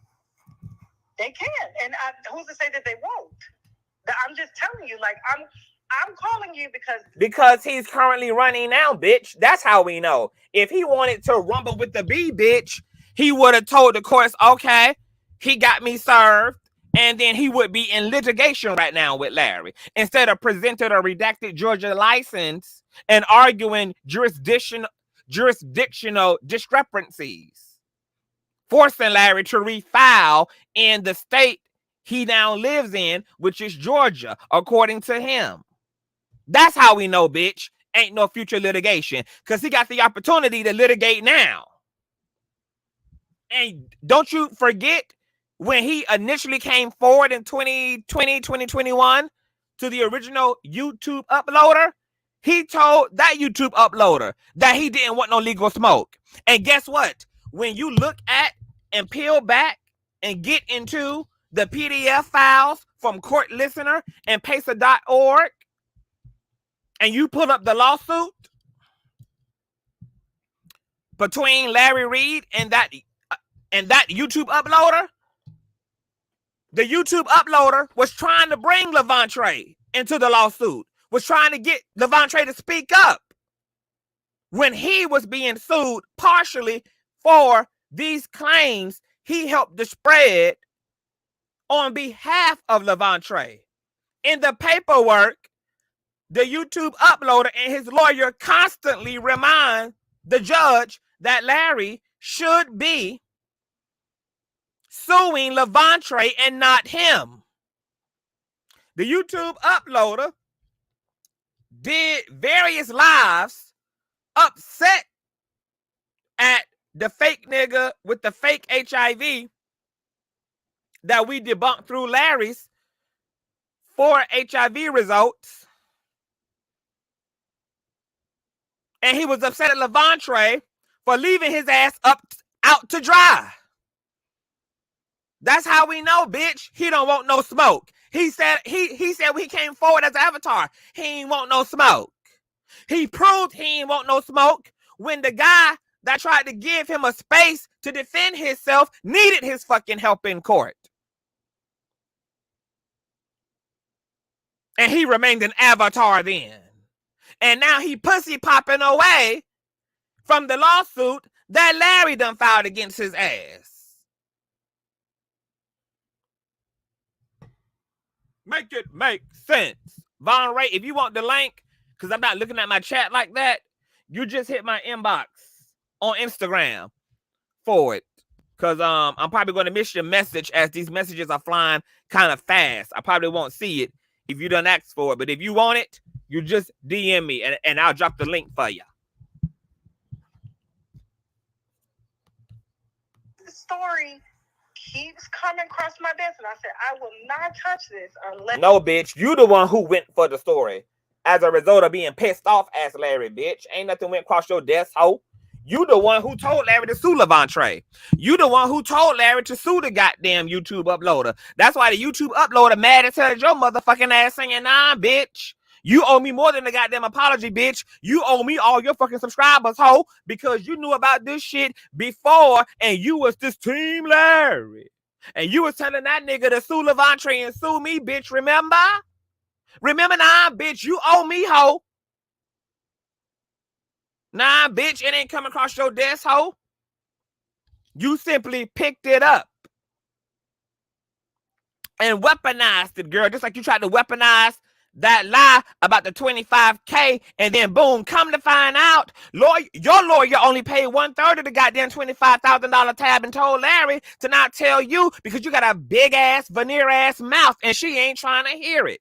they can, and who's to say that they won't? I'm just telling you, like I'm calling you because he's currently running now, bitch. That's how we know. If he wanted to rumble with the B, bitch, he would have told the courts, okay, he got me served, and then he would be in litigation right now with Larry, instead of presenting a redacted Georgia license and arguing jurisdictional discrepancies, forcing Larry to refile in the state he now lives in, which is Georgia, according to him. That's how we know, bitch, ain't no future litigation, because he got the opportunity to litigate now. And don't you forget, when he initially came forward in 2020, 2021 to the original YouTube uploader, he told that YouTube uploader that he didn't want no legal smoke. And guess what? When you look at and peel back and get into the PDF files from Court Listener and Pacer.org, and you pull up the lawsuit between Larry Reid and that YouTube uploader, the YouTube uploader was trying to bring Levontraye into the lawsuit, was trying to get Levontraye to speak up when he was being sued partially for these claims he helped to spread on behalf of Levontraye. In the paperwork, the YouTube uploader and his lawyer constantly remind the judge that Larry should be suing Levontraye and not him. The YouTube uploader did various lives upset at the fake nigga with the fake HIV that we debunked through Larry's 4 HIV results. And he was upset at Levontraye for leaving his ass out to dry. That's how we know, bitch. He don't want no smoke. He said when he came forward as an avatar, he ain't want no smoke. He proved he ain't want no smoke when the guy that tried to give him a space to defend himself needed his fucking help in court. And he remained an avatar then. And now he pussy popping away from the lawsuit that Larry done filed against his ass. Make it make sense. Von Ray, if you want the link, because I'm not looking at my chat like that, you just hit my inbox on Instagram for it. Because I'm probably going to miss your message as these messages are flying kind of fast. I probably won't see it if you done ask for it. But if you want it, you just DM me and I'll drop the link for you. The story keeps coming across my desk, and I said, I will not touch this unless... No, bitch. You the one who went for the story as a result of being pissed off as Larry, bitch. Ain't nothing went across your desk, hoe. You the one who told Larry to sue Levontraye. You the one who told Larry to sue the goddamn YouTube uploader. That's why the YouTube uploader mad as hell at your motherfucking ass saying, nah, bitch. You owe me more than a goddamn apology, bitch. You owe me all your fucking subscribers, ho, because you knew about this shit before, and you was this Team Larry. And you was telling that nigga to sue Levontraye and sue me, bitch, remember? Remember now, bitch, you owe me, ho. Nah, bitch, it ain't come across your desk, ho. You simply picked it up and weaponized it, girl, just like you tried to weaponize that lie about the $25K, and then boom, come to find out, your lawyer only paid 1/3 of the goddamn $25,000 tab and told Larry to not tell you because you got a big ass veneer ass mouth and she ain't trying to hear it.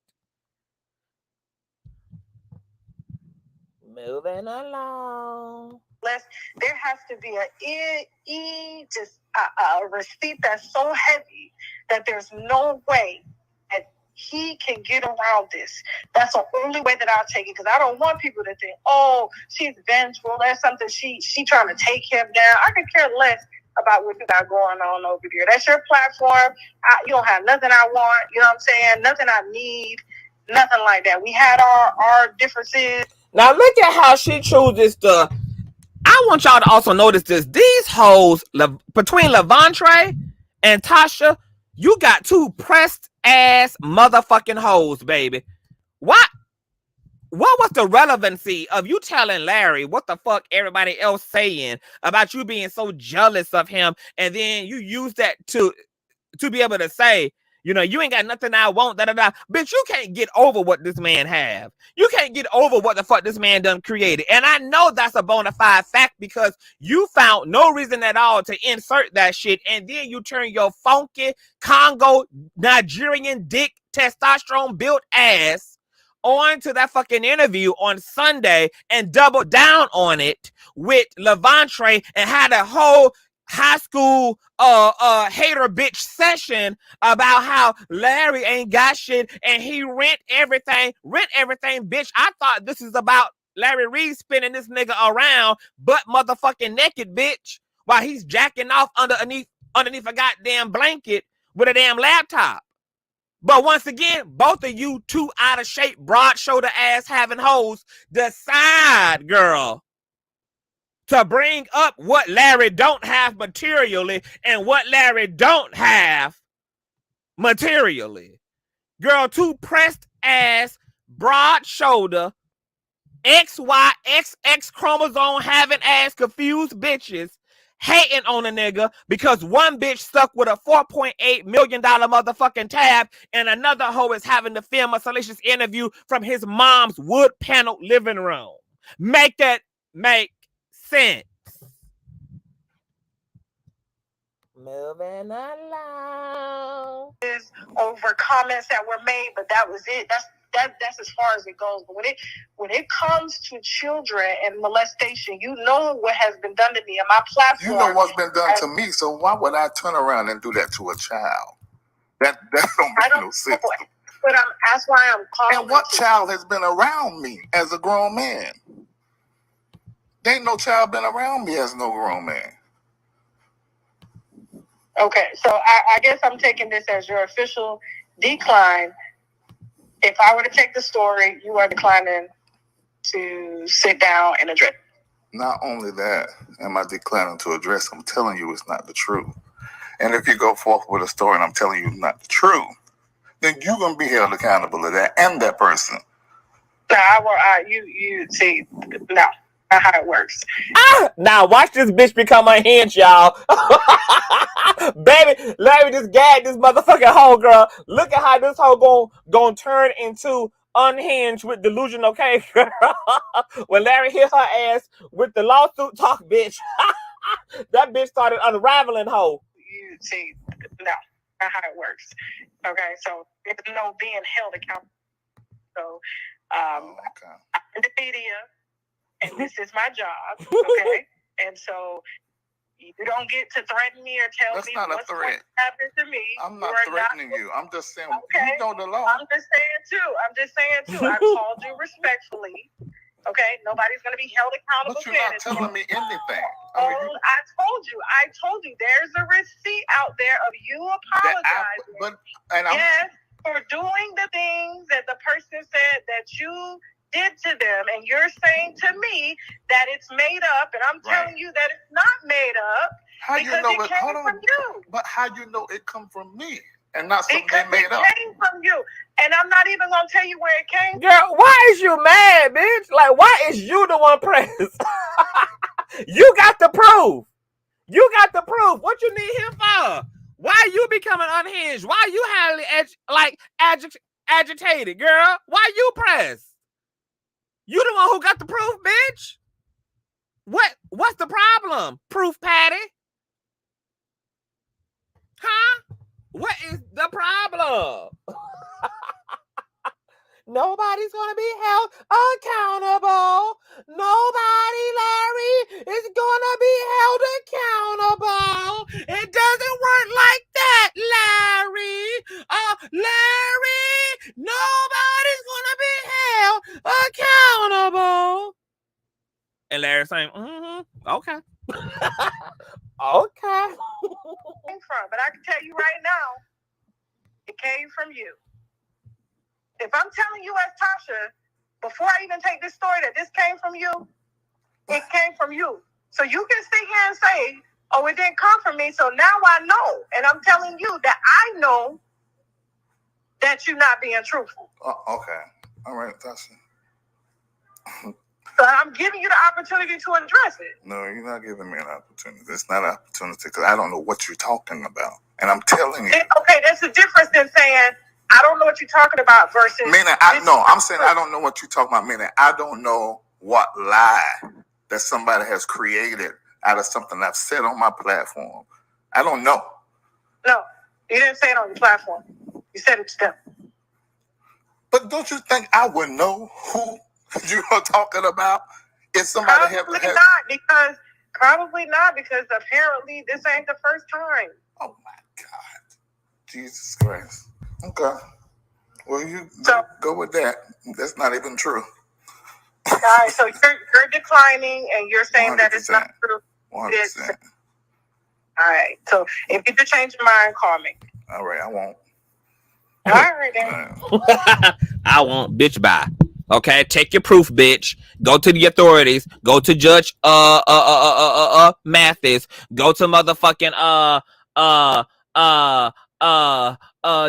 Moving along. There has to be a receipt that's so heavy that there's no way that he can get around this. That's the only way that I'll take it, because I don't want people to think, oh, she's vengeful. That's something she trying to take him down. I could care less about what you got going on over there. That's your platform. You don't have nothing I want. You know what I'm saying? Nothing I need. Nothing like that. We had our differences. Now look at how she chooses to. I want y'all to also notice this. These hoes, between Levontraye and Tasha, you got two pressed ass motherfucking hoes, baby. What was the relevancy of you telling Larry what the fuck everybody else saying about you being so jealous of him, and then you use that to be able to say, you know, you ain't got nothing I want, da-da-da. Bitch, you can't get over what this man have. You can't get over what the fuck this man done created. And I know that's a bona fide fact because you found no reason at all to insert that shit, and then you turn your funky Congo Nigerian dick testosterone built ass on to that fucking interview on Sunday and double down on it with Levontraye and had a whole high school hater bitch session about how Larry ain't got shit and he rent everything, bitch. I thought this is about Larry Reid spinning this nigga around butt motherfucking naked, bitch, while he's jacking off underneath a goddamn blanket with a damn laptop. But once again, both of you two out of shape, broad shoulder ass having hoes decide, girl, to bring up what Larry don't have materially and what Larry don't have materially. Girl, two pressed ass, broad shoulder, XYXX chromosome having ass confused bitches hating on a nigga because one bitch stuck with a $4.8 million motherfucking tab and another hoe is having to film a salacious interview from his mom's wood paneled living room. Make that make sense. Moving along. Over comments that were made, but that was it. That's as far as it goes. But when it comes to children and molestation, you know what has been done to me and my platform. You know what's been done to me, so why would I turn around and do that to a child? That don't make no sense. But that's why I'm calling. And what child has been around me as a grown man? There ain't no child been around me as no grown man. Okay, so I guess I'm taking this as your official decline. If I were to take the story, you are declining to sit down and address. Not only that, am I declining to address, I'm telling you it's not the truth. And if you go forth with a story and I'm telling you it's not the truth, then you're going to be held accountable to that and that person. No, you see, no, not how it works. Now watch this bitch become unhinged, y'all. Baby, let me just gag this motherfucking hoe, girl. Look at how this hoe gonna turn into unhinged with delusion, okay, girl? When Larry hit her ass with the lawsuit talk, bitch, that bitch started unraveling hoe. You see, no, not how it works. Okay, so there's no being held accountable. So, I'm in the media, and this is my job, okay? And so you don't get to threaten me or tell me what's going to happen to me. I'm not threatening you. I'm just saying, okay. You know the law. I'm just saying too. I called you respectfully. Okay, nobody's going to be held accountable. But you're not telling me anything. I told you. There's a receipt out there of you apologizing. Yes, for doing the things that the person said that that you did to them, and you're saying to me that it's made up, and I'm telling you that it's not made up. How you know it came from you? But how you know it come from me and not something they made up? It came from you, and I'm not even gonna tell you where it came from. Girl, why is you mad, bitch? Like, why is you the one pressed? You got the proof. You got the proof. What you need him for? Why you becoming unhinged? Why you highly agitated, girl? Why you pressed? You the one who got the proof, bitch. What's the problem? Proof Patty? Huh? What is the problem? Nobody's gonna be held accountable. Nobody, Larry, is gonna be held accountable. It doesn't work like that, Larry. Larry, nobody's gonna be held accountable. And Larry's saying, okay. Okay. But I can tell you right now, it came from you. If I'm telling you as Tasha, before I even take this story, that this came from you, it came from you. So you can sit here and say, oh, it didn't come from me, so now I know. And I'm telling you that I know that you're not being truthful. Okay. All right, Tasha. So I'm giving you the opportunity to address it. No, you're not giving me an opportunity. It's not an opportunity because I don't know what you're talking about. And I'm telling you. Okay, that's the difference than saying, I don't know what you're talking about versus... Meaning, I'm saying I don't know what you're talking about. Meaning, I don't know what lie that somebody has created out of something I've said on my platform. I don't know. No, you didn't say it on your platform. You said it to them. But don't you think I would know who you are talking about? If somebody Probably not, because apparently this ain't the first time. Oh my God. Jesus Christ. Okay. Well, you go with that. That's not even true. All right, so you're declining and you're saying 100%. That it's not true. 100%. All right, so if you do change your mind, call me. All right, I won't. All right, then. I won't, bitch, bye. Okay, take your proof, bitch. Go to the authorities. Go to Judge Mathis. Go to motherfucking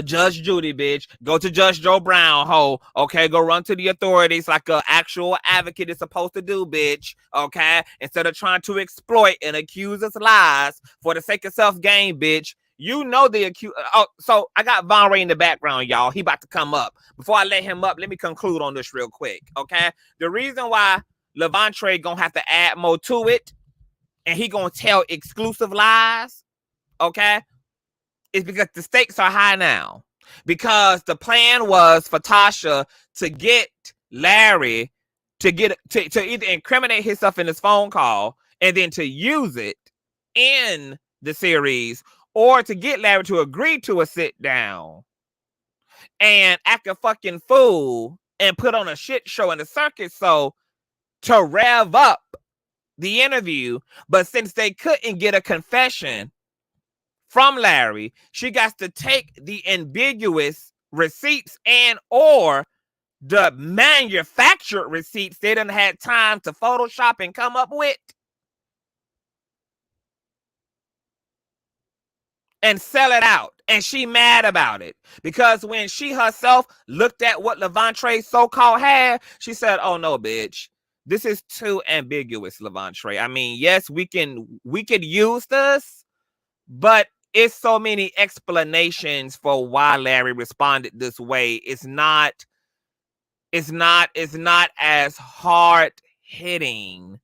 Judge Judy, bitch. Go to Judge Joe Brown, ho. Okay, go run to the authorities like an actual advocate is supposed to do, bitch. Okay, instead of trying to exploit an accuser's lies for the sake of self-gain, bitch. You know the accuser. Oh, so I got Von Ray in the background, y'all. He about to come up. Before I let him up, let me conclude on this real quick, okay? The reason why Levontraye gonna have to add more to it, and he gonna tell exclusive lies, okay, is because the stakes are high now. Because the plan was for Tasha to get Larry to either incriminate himself in his phone call and then to use it in the series, or to get Larry to agree to a sit down and act a fucking fool and put on a shit show in the circus show to rev up the interview. But since they couldn't get a confession from Larry, she got to take the ambiguous receipts and or the manufactured receipts they didn't have time to Photoshop and come up with, and sell it out. And she mad about it. Because when she herself looked at what Levontraye so-called had, she said, oh no, bitch. This is too ambiguous, Levontraye. I mean, yes, we could use this, but it's so many explanations for why Larry responded this way. It's not as hard hitting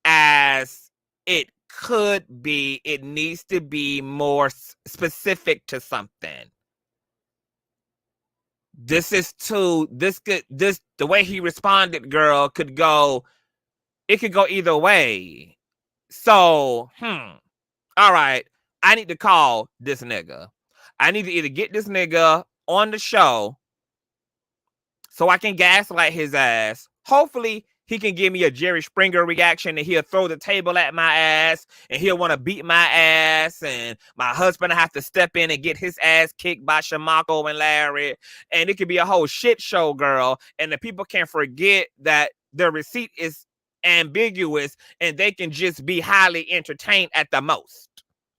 as it could be. It needs to be more specific to something. The way he responded, girl, could go either way. So, all right, I need to call this nigga. I need to either get this nigga on the show so I can gaslight his ass. Hopefully he can give me a Jerry Springer reaction and he'll throw the table at my ass and he'll want to beat my ass and my husband will have to step in and get his ass kicked by Shamako and Larry. And it could be a whole shit show, girl. And the people can't forget that the receipt is ambiguous and they can just be highly entertained at the most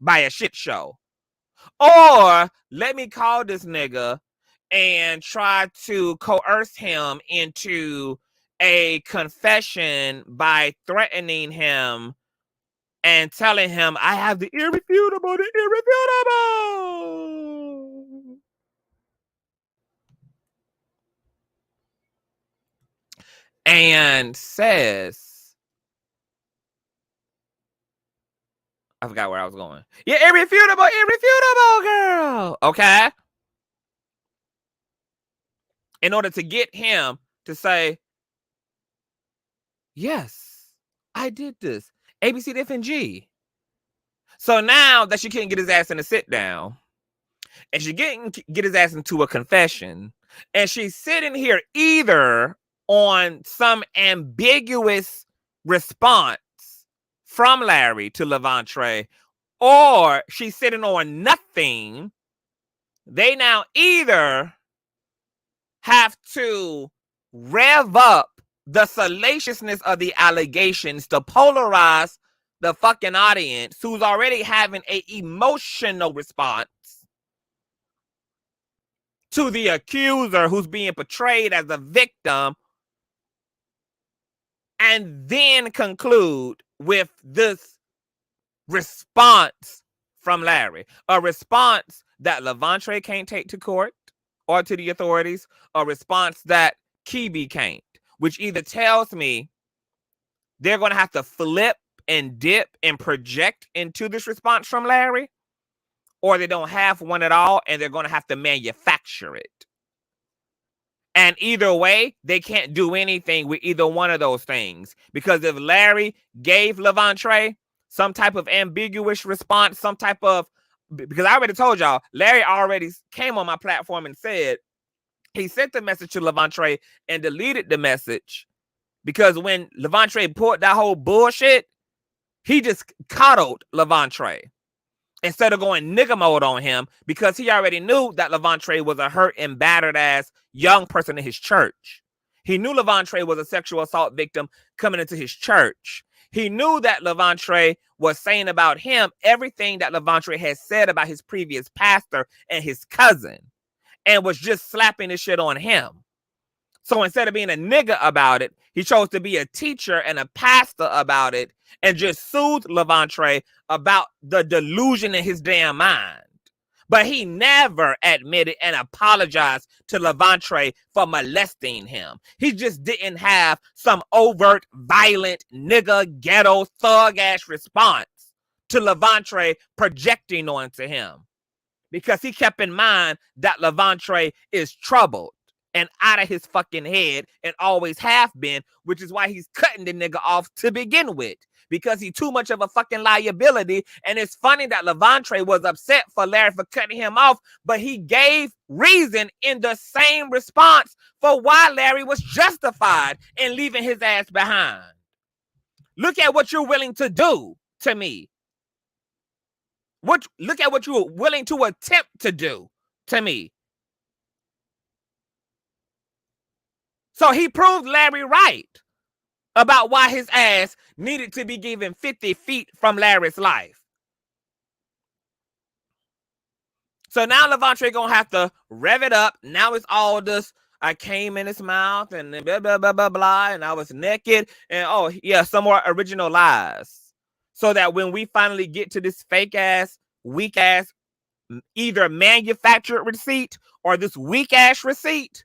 by a shit show. Or let me call this nigga and try to coerce him into a confession by threatening him and telling him I have the irrefutable. And says, I forgot where I was going. Yeah, irrefutable, girl. Okay. In order to get him to say, yes, I did this. A, B, C, D, F, and G. So now that she couldn't get his ass in a sit down, and she couldn't get his ass into a confession, and she's sitting here either on some ambiguous response from Larry to Levontraye, or she's sitting on nothing, they now either have to rev up the salaciousness of the allegations to polarize the fucking audience who's already having an emotional response to the accuser who's being portrayed as a victim, and then conclude with this response from Larry. A response that Levontraye can't take to court or to the authorities, a response that Kibi can't, which either tells me they're going to have to flip and dip and project into this response from Larry, or they don't have one at all and they're going to have to manufacture it. And either way, they can't do anything with either one of those things. Because if Larry gave Levontraye some type of ambiguous response, some type of, because I already told y'all, Larry already came on my platform and said he sent the message to Levontraye and deleted the message because when Levontraye pulled that whole bullshit, he just coddled Levontraye instead of going nigga mode on him because he already knew that Levontraye was a hurt and battered ass young person in his church. He knew Levontraye was a sexual assault victim coming into his church. He knew that Levontraye was saying about him everything that Levontraye had said about his previous pastor and his cousin, and was just slapping this shit on him. So instead of being a nigga about it, he chose to be a teacher and a pastor about it and just soothed Levontraye about the delusion in his damn mind. But he never admitted and apologized to Levontraye for molesting him. He just didn't have some overt, violent, nigga, ghetto, thug-ass response to Levontraye projecting onto him. Because he kept in mind that Levontraye is troubled and out of his fucking head and always have been, which is why he's cutting the nigga off to begin with. Because he's too much of a fucking liability. And it's funny that Levontraye was upset for Larry for cutting him off, but he gave reason in the same response for why Larry was justified in leaving his ass behind. Look at what you're willing to do to me. Look at what you were willing to attempt to do to me. So he proved Larry right about why his ass needed to be given 50 feet from Larry's life. So now Levontraye gonna have to rev it up. Now it's all this, I came in his mouth and blah, blah, blah, blah, blah, and I was naked. And oh, yeah, some more original lies. So that when we finally get to this fake ass, weak ass, either manufactured receipt or this weak ass receipt,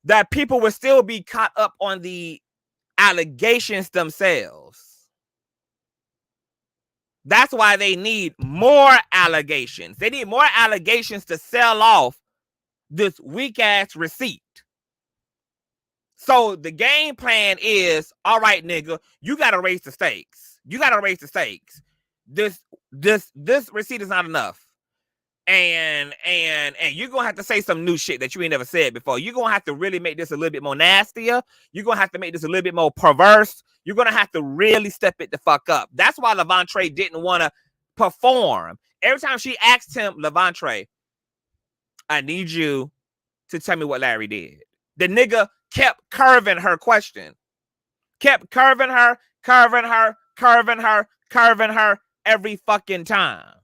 that people will still be caught up on the allegations themselves. That's why they need more allegations. They need more allegations to sell off this weak ass receipt. So the game plan is, all right, nigga, you got to raise the stakes. You got to raise the stakes. This receipt is not enough. And you're gonna have to say some new shit that you ain't never said before. You're gonna have to really make this a little bit more nastier. You're gonna have to make this a little bit more perverse. You're gonna have to really step it the fuck up. That's why Levontraye didn't want to perform. Every time she asked him, Levontraye, I need you to tell me what Larry did. The nigga kept curving her question. Kept curving her every fucking time.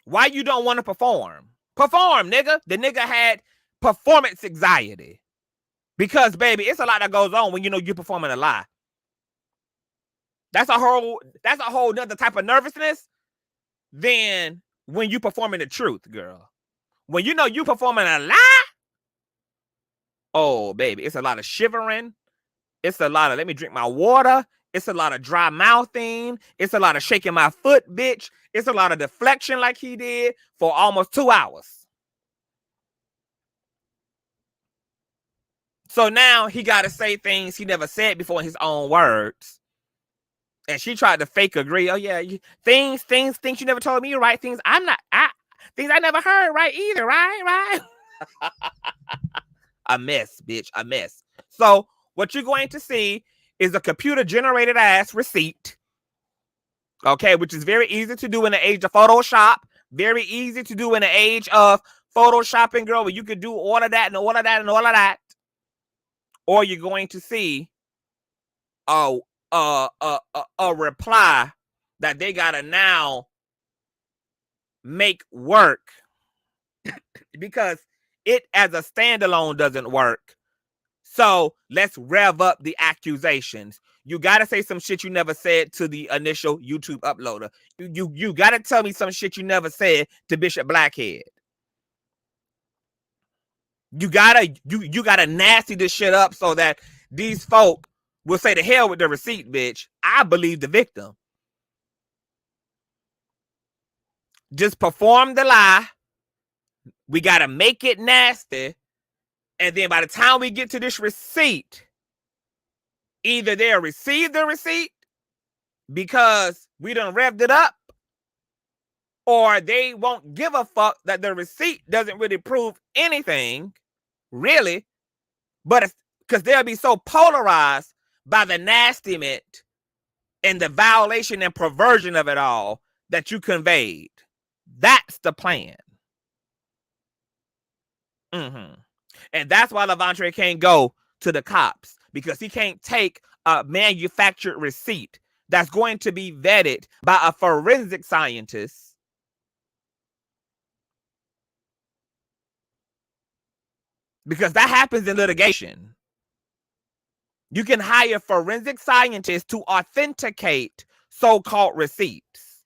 Why you don't want to perform? Perform, nigga. The nigga had performance anxiety. Because, baby, it's a lot that goes on when you know you're performing a lie. That's a whole nother type of nervousness than when you performing the truth, girl. When you know you performing a lie, oh, baby, it's a lot of shivering. It's a lot of let me drink my water. It's a lot of dry mouthing. It's a lot of shaking my foot, bitch. It's a lot of deflection like he did for almost 2 hours. So now he got to say things he never said before in his own words. And she tried to fake agree. Oh, yeah, things you never told me, right? Things I never heard, right, either, right? A mess, bitch, a mess. So what you're going to see is a computer-generated ass receipt, okay, which is very easy to do in the age of Photoshop, very easy to do in the age of Photoshopping, girl, where you could do all of that and all of that and all of that. Or you're going to see a reply that they gotta now make work because it as a standalone doesn't work. So let's rev up the accusations. You got to say some shit you never said to the initial YouTube uploader. You got to tell me some shit you never said to Bishop Blackhead. You gotta nasty this shit up so that these folk will say to hell with the receipt, bitch. I believe the victim. Just perform the lie. We gotta make it nasty. And then by the time we get to this receipt, either they'll receive the receipt because we done revved it up, or they won't give a fuck that the receipt doesn't really prove anything, really, but it's because they'll be so polarized by the nastiness and the violation and perversion of it all that you conveyed. That's the plan. And that's why Levontraye can't go to the cops, because he can't take a manufactured receipt that's going to be vetted by a forensic scientist. Because that happens in litigation. You can hire forensic scientists to authenticate so-called receipts.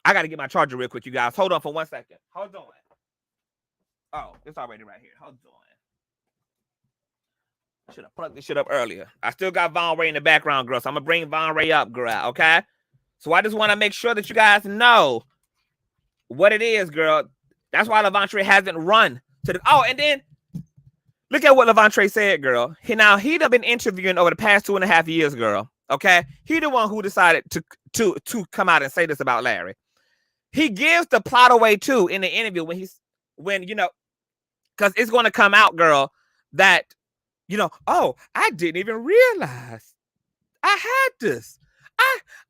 I got to get my charger real quick, you guys. Hold on for 1 second. Hold on. Oh, it's already right here. Hold on. Should have plugged this shit up earlier. I still got Von Ray in the background, girl. So I'm going to bring Von Ray up, girl. Okay? So I just want to make sure that you guys know what it is, girl. That's why Levontraye hasn't run to the... Oh, and then look at what Levontraye said, girl. He done been interviewing over the past 2.5 years, girl. Okay? He the one who decided to come out and say this about Larry. He gives the plot away, too, in the interview when you know, because it's going to come out, girl, that, you know, oh, I didn't even realize I had this.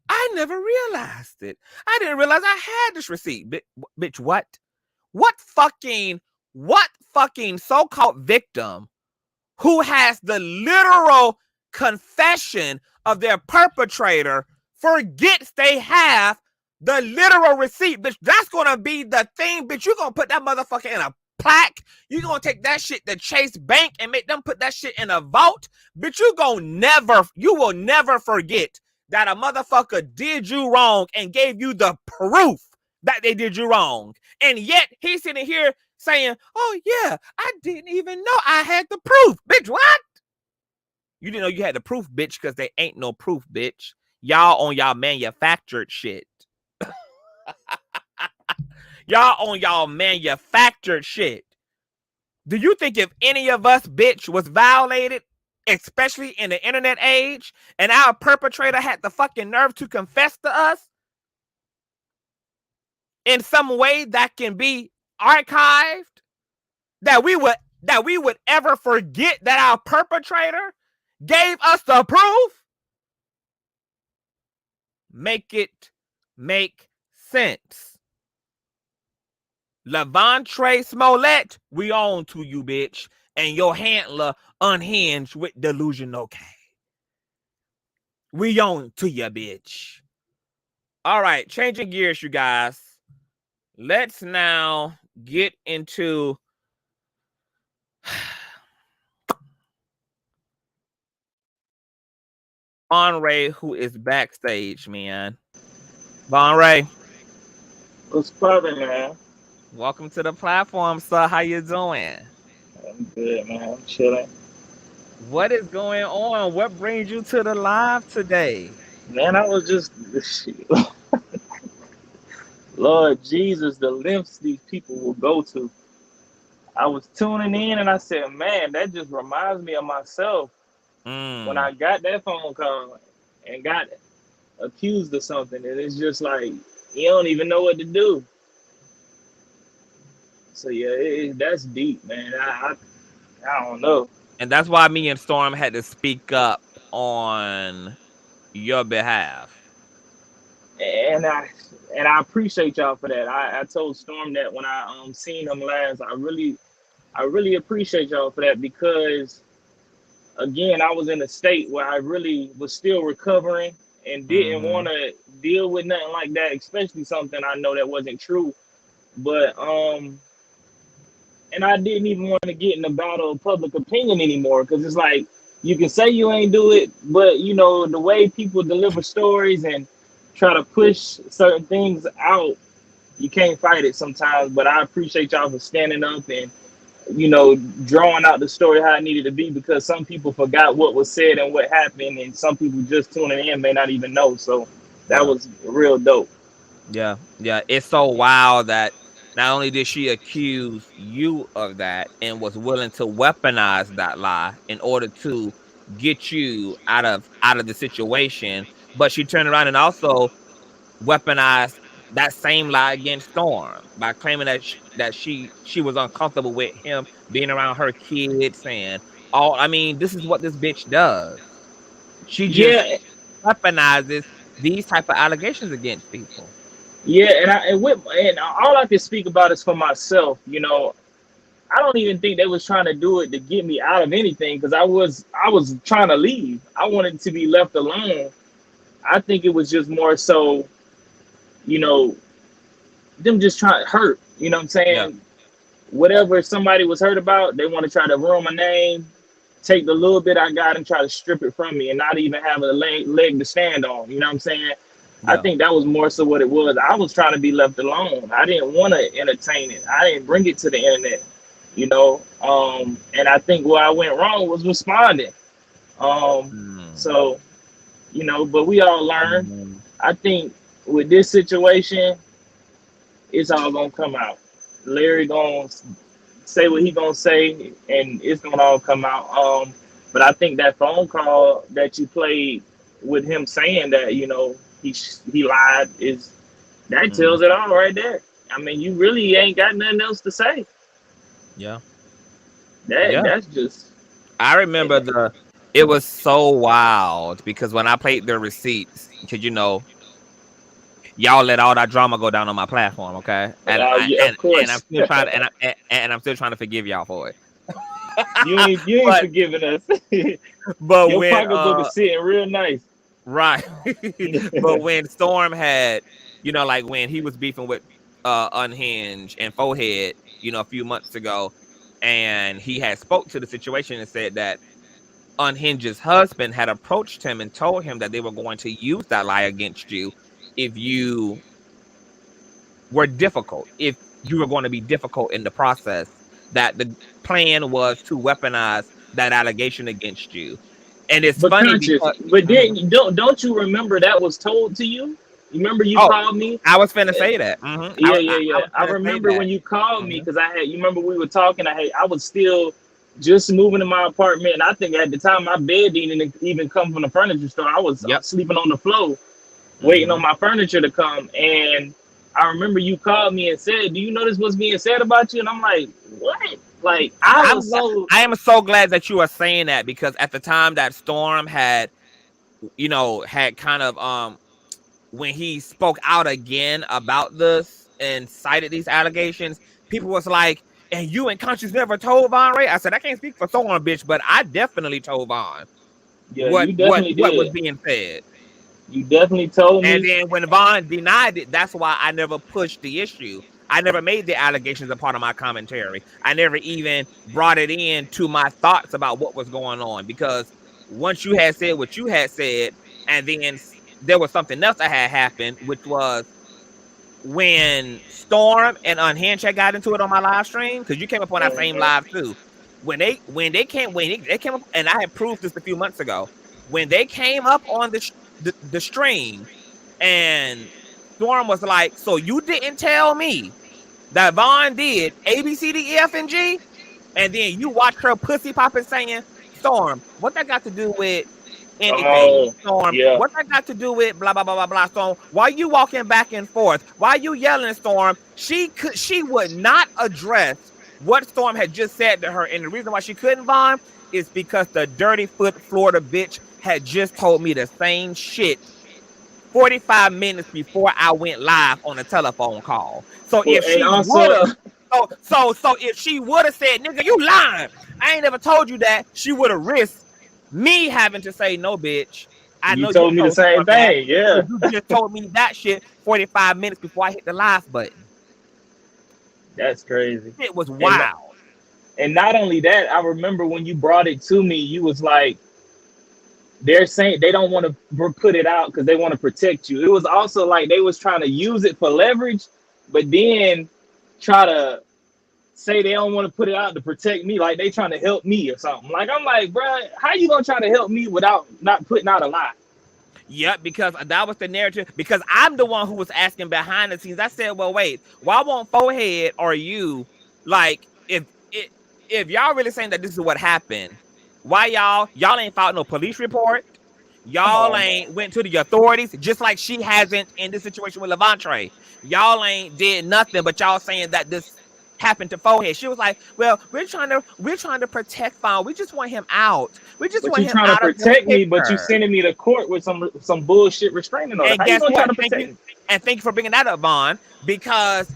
I never realized it. I didn't realize I had this receipt. Bitch, what? What fucking so-called victim who has the literal confession of their perpetrator forgets they have the literal receipt, bitch? That's gonna be the thing, bitch. You're gonna put that motherfucker in a plaque. You're gonna take that shit to Chase Bank and make them put that shit in a vault. Bitch, you will never forget that a motherfucker did you wrong and gave you the proof that they did you wrong. And yet he's sitting here saying, oh yeah, I didn't even know I had the proof. Bitch, what? You didn't know you had the proof, bitch, because there ain't no proof, bitch. Y'all on y'all manufactured shit. Y'all on y'all manufactured shit. Do you think if any of us, bitch, was violated especially in the internet age, and our perpetrator had the fucking nerve to confess to us in some way that can be archived, that we would ever forget that our perpetrator gave us the proof? Make it make sense. Levontraye Smollett, we on to you, bitch. And your handler unhinged with delusional K. We on to you, bitch. All right, changing gears, you guys. Let's now get into Lavontraye, who is backstage, man. Lavontraye, What's poppin', man? welcome to the platform, sir. How you doing? I'm good, man. I'm chilling. What is going on? What brings you to the live today? Man, I was just, Lord Jesus, the lengths these people will go to. I was tuning in and I said, man, that just reminds me of myself when I got that phone call and got accused of something. And it's just like, you don't even know what to do. So, yeah, that's deep, man. I don't know. And that's why me and Storm had to speak up on your behalf. And I appreciate y'all for that. I told Storm that when I seen him last. I really appreciate y'all for that, because again, I was in a state where I really was still recovering and didn't want to deal with nothing like that, especially something I know that wasn't true. But and I didn't even want to get in the battle of public opinion anymore, because it's like, you can say you ain't do it, but you know, the way people deliver stories and try to push certain things out, you can't fight it sometimes. But I appreciate y'all for standing up and, you know, drawing out the story how it needed to be, because some people forgot what was said and what happened, and some people just tuning in may not even know. So that was real dope. Yeah. It's so wild that not only did she accuse you of that and was willing to weaponize that lie in order to get you out of the situation, but she turned around and also weaponized that same lie against Storm by claiming that she was uncomfortable with him being around her kids, and all. I mean, this is what this bitch does. She just weaponizes these type of allegations against people. Yeah, and all I can speak about is for myself. You know, I don't even think they was trying to do it to get me out of anything, because I was trying to leave. I wanted to be left alone. I think it was just more so, you know, them just trying to hurt. You know what I'm saying? Yeah. Whatever somebody was hurt about, they want to try to ruin my name, take the little bit I got and try to strip it from me, and not even have a leg to stand on. You know what I'm saying? Yeah. I think that was more so what it was. I was trying to be left alone. I didn't want to entertain it. I didn't bring it to the internet, you know. And I think where I went wrong was responding. So, you know, but we all learn. I think with this situation, it's all gonna come out. Larry gonna say what he gonna say, and it's gonna all come out. But I think that phone call that you played with him saying that, you know, he lied, is that tells it all right there. I mean, you really ain't got nothing else to say. Yeah. That's just. I remember it was so wild, because when I played the receipts, because you know, y'all let all that drama go down on my platform, okay? And of course. And I'm still trying to, and I'm still trying to forgive y'all for it. You ain't forgiving us. But your pocketbook is sitting real nice. Right. But when Storm had, you know, like when he was beefing with Unhinged and Forehead, you know, a few months ago, and he had spoke to the situation and said that Unhinged's husband had approached him and told him that they were going to use that lie against you if you were difficult, if you were going to be difficult in the process, that the plan was to weaponize that allegation against you. And it's funny because, but then don't you remember that was told to you? You remember you called me? I was finna say that. Yeah. I remember when you called me, because you remember we were talking. I was still just moving to my apartment, and I think at the time my bed didn't even come from the furniture store. I was sleeping on the floor, waiting on my furniture to come. And I remember you called me and said, "Do you notice what's being said about you?" And I'm like, "What?" Like I am so glad that you are saying that, because at the time that Storm had, had kind of when he spoke out again about this and cited these allegations, people was like, "And you and Conscious never told Von Ray?" I said, "I can't speak for Storm, bitch, but I definitely told Von you definitely what was did. being said." You definitely told me. And then when Von denied it, that's why I never pushed the issue. I never made the allegations a part of my commentary. I never even brought it in to my thoughts about what was going on, because once you had said what you had said, and then there was something else that had happened, which was when Storm and Unhinged had got into it on my live stream, because you came up on that same live too. When they came up, and I had proved this a few months ago, when they came up on the stream, and Storm was like, "So you didn't tell me that Von did A, B, C, D, E, F, and G?" And then you watch her pussy popping saying, "Storm, what that got to do with anything? Storm, what that got to do with blah, blah, blah, blah, blah, Storm? Why you walking back and forth? Why you yelling, Storm?" She would not address what Storm had just said to her. And the reason why she couldn't, Von, is because the dirty foot Florida bitch had just told me the same shit 45 minutes before I went live on a telephone call. So if she would have, so if she would have said, "Nigga, you lying, I ain't never told you that," she would have risked me having to say, "No, bitch, I know you told me the same thing." Yeah, you just told me that shit 45 minutes before I hit the live button. That's crazy. It was wild. And not only that, I remember when you brought it to me, you was like, they're saying they don't want to put it out because they want to protect you. It was also like they was trying to use it for leverage, but then try to say they don't want to put it out to protect me, like they trying to help me or something. Like, I'm like, bro, how you gonna try to help me without not putting out a lie? Yeah, because that was the narrative. Because I'm the one who was asking behind the scenes. I said, "Well, wait, why won't Forehead or you, like, if y'all really saying that this is what happened, why y'all ain't filed no police report? Y'all ain't went to the authorities, just like she hasn't in this situation with Levontraye. Y'all ain't did nothing, but y'all saying that this happened to Forehead." She was like, "Well, we're trying to protect Fawn. We just want him out. We just want him out." Trying to protect me, but you sending me to court with some bullshit restraining order. And guess what? Thank you for bringing that up, Vaughn, because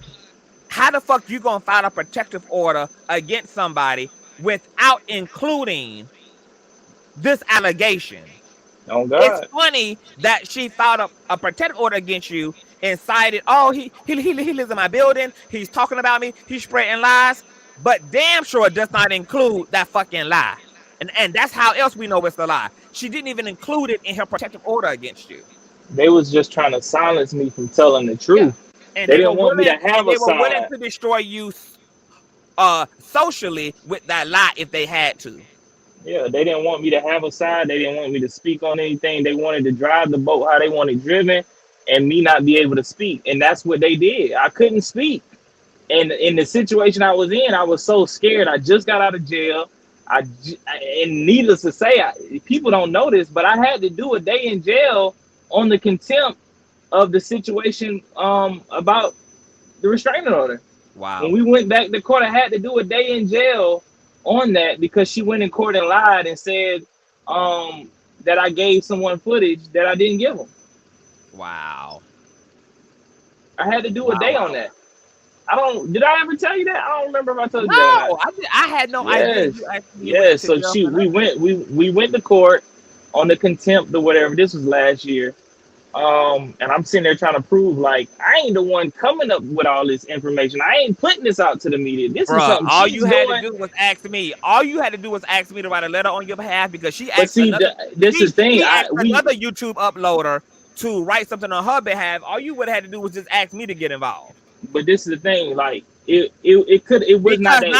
how the fuck you gonna file a protective order against somebody without including this allegation? Oh God. It's funny that she filed a protective order against you and cited, "Oh, he lives in my building. He's talking about me. He's spreading lies." But damn sure it does not include that fucking lie. And that's how else we know it's a lie. She didn't even include it in her protective order against you. They was just trying to silence me from telling the truth. Yeah. And they didn't want me to have a side. They were willing to destroy you socially with that lie if they had to. Yeah, they didn't want me to have a side. They didn't want me to speak on anything. They wanted to drive the boat how they wanted driven and me not be able to speak. And that's what they did. I couldn't speak. And in the situation I was in, I was so scared. I just got out of jail. And needless to say, people don't know this, but I had to do a day in jail on the contempt of the situation about the restraining order. Wow. When we went back to court, I had to do a day in jail on that because she went in court and lied and said that I gave someone footage that I didn't give them. Wow. I had to do a day on that. Did I ever tell you that? I don't remember if I told you that. No, I had no idea. Yes. So we went to court on the contempt or whatever. This was last year. And I'm sitting there trying to prove, like, I ain't the one coming up with all this information. I ain't putting this out to the media. This is something all you had to do was ask me. All you had to do was ask me to write a letter on your behalf because she asked another YouTube uploader to write something on her behalf. All you would have had to do was just ask me to get involved. But this is the thing, like it was because not that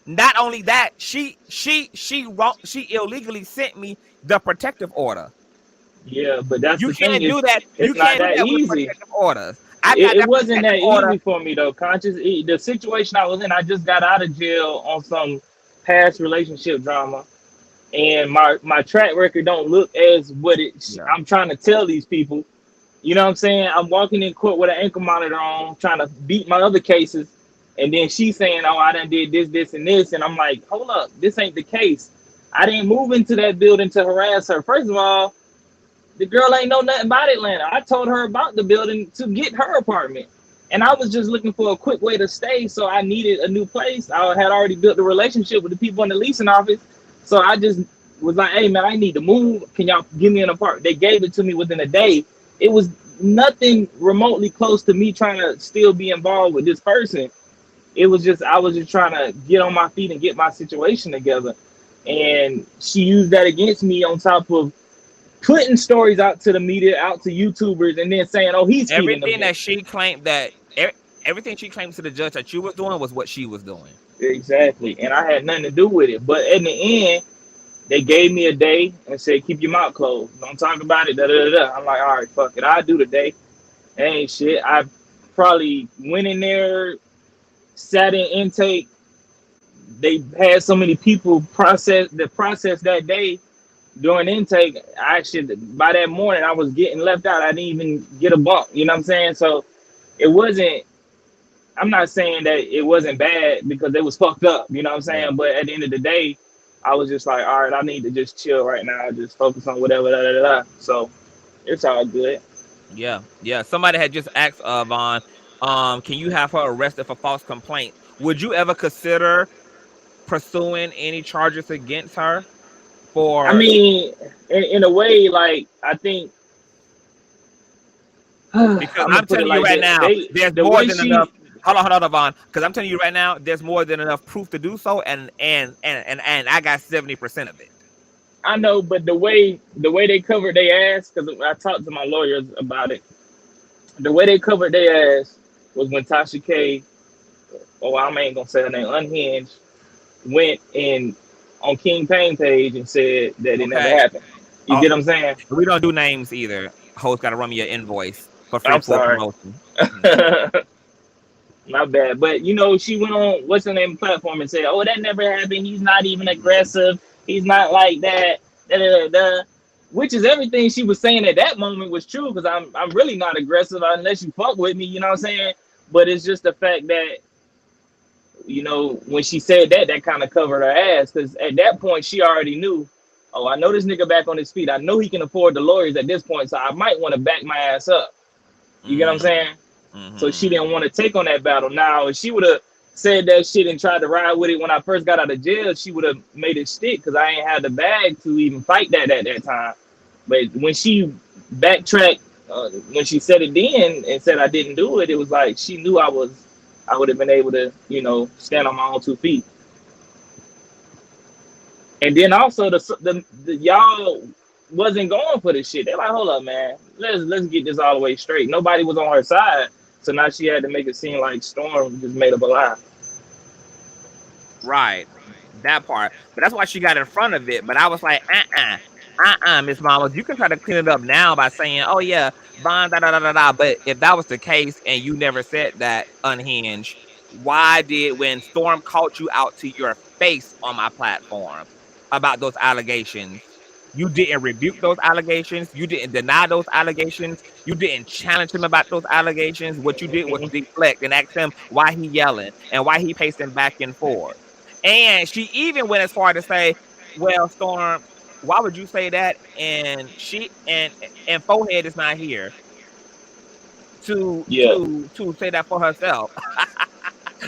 not only that, she illegally sent me the protective order. Yeah, but that's you the can't thing. do that. You can't do that easy. With protective orders. It wasn't that easy for me though, Conscious. The situation I was in, I just got out of jail on some past relationship drama, and my track record don't look as what I'm trying to tell these people. You know what I'm saying? I'm walking in court with an ankle monitor on, trying to beat my other cases, and then she's saying, "Oh, I done did this, this, and this," and I'm like, "Hold up, this ain't the case. I didn't move into that building to harass her. First of all, the girl ain't know nothing about Atlanta. I told her about the building to get her apartment. And I was just looking for a quick way to stay, so I needed a new place. I had already built a relationship with the people in the leasing office. So I just was like, hey, man, I need to move. Can y'all give me an apartment? They gave it to me within a day. It was nothing remotely close to me trying to still be involved with this person. It was just, I was just trying to get on my feet and get my situation together. And she used that against me on top of putting stories out to the media, out to YouTubers, and then saying, "Oh, he's feeding them." Everything that she claimed everything she claimed to the judge that you was doing was what she was doing. Exactly, and I had nothing to do with it. But in the end, they gave me a day and said, "Keep your mouth closed. Don't talk about it." Da, da, da, da. I'm like, "All right, fuck it. I'll do the day." Ain't shit. I probably went in there, sat in intake. They had so many people process that day. During intake, I actually, by that morning, I was getting left out. I didn't even get a bump. You know what I'm saying? So it wasn't, I'm not saying that it wasn't bad because it was fucked up. You know what I'm saying? Yeah. But at the end of the day, I was just like, all right, I need to just chill right now. Just focus on whatever. Da, da, da, da. So it's all good. Yeah. Yeah. Somebody had just asked Vaughn, can you have her arrested for false complaint? Would you ever consider pursuing any charges against her? I mean, in a way, like, I think, because I'm telling you right now, there's more than enough. Hold on, Vaughn. Because I'm telling you right now, there's more than enough proof to do so, and I got 70% of it. I know, but the way they covered their ass, because I talked to my lawyers about it. The way they covered their ass was when Tasha K, I ain't gonna say her name, Unhinged, went in on King Payne page and said that it never happened. You get what I'm saying? We don't do names either. Host got to run me an invoice for free I'm sorry. promotion. My bad. But, you know, she went on, what's the name of the platform and said, oh, that never happened. He's not even aggressive. He's not like that. Da, da, da, da. Which is everything she was saying at that moment was true, because I'm really not aggressive unless you fuck with me, you know what I'm saying? But it's just the fact that, you know, when she said that, that kind of covered her ass, because at that point she already knew, oh, I know this nigga back on his feet. I know he can afford the lawyers at this point, so I might want to back my ass up. You get what I'm saying? So she didn't want to take on that battle. Now, if she would have said that shit and tried to ride with it when I first got out of jail, she would have made it stick, because I ain't had the bag to even fight that at that time. But when she backtracked, when she said it then and said I didn't do it, it was like she knew I would have been able to, you know, stand on my own 2 feet. And then also the y'all wasn't going for this shit. They're like, hold up, man, let's get this all the way straight. Nobody was on her side, so now she had to make it seem like Storm just made up a lie. Right, that part. But that's why she got in front of it. But I was like, Miss Mama, you can try to clean it up now by saying, oh yeah, Vaughn, da da da da da. But if that was the case and you never said that, Unhinged, why did, when Storm called you out to your face on my platform about those allegations, you didn't rebuke those allegations, you didn't deny those allegations, you didn't challenge him about those allegations? What you did was deflect and ask him why he yelling and why he pacing back and forth. And she even went as far to say, well, Storm, why would you say that? And she and Forehead is not here to say that for herself.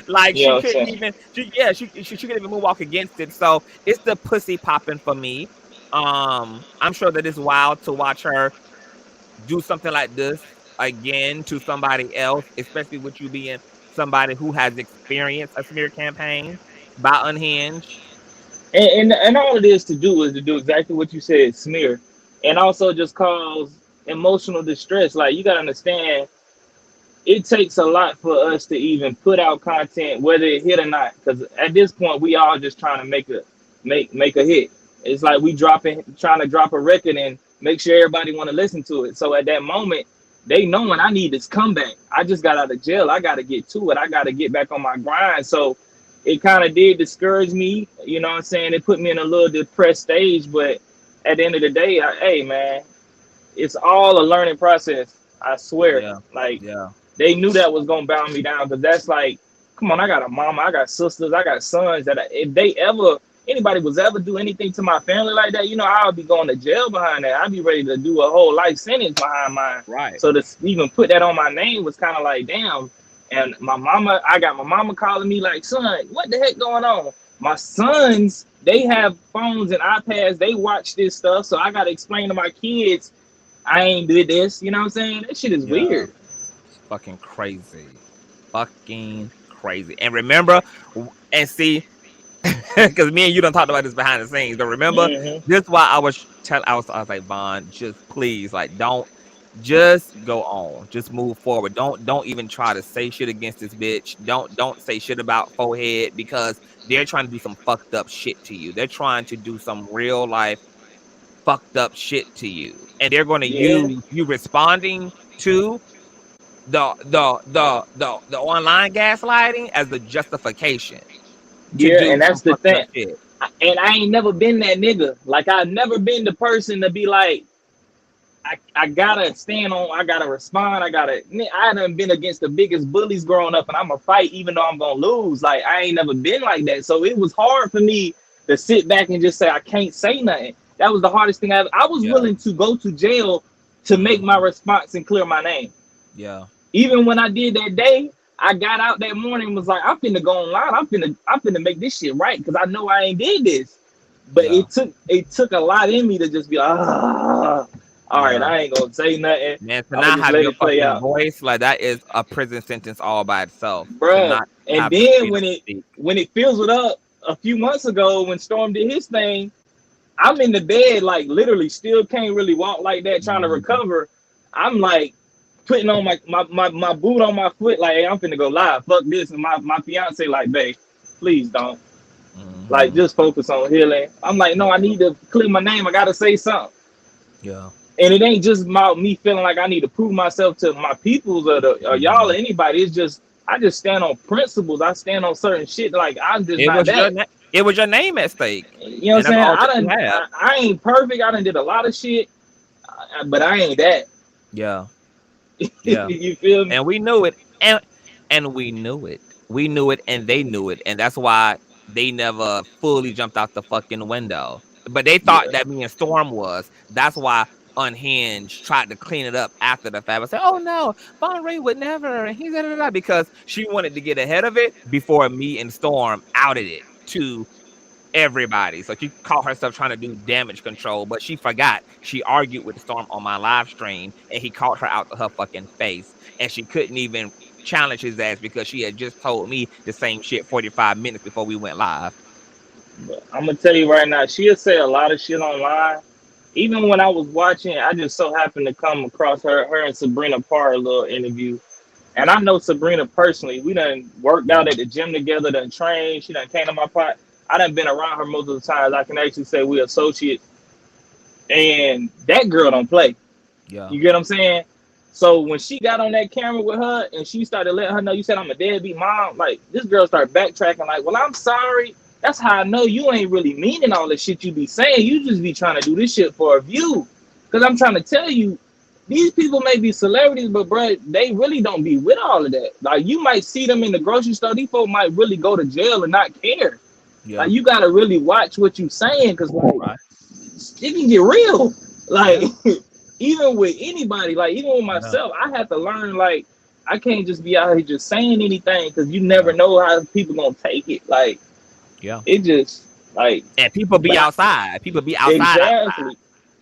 Like, she couldn't even, she couldn't even walk against it. So it's the pussy popping for me. I'm sure that it's wild to watch her do something like this again to somebody else, especially with you being somebody who has experienced a smear campaign by Unhinged. And all it is to do is to do exactly what you said, smear, and also just cause emotional distress. Like, you gotta understand, it takes a lot for us to even put out content, whether it hit or not. Because at this point, we all just trying to make a hit. It's like we trying to drop a record and make sure everybody want to listen to it. So at that moment, they knowing I need this comeback. I just got out of jail. I got to get to it. I got to get back on my grind. So it kind of did discourage me. You know what I'm saying? It put me in a little depressed stage. But at the end of the day, hey man, it's all a learning process. I swear. Yeah. Like Yeah. they knew that was gonna bound me down, because that's like, come on, I got a mama, I got sisters, I got sons that if they ever, anybody was ever do anything to my family like that, you know, I'll be going to jail behind that. I'd be ready to do a whole life sentence behind mine. Right. So to even put that on my name was kind of like, damn. And my mama, I got my mama calling me like, son, what the heck going on? My sons, they have phones and iPads, they watch this stuff, so I gotta explain to my kids I ain't did this. You know what I'm saying? That shit is weird. Fucking crazy. Fucking crazy. And remember, and see, because me and you don't talk about this behind the scenes, but remember, this is why I was like, Vaughn, just please, like, don't, just go on, just move forward. Don't even try to say shit against this bitch. Don't say shit about Forehead, because they're trying to do some fucked up shit to you. They're trying to do some real life fucked up shit to you, and they're going to use you responding to the online gaslighting as the justification to do and that's some the fucked thing. up shit. And I ain't never been that nigga. Like, I've never been the person to be like, I gotta stand on, I gotta respond, I done been against the biggest bullies growing up, and I'm a fight even though I'm gonna lose. Like, I ain't never been like that. So it was hard for me to sit back and just say I can't say nothing. That was the hardest thing I was willing to go to jail to make my response and clear my name. Yeah. Even when I did that day, I got out that morning and was like, I'm finna go online. I'm finna make this shit right, because I know I ain't did this. But it took a lot in me to just be like, all right, I ain't gonna say nothing. Man, to not have your fucking voice, like, that is a prison sentence all by itself. Bruh. And then when it fizzled up a few months ago, when Storm did his thing, I'm in the bed, like, literally still can't really walk like that, trying to recover. I'm like putting on my boot on my foot, like, hey, I'm finna go live. Fuck this. And my fiance like, babe, please don't. Like, just focus on healing. I'm like, no, I need to clear my name. I gotta say something. Yeah. And it ain't just about me feeling like I need to prove myself to my peoples or y'all or anybody. It's just, I just stand on principles. I stand on certain shit. Like, I'm just not that. It was your name at stake. You know what I'm saying? I ain't perfect. I done did a lot of shit, but I ain't that. Yeah. Yeah. You feel me? And we knew it. And we knew it. We knew it, and they knew it. And that's why they never fully jumped out the fucking window. But they thought that me and Storm was. That's why Unhinged tried to clean it up after the fact. I said, oh no, Von Ray would never. And he's because she wanted to get ahead of it before me and Storm outed it to everybody. So she caught herself trying to do damage control, but she forgot. She argued with Storm on my live stream, and he called her out to her fucking face, and she couldn't even challenge his ass because she had just told me the same shit 45 minutes before we went live. But I'm gonna tell you right now, she'll say a lot of shit online. Even when I was watching, I just so happened to come across her and Sabrina Parr little interview. And I know Sabrina personally. We done worked out at the gym together, done trained. She done came to my pot. I done been around her most of the times. I can actually say we associates. And that girl don't play. Yeah. You get what I'm saying? So when she got on that camera with her and she started letting her know, you said I'm a deadbeat mom, like, this girl started backtracking like, well, I'm sorry. That's how I know you ain't really meaning all the shit you be saying. You just be trying to do this shit for a view. Because I'm trying to tell you, these people may be celebrities, but bro, they really don't be with all of that. Like, you might see them in the grocery store. These folks might really go to jail and not care. Yeah. Like, you got to really watch what you saying, because, like, it can get real. Like, even with anybody, like, even with myself, I have to learn, like, I can't just be out here just saying anything, because you never know how people going to take it. Like, it just, like... And people be outside. People be outside. Exactly. Outside.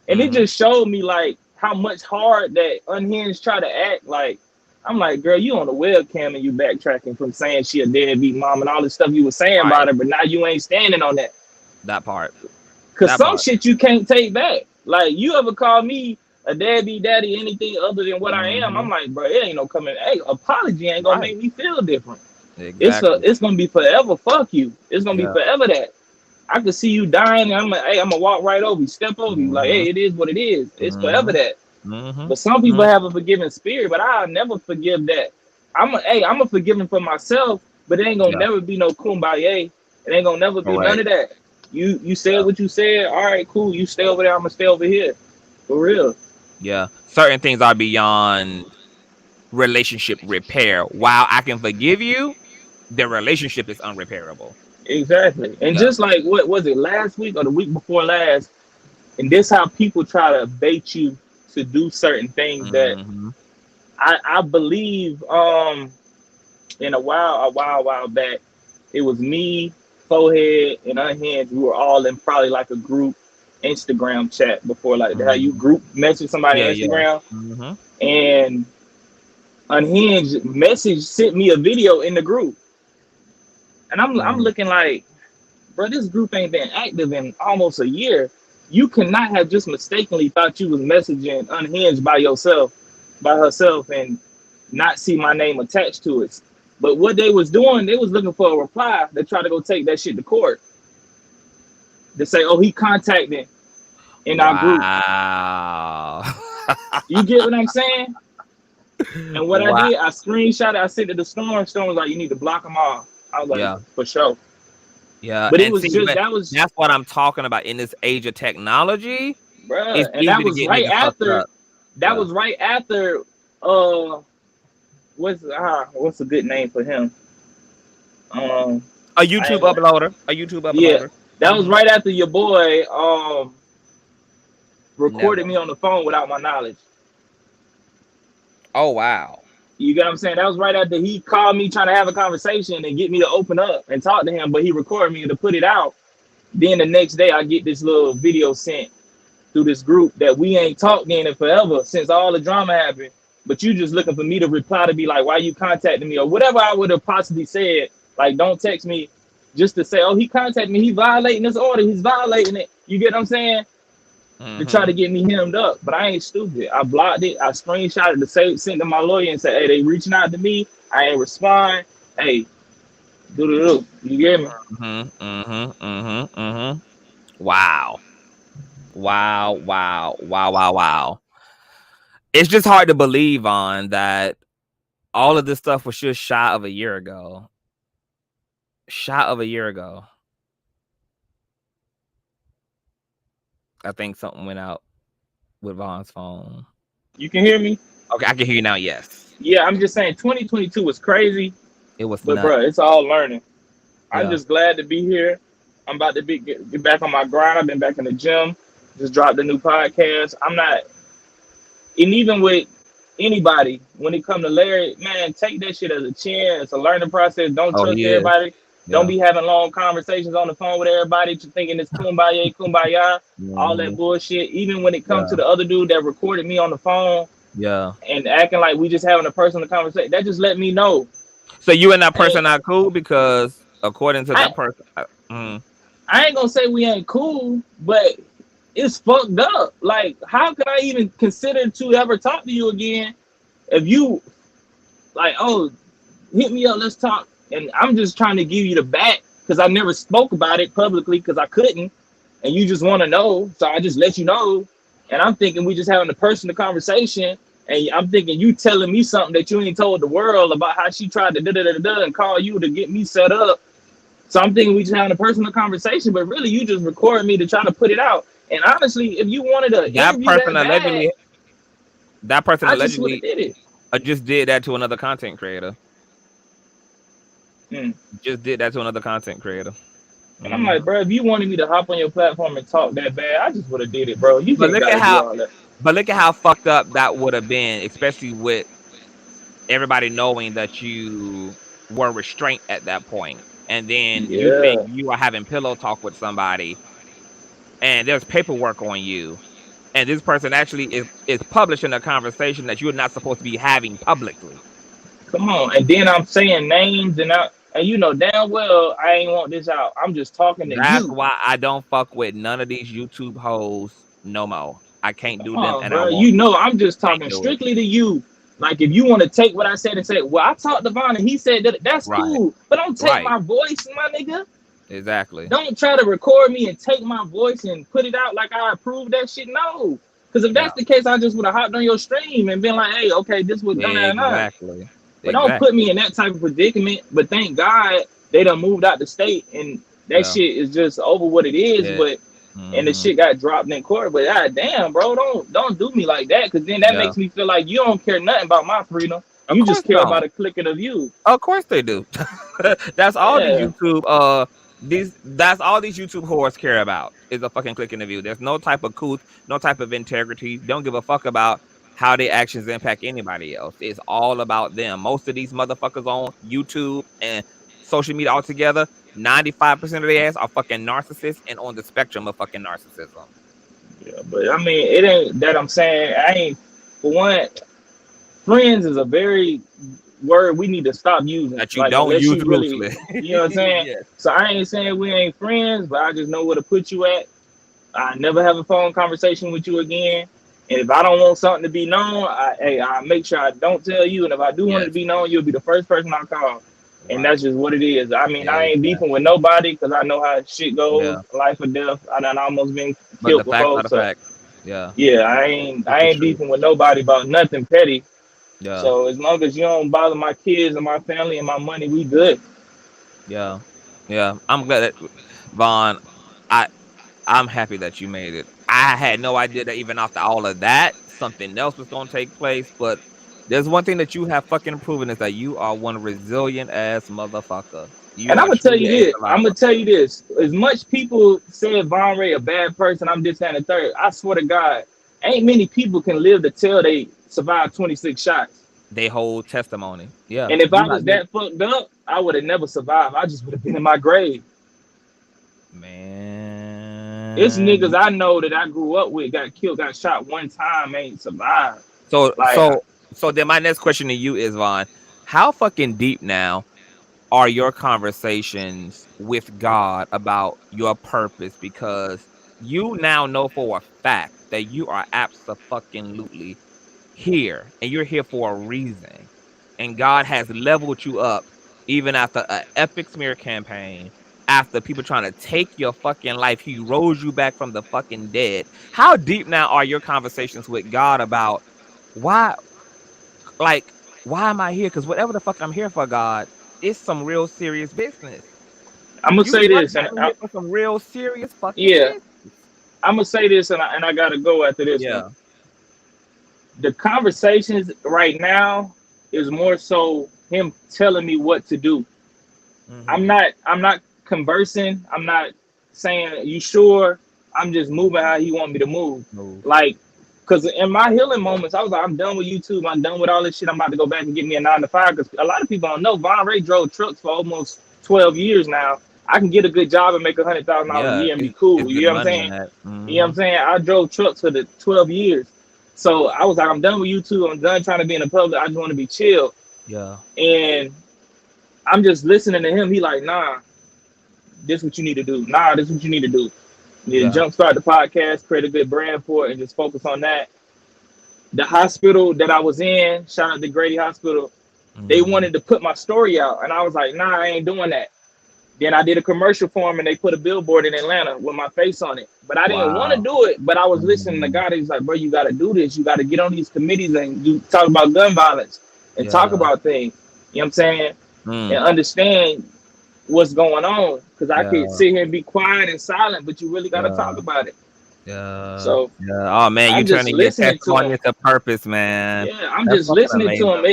And it just showed me, like, how much hard that Unhinged try to act. Like, I'm like, girl, you on the webcam and you backtracking from saying she a deadbeat mom and all this stuff you were saying about her, but now you ain't standing on that. That part. Because some shit you can't take back. Like, you ever call me a deadbeat daddy, anything other than what I am, I'm like, bro, it ain't no coming. Hey, apology ain't gonna make me feel different. Exactly. It's gonna be forever. Fuck you. It's gonna be forever that. I could see you dying, and I'm like, hey, I'm gonna walk right over you, step over you. Like, hey, it is what it is. It's forever that. But some people have a forgiving spirit, but I'll never forgive that. I'm a forgiving for myself, but it ain't gonna never be no kumbaya. It ain't gonna never be none of that. You said what you said. All right, cool. You stay over there. I'm gonna stay over here. For real. Yeah. Certain things are beyond relationship repair. While I can forgive you, the relationship is unrepairable. Exactly. And just like, what was it, last week or the week before last? And this how people try to bait you to do certain things that I believe in a while back, it was me, Forehead, and Unhinged. We were all in probably like a group Instagram chat before, like how you group message somebody on Instagram. And Unhinged sent me a video in the group. And I'm looking like, bro, this group ain't been active in almost a year. You cannot have just mistakenly thought you was messaging Unhinged by herself, and not see my name attached to it. But what they was doing, they was looking for a reply to try to go take that shit to court. To say, oh, he contacted in our group. You get what I'm saying? And what I did, I screenshot it, I sent it to Storm. Storm was like, you need to block them all. I was like, for sure. Yeah, but it was just that's what I'm talking about in this age of technology, bro. And that was right after. That was right after. What's a good name for him? A YouTube uploader. A YouTube uploader. Yeah, that was right after your boy recorded me on the phone without my knowledge. Oh wow. You get what I'm saying? That was right after he called me trying to have a conversation and get me to open up and talk to him, but he recorded me to put it out. Then the next day I get this little video sent through this group that we ain't talked in forever since all the drama happened. But you just looking for me to reply to be like, why you contacting me? Or whatever I would have possibly said. Like, don't text me just to say, oh, he contacted me. He violating this order. He's violating it. You get what I'm saying? To try to get me hemmed up, but I ain't stupid. I blocked it. I screenshotted to say, sent to my lawyer and said, hey, they reaching out to me. I ain't respond. Hey, do. You get me? Wow. It's just hard to believe on that all of this stuff was just shy of a year ago. I think something went out with Vaughn's phone. You can hear me? Okay, I can hear you now, yes. Yeah, I'm just saying 2022 was crazy. It was but bro, it's all learning. I'm just glad to be here. I'm about to get back on my grind. I've been back in the gym. Just dropped a new podcast. And even with anybody, when it comes to Larry, man, take that shit as a chance. It's a learning process. Don't trust everybody. Don't be having long conversations on the phone with everybody, thinking it's kumbaya, all that bullshit. Even when it comes to the other dude that recorded me on the phone, and acting like we just having a personal conversation, that just let me know. So you and that person not cool because according to that person, I ain't gonna say we ain't cool, but it's fucked up. Like, how could I even consider to ever talk to you again if you like, oh, hit me up, let's talk. And I'm just trying to give you the back because I never spoke about it publicly because I couldn't. And you just want to know. So I just let you know. And I'm thinking we just having a personal conversation. And I'm thinking you telling me something that you ain't told the world about how she tried to da-da-da-da and call you to get me set up. So I'm thinking we just having a personal conversation. But really, you just recorded me to try to put it out. And honestly, if you wanted to that person allegedly did it. Just did that to another content creator. Just did that to another content creator. And I'm like, bro, if you wanted me to hop on your platform and talk that bad, I just would have did it, bro. But look at how fucked up that would have been, especially with everybody knowing that you were restrained at that point. And then you think you are having pillow talk with somebody and there's paperwork on you. And this person actually is publishing a conversation that you're not supposed to be having publicly. Come on. And then I'm saying names and you know damn well I ain't want this out. I'm just talking to you. That's why I don't fuck with none of these YouTube hoes no more. I can't do them. And bro, you know I'm just talking strictly to you. Like, if you want to take what I said and say, well, I talked to Vaughn and he said that's cool. But don't take my voice, my nigga. Exactly. Don't try to record me and take my voice and put it out like I approve that shit. No. Because if that's the case, I just would have hopped on your stream and been like, hey, okay, this was done. Exactly. But don't put me in that type of predicament. But thank God they done moved out the state, and that shit is just over what it is. But and the shit got dropped in court. But god damn, bro, don't do me like that, because then that makes me feel like you don't care nothing about my freedom. You just care about a click of the view. Of course they do. That's all these YouTube that's all these YouTube whores care about, is a fucking click in the view. There's no type of truth, no type of integrity. Don't give a fuck about how their actions impact anybody else. It's all about them. Most of these motherfuckers on YouTube and social media altogether, 95% of their ass are fucking narcissists and on the spectrum of fucking narcissism. Yeah, but I mean, it ain't that I'm saying. I ain't, for one, friends is a very word we need to stop using. That you don't use really, you know what I'm saying? Yes. So I ain't saying we ain't friends, but I just know where to put you at. I never have a phone conversation with you again. And if I don't want something to be known, I make sure I don't tell you. And if I do want it to be known, you'll be the first person I call. And that's just what it is. I mean, I ain't beefing with nobody, because I know how shit goes, life or death. I done almost been killed before. I ain't beefing with nobody about nothing petty. Yeah. So as long as you don't bother my kids and my family and my money, we good. Yeah. I'm glad that, Vaughn, I'm happy that you made it. I had no idea that even after all of that, something else was going to take place. But there's one thing that you have fucking proven, is that you are one resilient ass motherfucker. And I'm gonna tell you this. I'm gonna tell you this. As much people say Lavontraye a bad person, I'm this and the third. I swear to God, ain't many people can live to tell they survived 26 shots. They hold testimony. Yeah. And if I was that fucked up, I would have never survived. I just would have been in my grave. Man. It's niggas I know that I grew up with, got killed, got shot one time, ain't survived. So then my next question to you is, Vaughn, how fucking deep now are your conversations with God about your purpose? Because you now know for a fact that you are abso-fucking-lutely here, and you're here for a reason. And God has leveled you up even after an epic smear campaign, after people trying to take your fucking life. He rose you back from the fucking dead. How deep now are your conversations with God about why am I here? Because whatever the fuck I'm here for, God, it's some real serious business. I'm gonna say this, and for some real serious fucking business. I'm gonna say this, and I gotta go after this one. The conversations right now is more so him telling me what to do. I'm not conversing. I'm not saying, you sure? I'm just moving how he want me to move. Like, because in my healing moments, I was like, I'm done with YouTube. I'm done with all this shit. I'm about to go back and get me a 9-to-5. Because a lot of people don't know, Lavontraye drove trucks for almost 12 years now. I can get a good job and make $100,000 a year and be cool. You know what I'm saying? You know what I'm saying? I drove trucks for the 12 years. So I was like, I'm done with YouTube. I'm done trying to be in the public. I just want to be chill. Yeah. And I'm just listening to him. He like, nah, this is what you need to do. Nah, this is what you need to do. You jumpstart the podcast, create a good brand for it, and just focus on that. The hospital that I was in, shout out to Grady Hospital, they wanted to put my story out. And I was like, nah, I ain't doing that. Then I did a commercial for them, and they put a billboard in Atlanta with my face on it. But I didn't want to do it. But I was listening to God. He's like, bro, you got to do this. You got to get on these committees and talk about gun violence and talk about things. You know what I'm saying? And understand what's going on. Because I could sit here and be quiet and silent, but you really got to talk about it. So oh man, you trying to get testimony to purpose, man. Yeah, I'm just listening to him.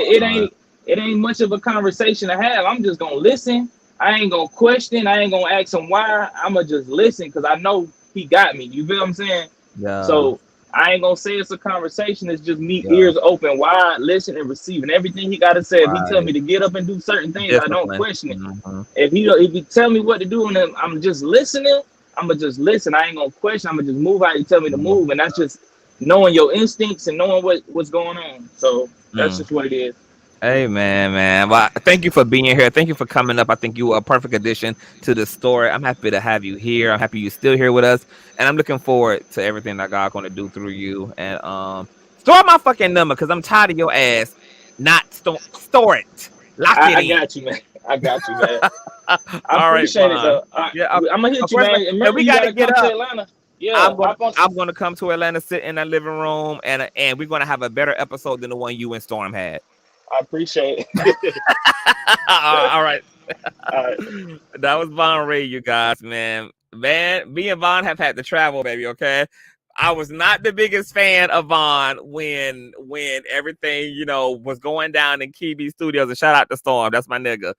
It ain't much of a conversation to have. I'm just gonna listen. I ain't gonna question. I ain't gonna ask him why. I'm gonna just listen because I know he got me. You feel what I'm saying? Yeah. So I ain't gonna say it's a conversation. It's just me, ears open wide, listening and receiving everything he got to say. If he tell me to get up and do certain things, I don't question it. If he tell me what to do and I'm just listening, I'm gonna just listen. I ain't gonna question. I'm gonna just move how you tell me to move, and that's just knowing your instincts and knowing what's going on. So that's just what it is. Hey man. Well, thank you for being here. Thank you for coming up. I think you are a perfect addition to the story. I'm happy to have you here. I'm happy you're still here with us, and I'm looking forward to everything that God's gonna do through you. And store my fucking number because I'm tired of your ass not store it. I got you, man. I appreciate it though. I'm gonna hit you, man. Remember, we gotta get up to Atlanta. Yeah, I'm gonna come to Atlanta, sit in that living room, and we're gonna have a better episode than the one you and Storm had. I appreciate it. All right. All right. That was Von Reid, you guys, man. Man, me and Von have had to travel, baby, okay? I was not the biggest fan of Von when everything, was going down in KB Studios. And shout out to Storm. That's my nigga.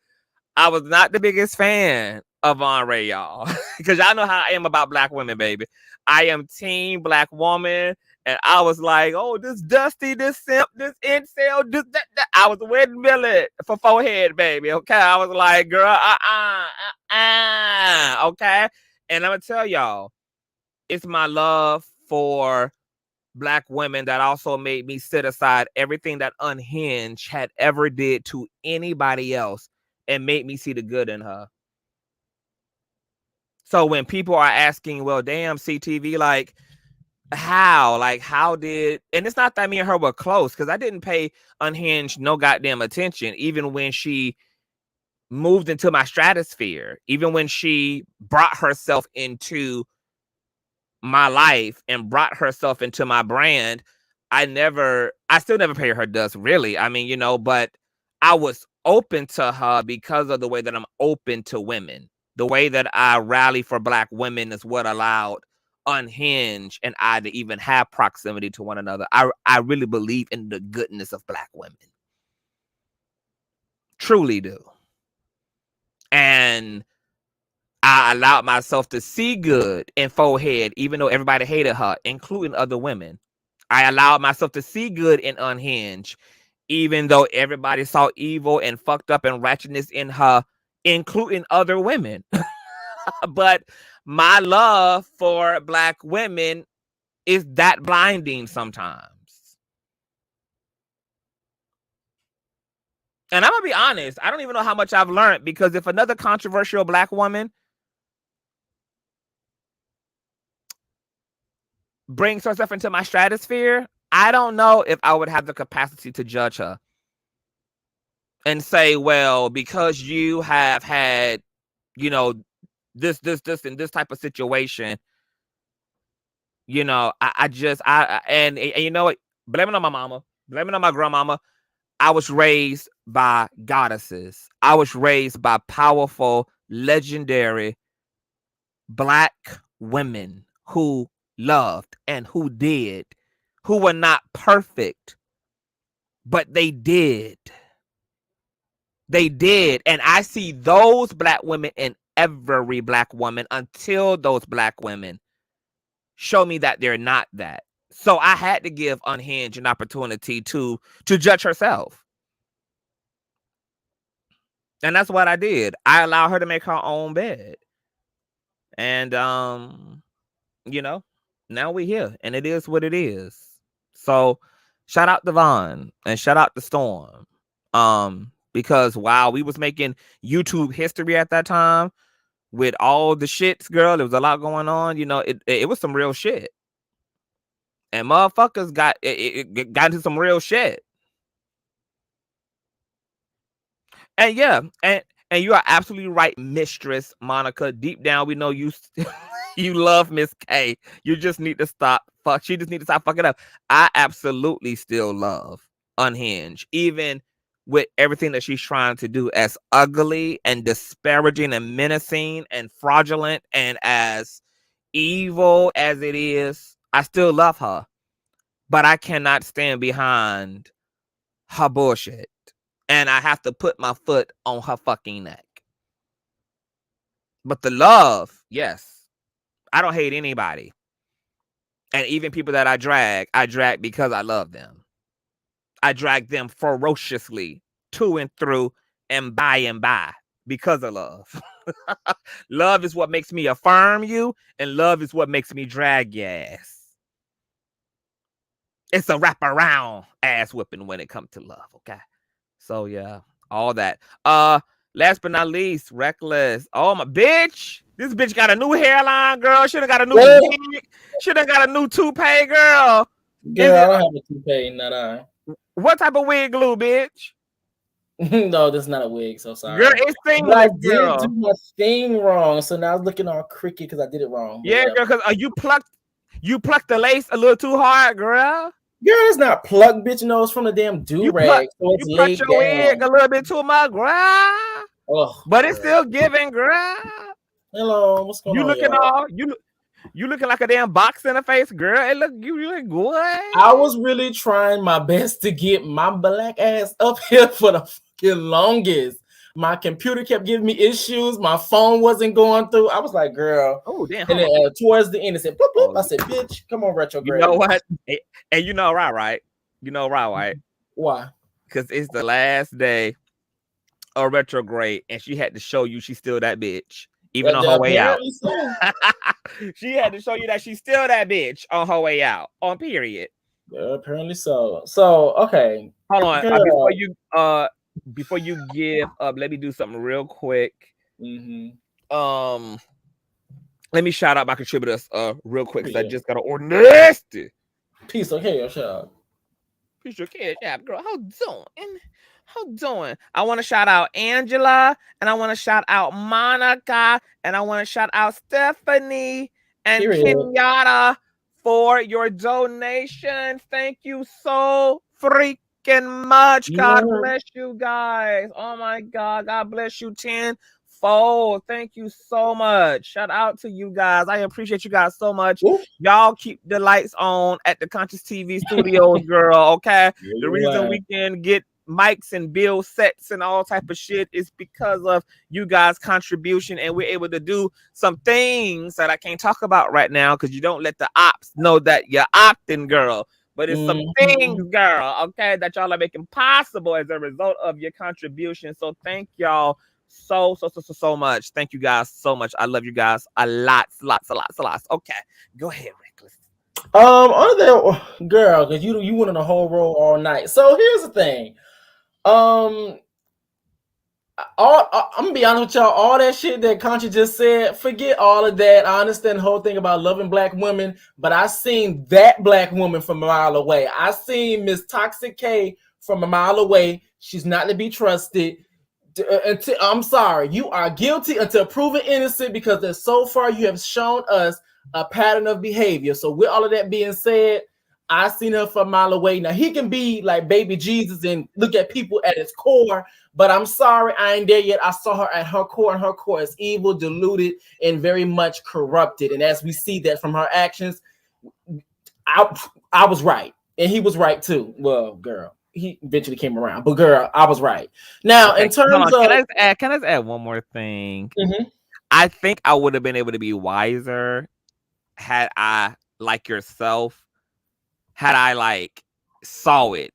I was not the biggest fan of Von Reid, y'all. Because y'all know how I am about black women, baby. I am team black woman. And I was like, oh, this Dusty, this simp, this incel, this, that. I was wedding millet for forehead, baby. Okay. I was like, girl, okay. And I'm going to tell y'all, it's my love for black women that also made me set aside everything that Unhinged had ever did to anybody else and made me see the good in her. So when people are asking, well, damn, CTV, like, how did, and it's not that me and her were close, because I didn't pay Unhinged no goddamn attention, even when she moved into my stratosphere, even when she brought herself into my life and brought herself into my brand. I still never paid her dust, really. I mean, but I was open to her because of the way that I'm open to women. The way that I rally for black women is what allowed Unhinged and I to even have proximity to one another. I really believe in the goodness of black women. Truly do. And I allowed myself to see good in Forehead, even though everybody hated her, including other women. I allowed myself to see good in Unhinged, even though everybody saw evil and fucked up and ratchetness in her, including other women. But my love for black women is that blinding sometimes. And I'm going to be honest, I don't even know how much I've learned, because if another controversial black woman brings herself into my stratosphere, I don't know if I would have the capacity to judge her and say, well, because you have had, this, and this type of situation, and you know what? Blame it on my mama. Blame it on my grandmama. I was raised by goddesses. I was raised by powerful, legendary black women who loved and who did, who were not perfect, but they did. They did. And I see those black women in every black woman until those black women show me that they're not that. So I had to give Unhinged an opportunity to judge herself. And that's what I did. I allowed her to make her own bed. And, now we're here. And it is what it is. So shout out to Vaughn and shout out to Storm. Because while we was making YouTube history at that time with all the shits, girl, there was a lot going on. It was some real shit. And motherfuckers got into some real shit. And yeah, and you are absolutely right, Mistress Monica. Deep down, we know you you love Miss K. You just need to stop. She just need to stop fucking up. I absolutely still love Unhinged, even with everything that she's trying to do, as ugly and disparaging and menacing and fraudulent and as evil as it is. I still love her, but I cannot stand behind her bullshit. And I have to put my foot on her fucking neck. But the love, yes. I don't hate anybody. And even people that I drag because I love them. I drag them ferociously to and through and by because of love. Love is what makes me affirm you, and love is what makes me drag your ass. It's a wraparound ass whipping when it comes to love, okay? So yeah, all that. Last but not least, Reckless. Oh my bitch. This bitch got a new hairline, girl. Should have got a new wig. Should have got a new toupee, girl. Girl, I don't have a toupee, not I. What type of wig glue, bitch? No, this is not a wig, so sorry. Girl, it's thing. I did do my thing wrong, so now I'm looking all cricket because I did it wrong. Yeah, girl, because you plucked the lace a little too hard, girl. it's not plucked, bitch. No, it's from the damn do-rag. So it's you pluck laid your down. wig a little bit too much, girl. Oh, but it's still giving, girl. Hello, what's going You on, looking y'all? all you looking like a damn box in the face, girl. It look you look good. I was really trying my best to get my black ass up here for the fucking longest. My computer kept giving me issues. My phone wasn't going through. I was like, girl. Oh damn! And then towards the end, it said, bloop, bloop. I said, bitch, come on, retrograde. You know what? And you know right? You know right? Why? Because it's the last day of retrograde, and she had to show you she's still that bitch, even on her way out. So. She had to show you that she's still that bitch on her way out. On period. Apparently so. So okay. Hold on. Before you give up, let me do something real quick. Mm-hmm. Let me shout out my contributors real quick because I just got an order nasty. Piece of hell, shout. Piece of hell, girl. How doing? I want to shout out Angela, and I want to shout out Monica, and I want to shout out Stephanie and Kenyatta for your donations. Thank you so freaking much. God bless you guys. Oh my God. God bless you tenfold. Thank you so much. Shout out to you guys. I appreciate you guys so much. Ooh. Y'all keep the lights on at the Consciouztv studios, girl. Okay. The reason we can get mics and bill sets and all type of shit is because of you guys' contribution, and we're able to do some things that I can't talk about right now because you don't let the ops know that you're opting, girl. But it's some things, girl, okay, that y'all are making possible as a result of your contribution. So thank y'all so much. Thank you guys so much. I love you guys a lot. Okay, go ahead, Reckless. On that girl, because you went on a whole roll all night. So here's the thing. I'm gonna be honest with y'all. All that shit that Concha just said, forget all of that. I understand the whole thing about loving black women, but I seen that black woman from a mile away. I seen Miss Tasha K from a mile away. She's not to be trusted. I'm sorry, you are guilty until proven innocent because so far you have shown us a pattern of behavior. So with all of that being said, I seen her from a mile away. Now he can be like baby Jesus and look at people at his core, but I'm sorry, I ain't there yet. I saw her at her core, and her core is evil, deluded, and very much corrupted. And as we see that from her actions, I was right, and he was right too. Well, girl, he eventually came around, but girl, I was right. Now, in terms of, can I just add one more thing? Mm-hmm. I think I would have been able to be wiser had I, like yourself, had I like saw it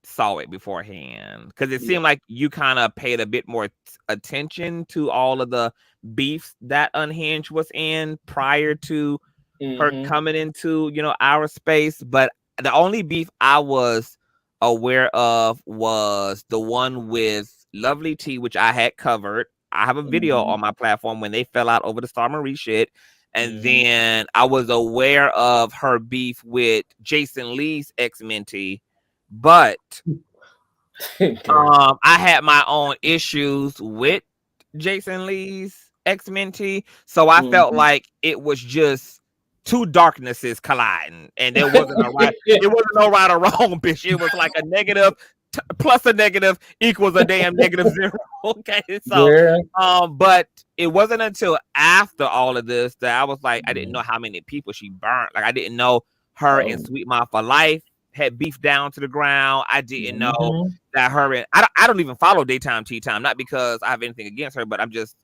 beforehand, because it seemed like you kind of paid a bit more attention to all of the beefs that Unhinged was in prior to her coming into our space. But the only beef I was aware of was the one with Lovely T, which I had covered. I have a video on my platform when they fell out over the Star Marie shit. And then I was aware of her beef with Jason Lee's ex-mentee, but I had my own issues with Jason Lee's ex-mentee, so I felt like it was just two darknesses colliding, and there wasn't a right. It wasn't no right or wrong, bitch. It was like a negative plus a negative equals a damn negative zero. Okay, so but it wasn't until after all of this that I was like, I didn't know how many people she burnt. Like, I didn't know her and Sweet Mouth for Life had beef down to the ground. I didn't know that her and I don't even follow Daytime Tea Time, not because I have anything against her, but I'm just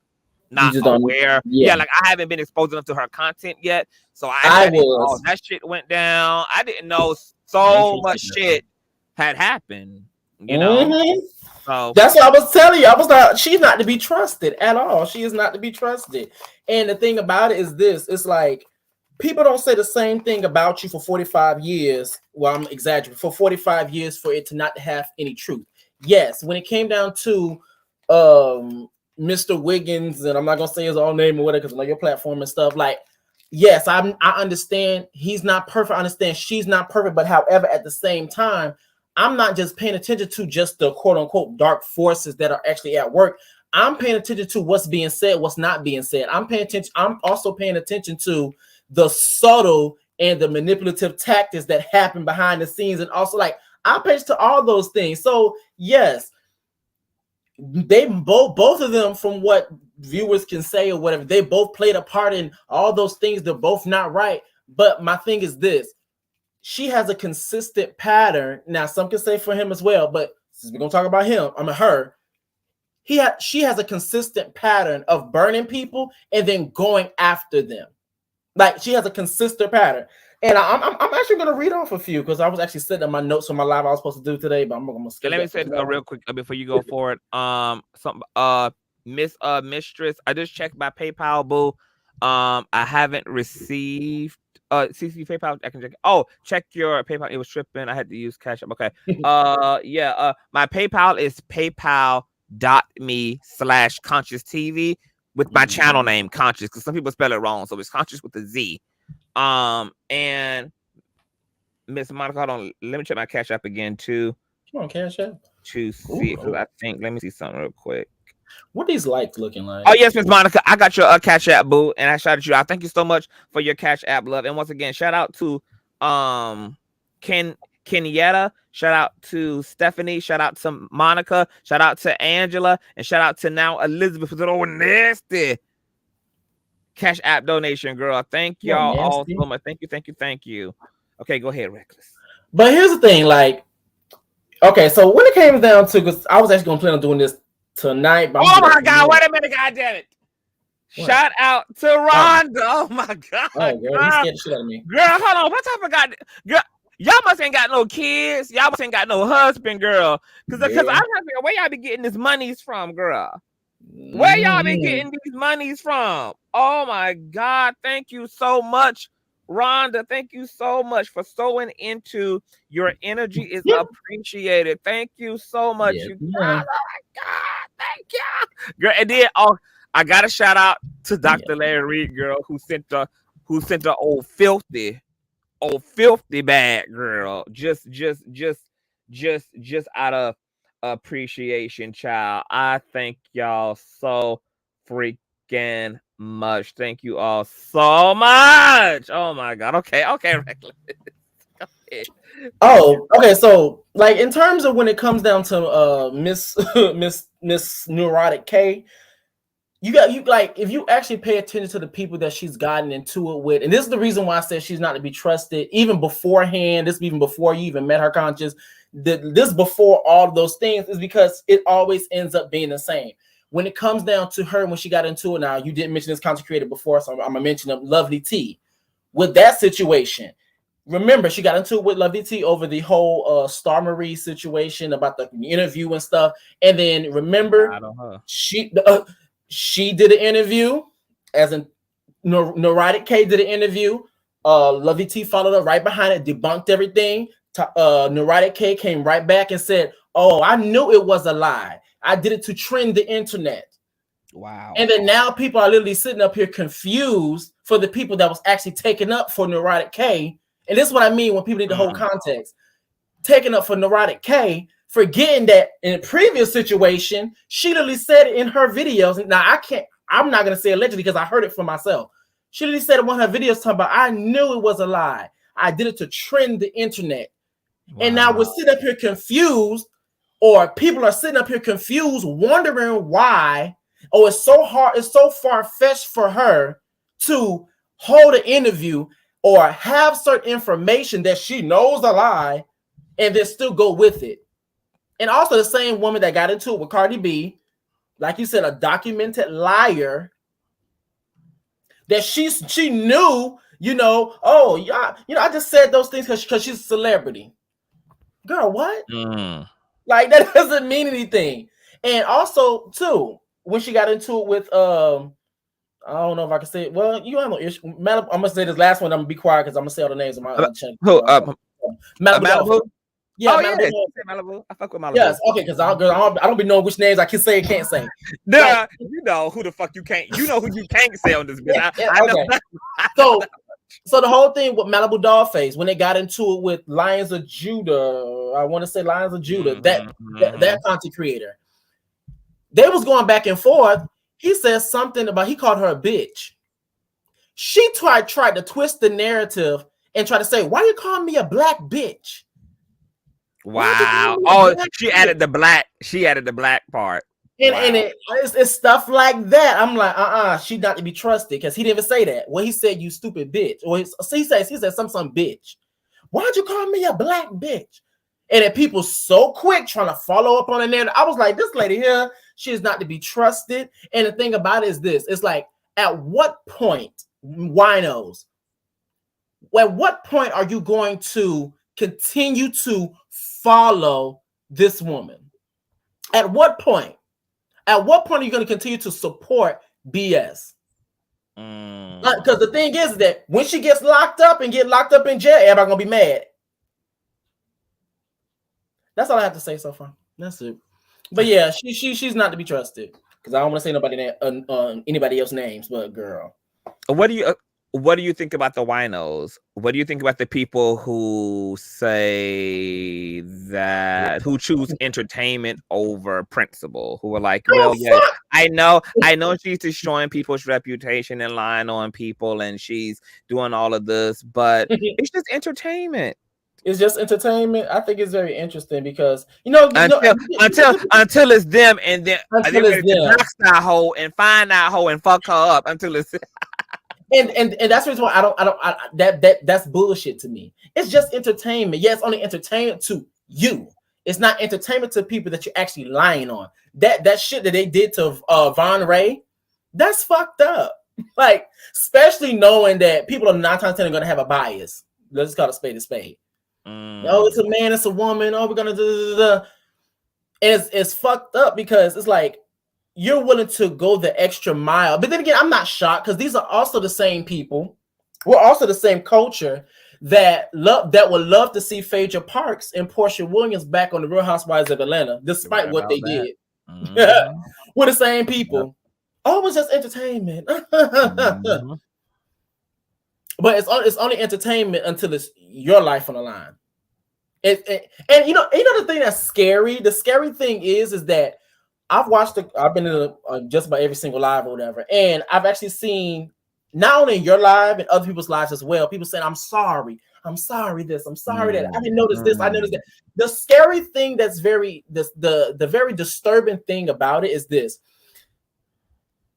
not aware. Yeah, like I haven't been exposed enough to her content yet, so I didn't know that shit went down. I didn't know so much shit had happened. So that's what I was telling you. I was like, she's not to be trusted at all. She is not to be trusted. And the thing about it is this: it's like people don't say the same thing about you for 45 years. Well, I'm exaggerating. For 45 years for it to not have any truth. Yes, when it came down to Mr. Wiggins, and I'm not gonna say his own name or whatever because I know your platform and stuff. Like, yes, I understand he's not perfect. I understand she's not perfect, but however, at the same time, I'm not just paying attention to just the quote unquote dark forces that are actually at work. I'm paying attention to what's being said, what's not being said. I'm also paying attention to the subtle and the manipulative tactics that happen behind the scenes. And also, like, I pay to all those things. So yes, they both of them, from what viewers can say or whatever, they both played a part in all those things. They're both not right. But my thing is this: she has a consistent pattern. Now, some can say for him as well, but since we're gonna talk about him, her. She has a consistent pattern of burning people and then going after them. Like, she has a consistent pattern. And I'm actually gonna read off a few because I was actually setting up my notes for my live I was supposed to do today, but I'm gonna skip. Let me say real quick before you go forward. Mistress, I just checked my PayPal, boo. I haven't received CC PayPal. I can check. Oh, check your PayPal. It was tripping. I had to use Cash App. Okay. My PayPal is paypal.me/Consciouztv with my channel name Conscious, because some people spell it wrong, so it's Conscious with a Z. And Miss Monica, hold on. Let me check my Cash App again too. Come on, Cash App. To see, because I think, let me see something real quick. What these likes looking like? Oh yes, Miss Monica, I got your Cash App, boo, and I shouted you out. Thank you so much for your Cash App, love. And once again, shout out to Kenyatta, shout out to Stephanie, shout out to Monica, shout out to Angela, and shout out to now Elizabeth for the old nasty Cash App donation, girl. Thank y'all all so much. Thank you. Okay, go ahead, Reckless. But here's the thing, like, okay, so when it came down to, because I was actually gonna plan on doing this tonight. But oh my God, wait a minute, God damn it. What? Shout out to Rhonda. Oh my God. Oh, girl, you scared the shit out of me. Girl, hold on. What type of God? Girl, y'all must ain't got no kids. Y'all must ain't got no husband, girl. Because I'm trying to figure out where y'all be getting these monies from, girl. Where y'all been getting these monies from? Oh my God. Thank you so much, Rhonda. Thank you so much for sewing into your energy is appreciated. Thank you so much. You guys. Oh my God. Thank you. Girl, and then I got a shout out to Dr. Larry Reid, girl, who sent the old filthy bag, girl. Just out of appreciation, child. I thank y'all so freaking much. Thank you all so much. Oh my God. Okay, Reckless. Oh, okay. So, like, in terms of when it comes down to Miss Neurotic K, if you actually pay attention to the people that she's gotten into it with, and this is the reason why I said she's not to be trusted, even beforehand. This even before you even met her, Conscious. This before all of those things is because it always ends up being the same. When it comes down to her, when she got into it, now you didn't mention this content creator before, so I'm gonna mention Lovely T. With that situation, remember she got into it with Lovely T over the whole Star Marie situation about the interview and stuff, and then remember she did an interview, as in Neurotic K did an interview. Lovely T followed up right behind it, debunked everything. Neurotic K came right back and said, "Oh, I knew it was a lie. I did it to trend the internet." Wow. And then now people are literally sitting up here confused for the people that was actually taken up for Neurotic K. And this is what I mean when people need the whole context. Taken up for Neurotic K, forgetting that in a previous situation, she literally said it in her videos. Now I'm not gonna say allegedly because I heard it for myself. She literally said in one of her videos talking about, "I knew it was a lie. I did it to trend the internet." Wow. And now we're sitting up here confused, or people are sitting up here confused, wondering why. Oh, it's so hard, it's so far-fetched for her to hold an interview or have certain information that she knows a lie and then still go with it. And also the same woman that got into it with Cardi B, like you said, a documented liar, that she knew, oh yeah, I just said those things because she's a celebrity. Girl, what? Like, that doesn't mean anything. And also, too, when she got into it with I don't know if I can say it. Well, you have no issue. I'm gonna say this last one. I'm gonna be quiet because I'm gonna say all the names of my other channel. Malibu. Yeah, Malibu. I fuck with Malibu. Yes, okay, because I don't be knowing which names I can say and can't say. Nah, you know who the fuck you can't. You know who you can't say on this bitch. I know. So the whole thing with Malibu Dollface, when they got into it with Lions of Judah, I want to say Lions of Judah, that content creator, they was going back and forth. He says something about, he called her a bitch. She tried to twist the narrative and try to say, why you calling me a black bitch? Wow. Oh, she added the black. She added the black part. And, wow. and it's stuff like that. I'm like, she not to be trusted, because he didn't even say that. Well, he said, you stupid bitch. Or he said some bitch. Why'd you call me a black bitch? And then people so quick trying to follow up on it. And I was like, this lady here, she is not to be trusted. And the thing about it is this, it's like, at what point, winos, at what point are you going to continue to follow this woman? At what point? At what point are you going to continue to support BS? Because the thing is that when she gets locked up and get locked up in jail, everybody gonna be mad. That's all I have to say so far. That's it. But yeah, she's not to be trusted, because I don't want to say anybody else's names, but girl. What do you think about the winos? What do you think about the people who say that, who choose entertainment over principle, who are like, well, yeah, I know she's destroying people's reputation and lying on people, and she's doing all of this, but it's just entertainment. It's just entertainment. I think it's very interesting because until it's them, and then they're ready to dox that hoe and find that hoe and fuck her up until it's and that's the reason why that's bullshit to me. It's just entertainment. Yeah, it's only entertainment to you. It's not entertainment to people that you're actually lying on. That shit that they did to Lavontraye, that's fucked up. Like, especially knowing that people are 9 times out of 10 are gonna have a bias. Let's just call it a spade a spade. Oh, it's a man, it's a woman. Oh, we're gonna and it's fucked up, because it's like you're willing to go the extra mile. But then again, I'm not shocked, because these are also the same people. We're also the same culture that would love to see Phaedra Parks and Portia Williams back on the Real Housewives of Atlanta, despite what they did. We're the same people. Oh, it was just entertainment. But it's only entertainment until it's your life on the line. And you know the thing that's scary. The scary thing is that I've been in just about every single live or whatever, and I've actually seen, not only in your live and other people's lives as well, people saying, I'm sorry this, I'm sorry that, I didn't notice this, I noticed that. The scary thing that's the very disturbing thing about it is this.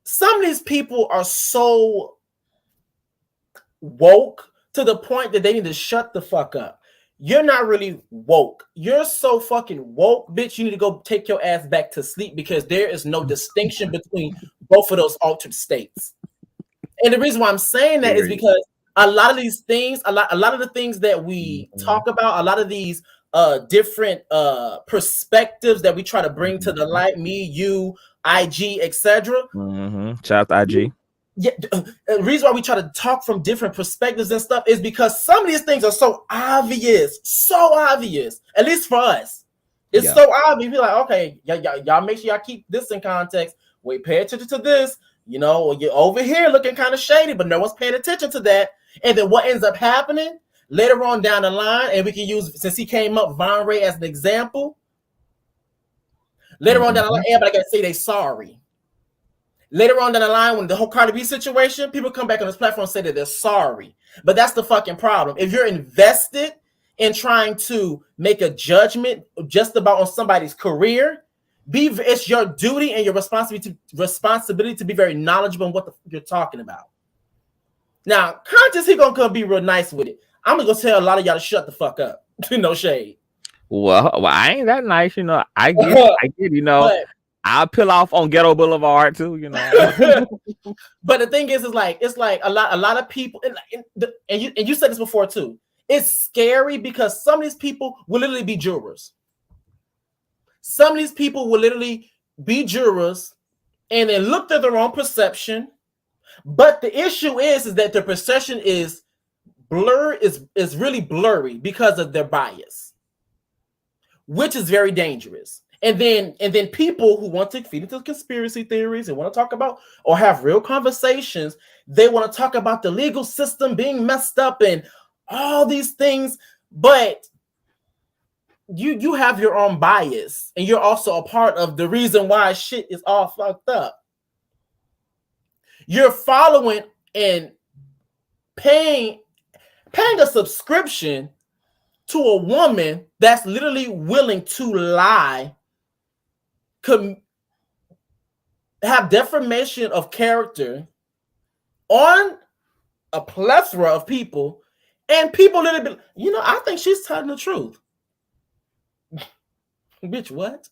Some of these people are so woke to the point that they need to shut the fuck up. You're not really woke. You're so fucking woke, bitch. You need to go take your ass back to sleep, because there is no distinction between both of those altered states. And the reason why I'm saying that is because a lot of these things, a lot of the things that we talk about, a lot of these different perspectives that we try to bring to the light, me, you, IG, etc. Shout out to IG. Yeah, the reason why we try to talk from different perspectives and stuff is because some of these things are so obvious, at least for us. It's so obvious. We're like, okay, y'all make sure y'all keep this in context. Wait, pay attention to this. You know, you're over here looking kind of shady, but no one's paying attention to that. And then what ends up happening later on down the line, and we can use, since he came up, Lavontraye as an example. Later on down the line, everybody got to say they sorry. Later on down the line, when the whole Cardi B situation, people come back on this platform and say that they're sorry. But that's the fucking problem. If you're invested in trying to make a judgment just about on somebody's career, it's your duty and your responsibility to be very knowledgeable on what you're talking about. Now, Conscious, he gonna be real nice with it. I'm gonna go tell a lot of y'all to shut the fuck up. No shade. Well, I ain't that nice, you know. I get, you know. But I'll peel off on Ghetto Boulevard too, you know. But the thing is, it's like a lot of people, and you said this before too. It's scary because some of these people will literally be jurors. Some of these people will literally be jurors, and then look at their own perception. But the issue is that their perception is is really blurry because of their bias, which is very dangerous. And then people who want to feed into conspiracy theories and want to talk about or have real conversations, they want to talk about the legal system being messed up and all these things. But you have your own bias, and you're also a part of the reason why shit is all fucked up. You're following and paying paying a subscription to a woman that's literally willing to lie, have defamation of character on a plethora of people, and people literally, I think she's telling the truth. Bitch, what?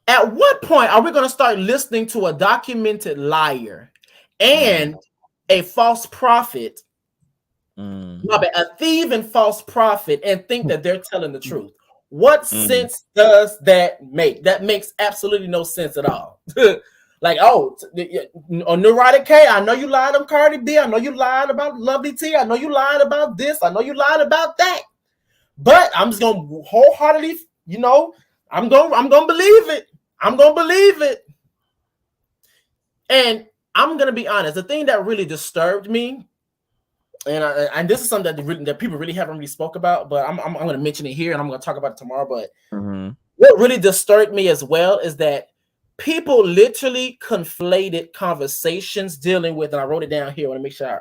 At what point are we going to start listening to a documented liar and a false prophet, a thieving false prophet, and think that they're telling the truth? What sense does that make? That makes absolutely no sense at all. Like, Neurotic K, I know you lied on Cardi B. I know you lied about Lovely T. I know you lied about this. I know you lied about that. But I'm just going to wholeheartedly, I'm going to believe it. I'm going to believe it. And I'm going to be honest. The thing that really disturbed me, and this is something that people really haven't really spoke about, but I'm going to mention it here, and I'm going to talk about it tomorrow. But what really disturbed me as well is that people literally conflated conversations dealing with, and I wrote it down here. I want to make sure I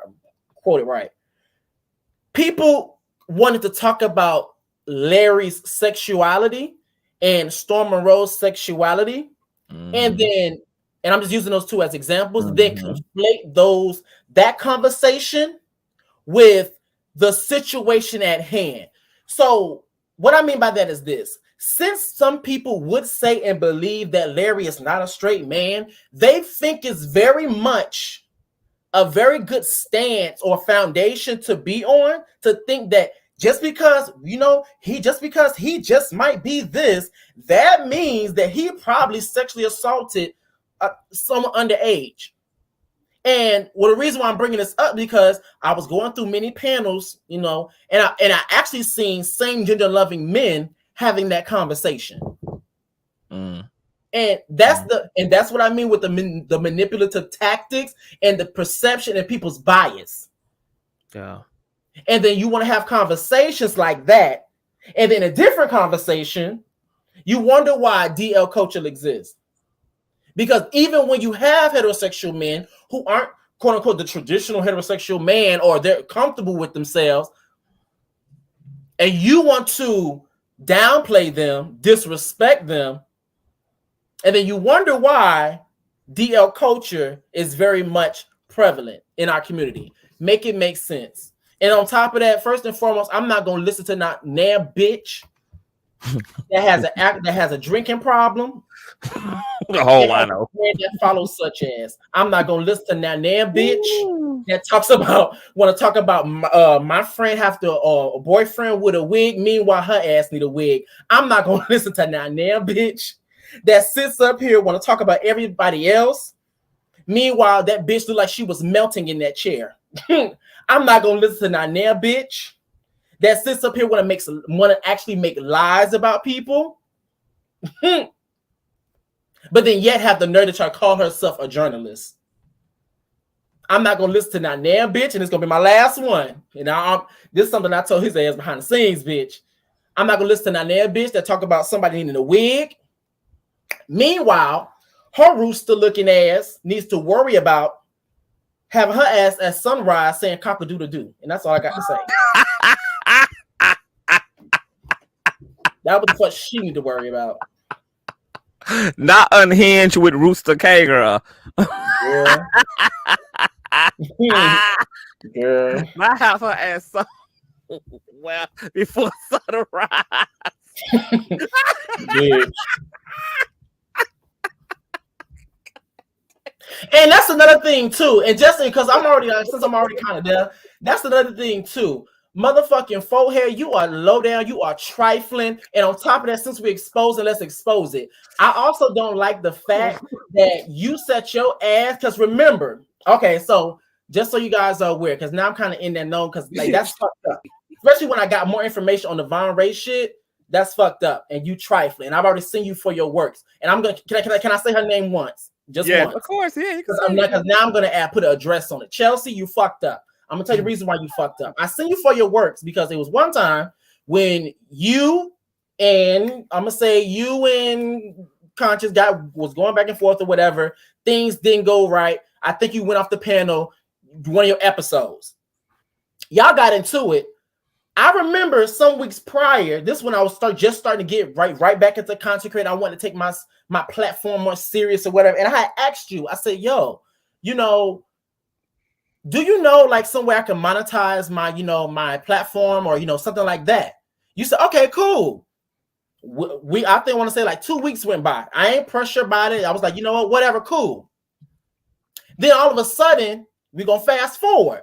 quote it right. People wanted to talk about Larry's sexuality and Storm Monroe's sexuality, and I'm just using those two as examples. Then conflate that conversation with the situation at hand. So what I mean by that is this: since some people would say and believe that Larry is not a straight man, they think it's very much a very good stance or foundation to be on, to think that just because he just might be this, that means that he probably sexually assaulted someone underage. And the reason why I'm bringing this up, because I was going through many panels, and I actually seen same gender loving men having that conversation. And that's what I mean with the manipulative tactics and the perception and people's bias. Yeah. And then you want to have conversations like that, and then a different conversation, you wonder why DL culture exists. Because even when you have heterosexual men who aren't, quote unquote, the traditional heterosexual man, or they're comfortable with themselves, and you want to downplay them, disrespect them, and then you wonder why DL culture is very much prevalent in our community. Make it make sense. And on top of that, first and foremost, I'm not going to listen to not damn bitch that has a drinking problem. I know. That follows such as, I'm not going to listen to that damn bitch that want to talk about my friend have to a boyfriend with a wig. Meanwhile, her ass need a wig. I'm not going to listen to that damn bitch that sits up here want to talk about everybody else. Meanwhile, that bitch look like she was melting in that chair. I'm not gonna listen to that bitch that sits up here want to actually make lies about people, but then yet have the nerve to try to call herself a journalist. I'm not gonna listen to that bitch, and it's gonna be my last one. This is something I told his ass behind the scenes, bitch. I'm not gonna listen to that bitch that talk about somebody needing a wig. Meanwhile, her rooster looking ass needs to worry about having her ass at sunrise saying cock-a-doodle-doo. And that's all I got to say. That what the fuck she need to worry about. Not unhinged with Rooster K, girl. Yeah. Girl. Not have her ass so well before sunrise. Bitch. And that's another thing too. And just because I'm already kind of there, that's another thing too. Motherfucking forehead, you are low down, you are trifling. And on top of that, since we expose it, let's expose it. I also don't like the fact that you set your ass, because remember, okay, so just so you guys are aware, because now I'm kind of in that know, because like that's fucked up. Especially when I got more information on the Lavontraye shit, that's fucked up. And you trifling. I've already seen you for your works. And I'm gonna can I say her name once? Just once. Of course, yeah. Because now I'm gonna put an address on it. Chelsea, you fucked up. I'm gonna tell you the reason why you fucked up. I seen you for your works because it was one time when you and Conscious was going back and forth or whatever. Things didn't go right. I think you went off the panel one of your episodes. Y'all got into it. I remember some weeks prior, this when I was just starting to get right back into content creating. I wanted to take my platform more serious or whatever. And I had asked you, I said, yo, you know, do you know like somewhere I can monetize my, you know, my platform or, you know, something like that? You said, okay, cool. I think I want to say like 2 weeks went by. I ain't pressured about it. I was like, you know what, whatever, cool. Then all of a sudden, we're going to fast forward.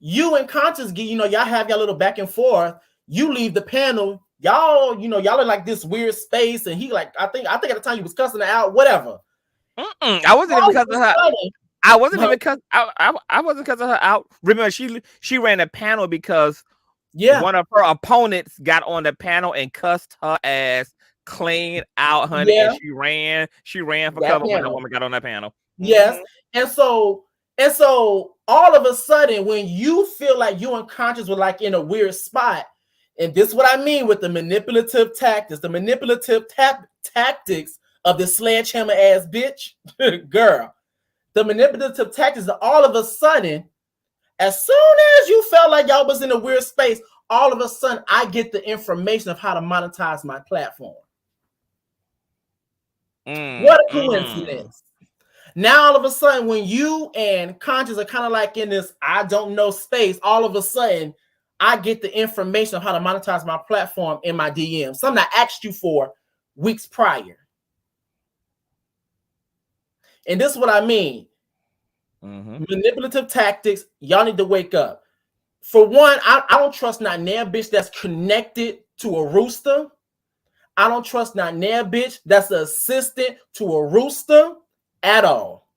You and Consciouztv, you know, y'all have your little back and forth. You leave the panel. Y'all, you know, y'all are like this weird space. And he like, I think at the time you was cussing her out, whatever. I wasn't even cussing her. I wasn't even I wasn't cussing her out. Remember, she ran a panel because one of her opponents got on the panel and cussed her ass clean out, honey. And she ran for cover when the woman got on that panel. Yes. And so all of a sudden, when you feel like you and Conscious were like in a weird spot, and this is what I mean with the manipulative tactics, tactics of the sledgehammer ass bitch, girl. The manipulative tactics that all of a sudden, as soon as you felt like y'all was in a weird space, all of a sudden I get the information of how to monetize my platform. What a coincidence. Now, all of a sudden, when you and Conscious are kind of like in this I don't know space, all of a sudden, I get the information of how to monetize my platform in my DM. Something I asked you for weeks prior. And this is what I mean. Manipulative tactics, y'all need to wake up. For one, I don't trust not near bitch that's connected to a rooster. I don't trust not near bitch that's an assistant to a rooster at all.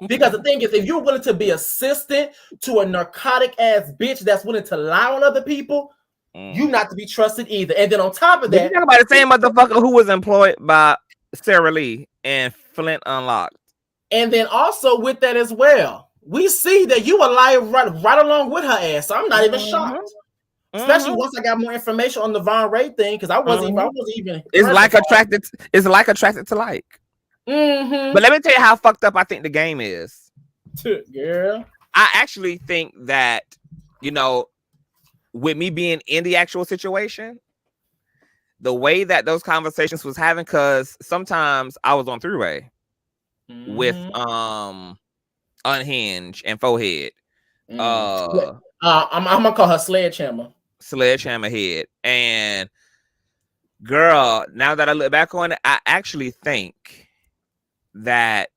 Because the thing is, if you're willing to be assistant to a narcotic ass bitch that's willing to lie on other people, you not to be trusted either. And then on top of that, you talk about the same motherfucker who was employed by Sharrell and Flint Unlocked. And then also with that as well, we see that you a liar right along with her ass. So I'm not even shocked. Especially once I got more information on the Lavontraye thing, because I wasn't even. It's like attracted to like. But let me tell you how fucked up I think the game is. Girl, I actually think that, you know, with me being in the actual situation, the way that those conversations was having, because sometimes I was on three-way with Unhinged and Forehead. I'm gonna call her Sledgehammer Head. And girl, now that I look back on it, I actually think that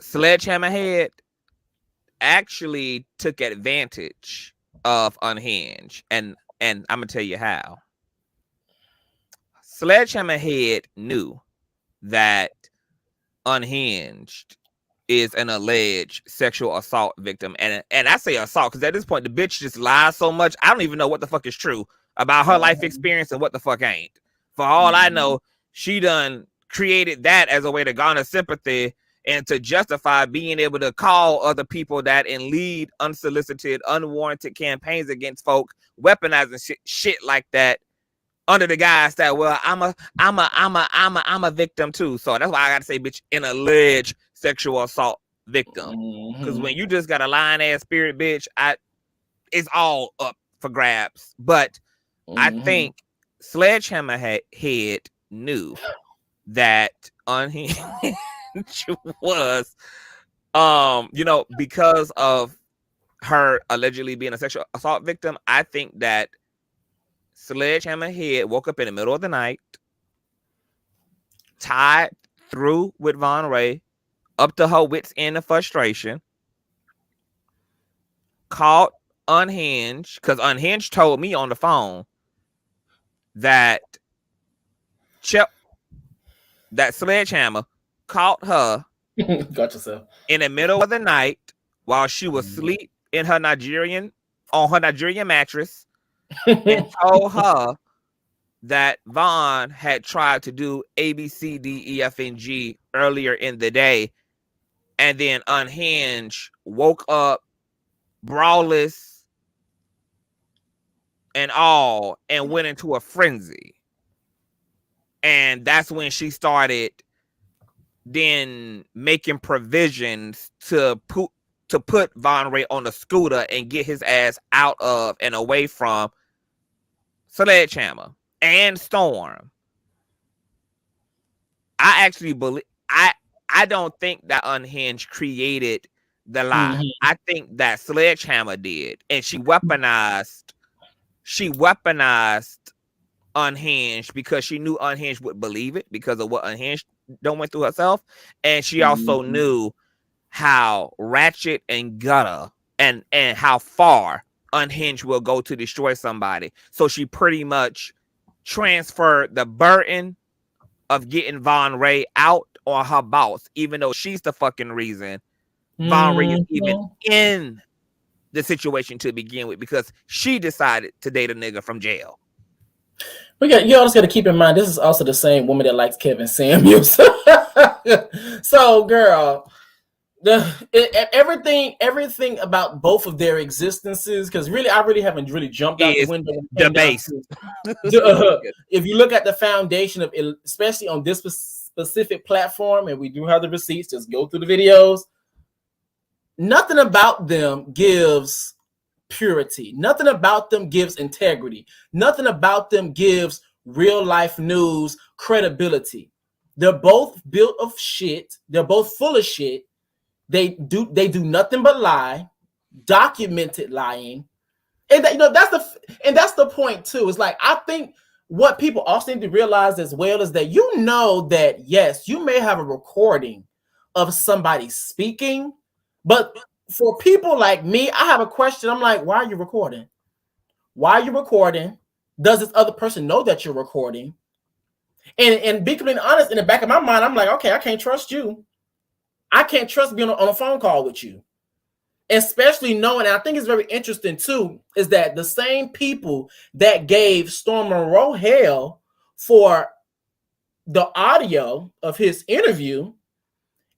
Sledgehammer Head actually took advantage of Unhinged, and I'm gonna tell you how. Sledgehammer Head knew that Unhinged is an alleged sexual assault victim, and I say assault because at this point the bitch just lies so much I don't even know what the fuck is true about her life experience and what the fuck ain't. For all I know, she done created that as a way to garner sympathy and to justify being able to call other people that and lead unsolicited, unwarranted campaigns against folk, weaponizing shit like that under the guise that, well, I'm a victim too. So that's why I gotta say, bitch, an alleged sexual assault victim. Because when you just got a lying ass spirit, bitch, it's all up for grabs. But I think Sledgehammer Head knew that Unhinged was, you know, because of her allegedly being a sexual assault victim. I think that Sledgehammer Head woke up in the middle of the night, tied through with Lavontraye, up to her wits end of frustration, called Unhinged, because Unhinged told me on the phone that that Sledgehammer caught her got yourself in the middle of the night while she was asleep in her Nigerian mattress and told her that Vaughn had tried to do A, B, C, D, E, F, and G earlier in the day. And then Unhinged woke up braless and all and went into a frenzy. And that's when she started then making provisions to to put Vontraye on the scooter and get his ass out of and away from Sledgehammer and Storm. I actually believe I don't think that Unhinged created the lie. Mhm. I think that Sledgehammer did, and she weaponized Unhinged because she knew Unhinged would believe it because of what Unhinged done went through herself, and she also knew how ratchet and gutter and how far Unhinged will go to destroy somebody. So she pretty much transferred the burden of getting Vontraye out on her boss, even though she's the fucking reason Vontraye is even in the situation to begin with, because she decided to date a nigga from jail. You always got to keep in mind, this is also the same woman that likes Kevin Samuels. So, girl, everything about both of their existences, because really, I really haven't really jumped out the window. The base. If you look at the foundation of it, especially on this specific platform, and we do have the receipts, just go through the videos. Nothing about them gives purity. Nothing about them gives integrity. Nothing about them gives real life news credibility. They're both built of shit. They're both full of shit. They do nothing but lie, documented lying, and that's the point too. It's like, I think what people also need to realize as well is that that yes, you may have a recording of somebody speaking, but for people like me, I have a question. I'm like, why are you recording? Why are you recording? Does this other person know that you're recording? And being completely honest, in the back of my mind, I'm like, okay, I can't trust you. I can't trust being on a phone call with you. Especially knowing, and I think it's very interesting too, is that the same people that gave Storm Monroe hell for the audio of his interview,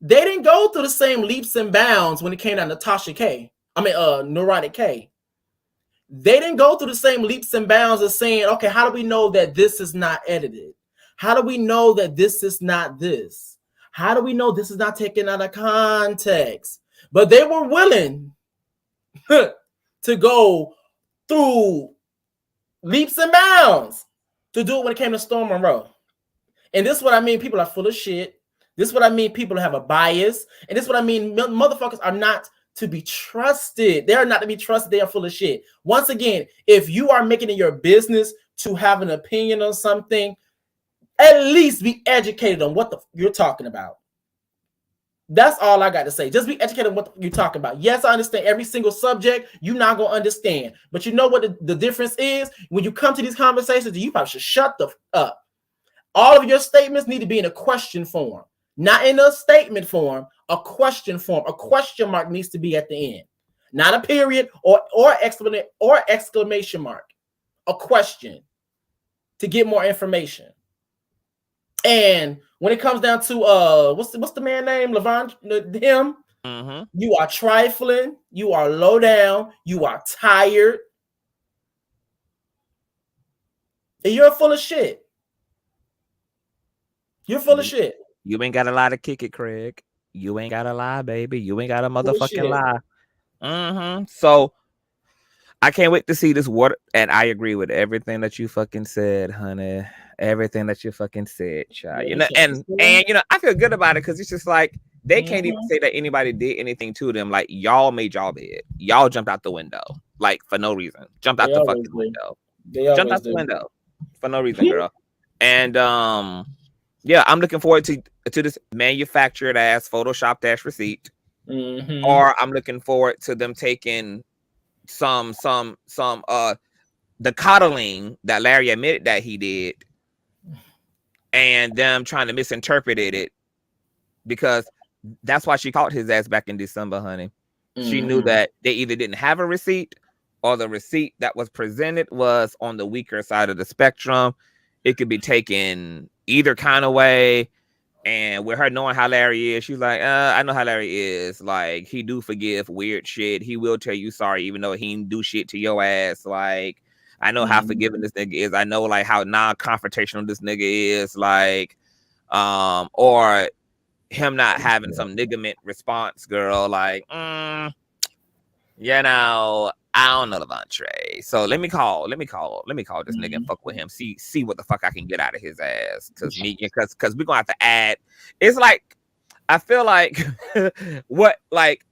they didn't go through the same leaps and bounds when it came down to Tasha K. Neurotic K. They didn't go through the same leaps and bounds of saying, okay, how do we know that this is not edited? How do we know that this is not this? How do we know this is not taken out of context? But they were willing to go through leaps and bounds to do it when it came to Storm Monroe. And this is what I mean. People are full of shit. This is what I mean. People have a bias. And this is what I mean. Motherfuckers are not to be trusted. They are not to be trusted. They are full of shit. Once again, if you are making it your business to have an opinion on something, at least be educated on what you're talking about. That's all I got to say. Just be educated on what you're talking about. Yes, I understand every single subject you're not going to understand. But you know what the difference is? When you come to these conversations, you probably should shut the up. All of your statements need to be in a question form. Not in a statement form, a question form. A question mark needs to be at the end. Not a period or exclamation mark. A question to get more information. And when it comes down to what's the man name? Levontraye, you are trifling, you are low down, you are tired, and you're full of shit. You're full of shit. You ain't got a lie to kick it, Craig. You ain't got a lie, baby. You ain't got a motherfucking lie. So I can't wait to see this water. And I agree with everything that you fucking said, honey. Everything that you fucking said, child. You know, and you know, I feel good about it because it's just like they can't even say that anybody did anything to them. Like, y'all made y'all bed. Y'all jumped out the window, like, for no reason. Jumped out the fucking window. Jumped out the window for no reason, girl. And yeah, I'm looking forward to this manufactured ass photoshopped ass receipt. Or I'm looking forward to them taking some the coddling that Larry admitted that he did, and them trying to misinterpret it, because that's why she caught his ass back in December, honey. She knew that they either didn't have a receipt, or the receipt that was presented was on the weaker side of the spectrum. It could be taken either kind of way. And with her knowing how Larry is, she's like, I know how Larry is. Like, he do forgive weird shit. He will tell you sorry, even though he didn't do shit to your ass. Like, I know how forgiving this nigga is. I know, like, how non-confrontational this nigga is. Like, or him not having some nigament response, girl. Like, You know, I don't know Levontraye. So let me call this nigga and fuck with him. See what the fuck I can get out of his ass. Cause we're gonna have to add. It's like I feel like what like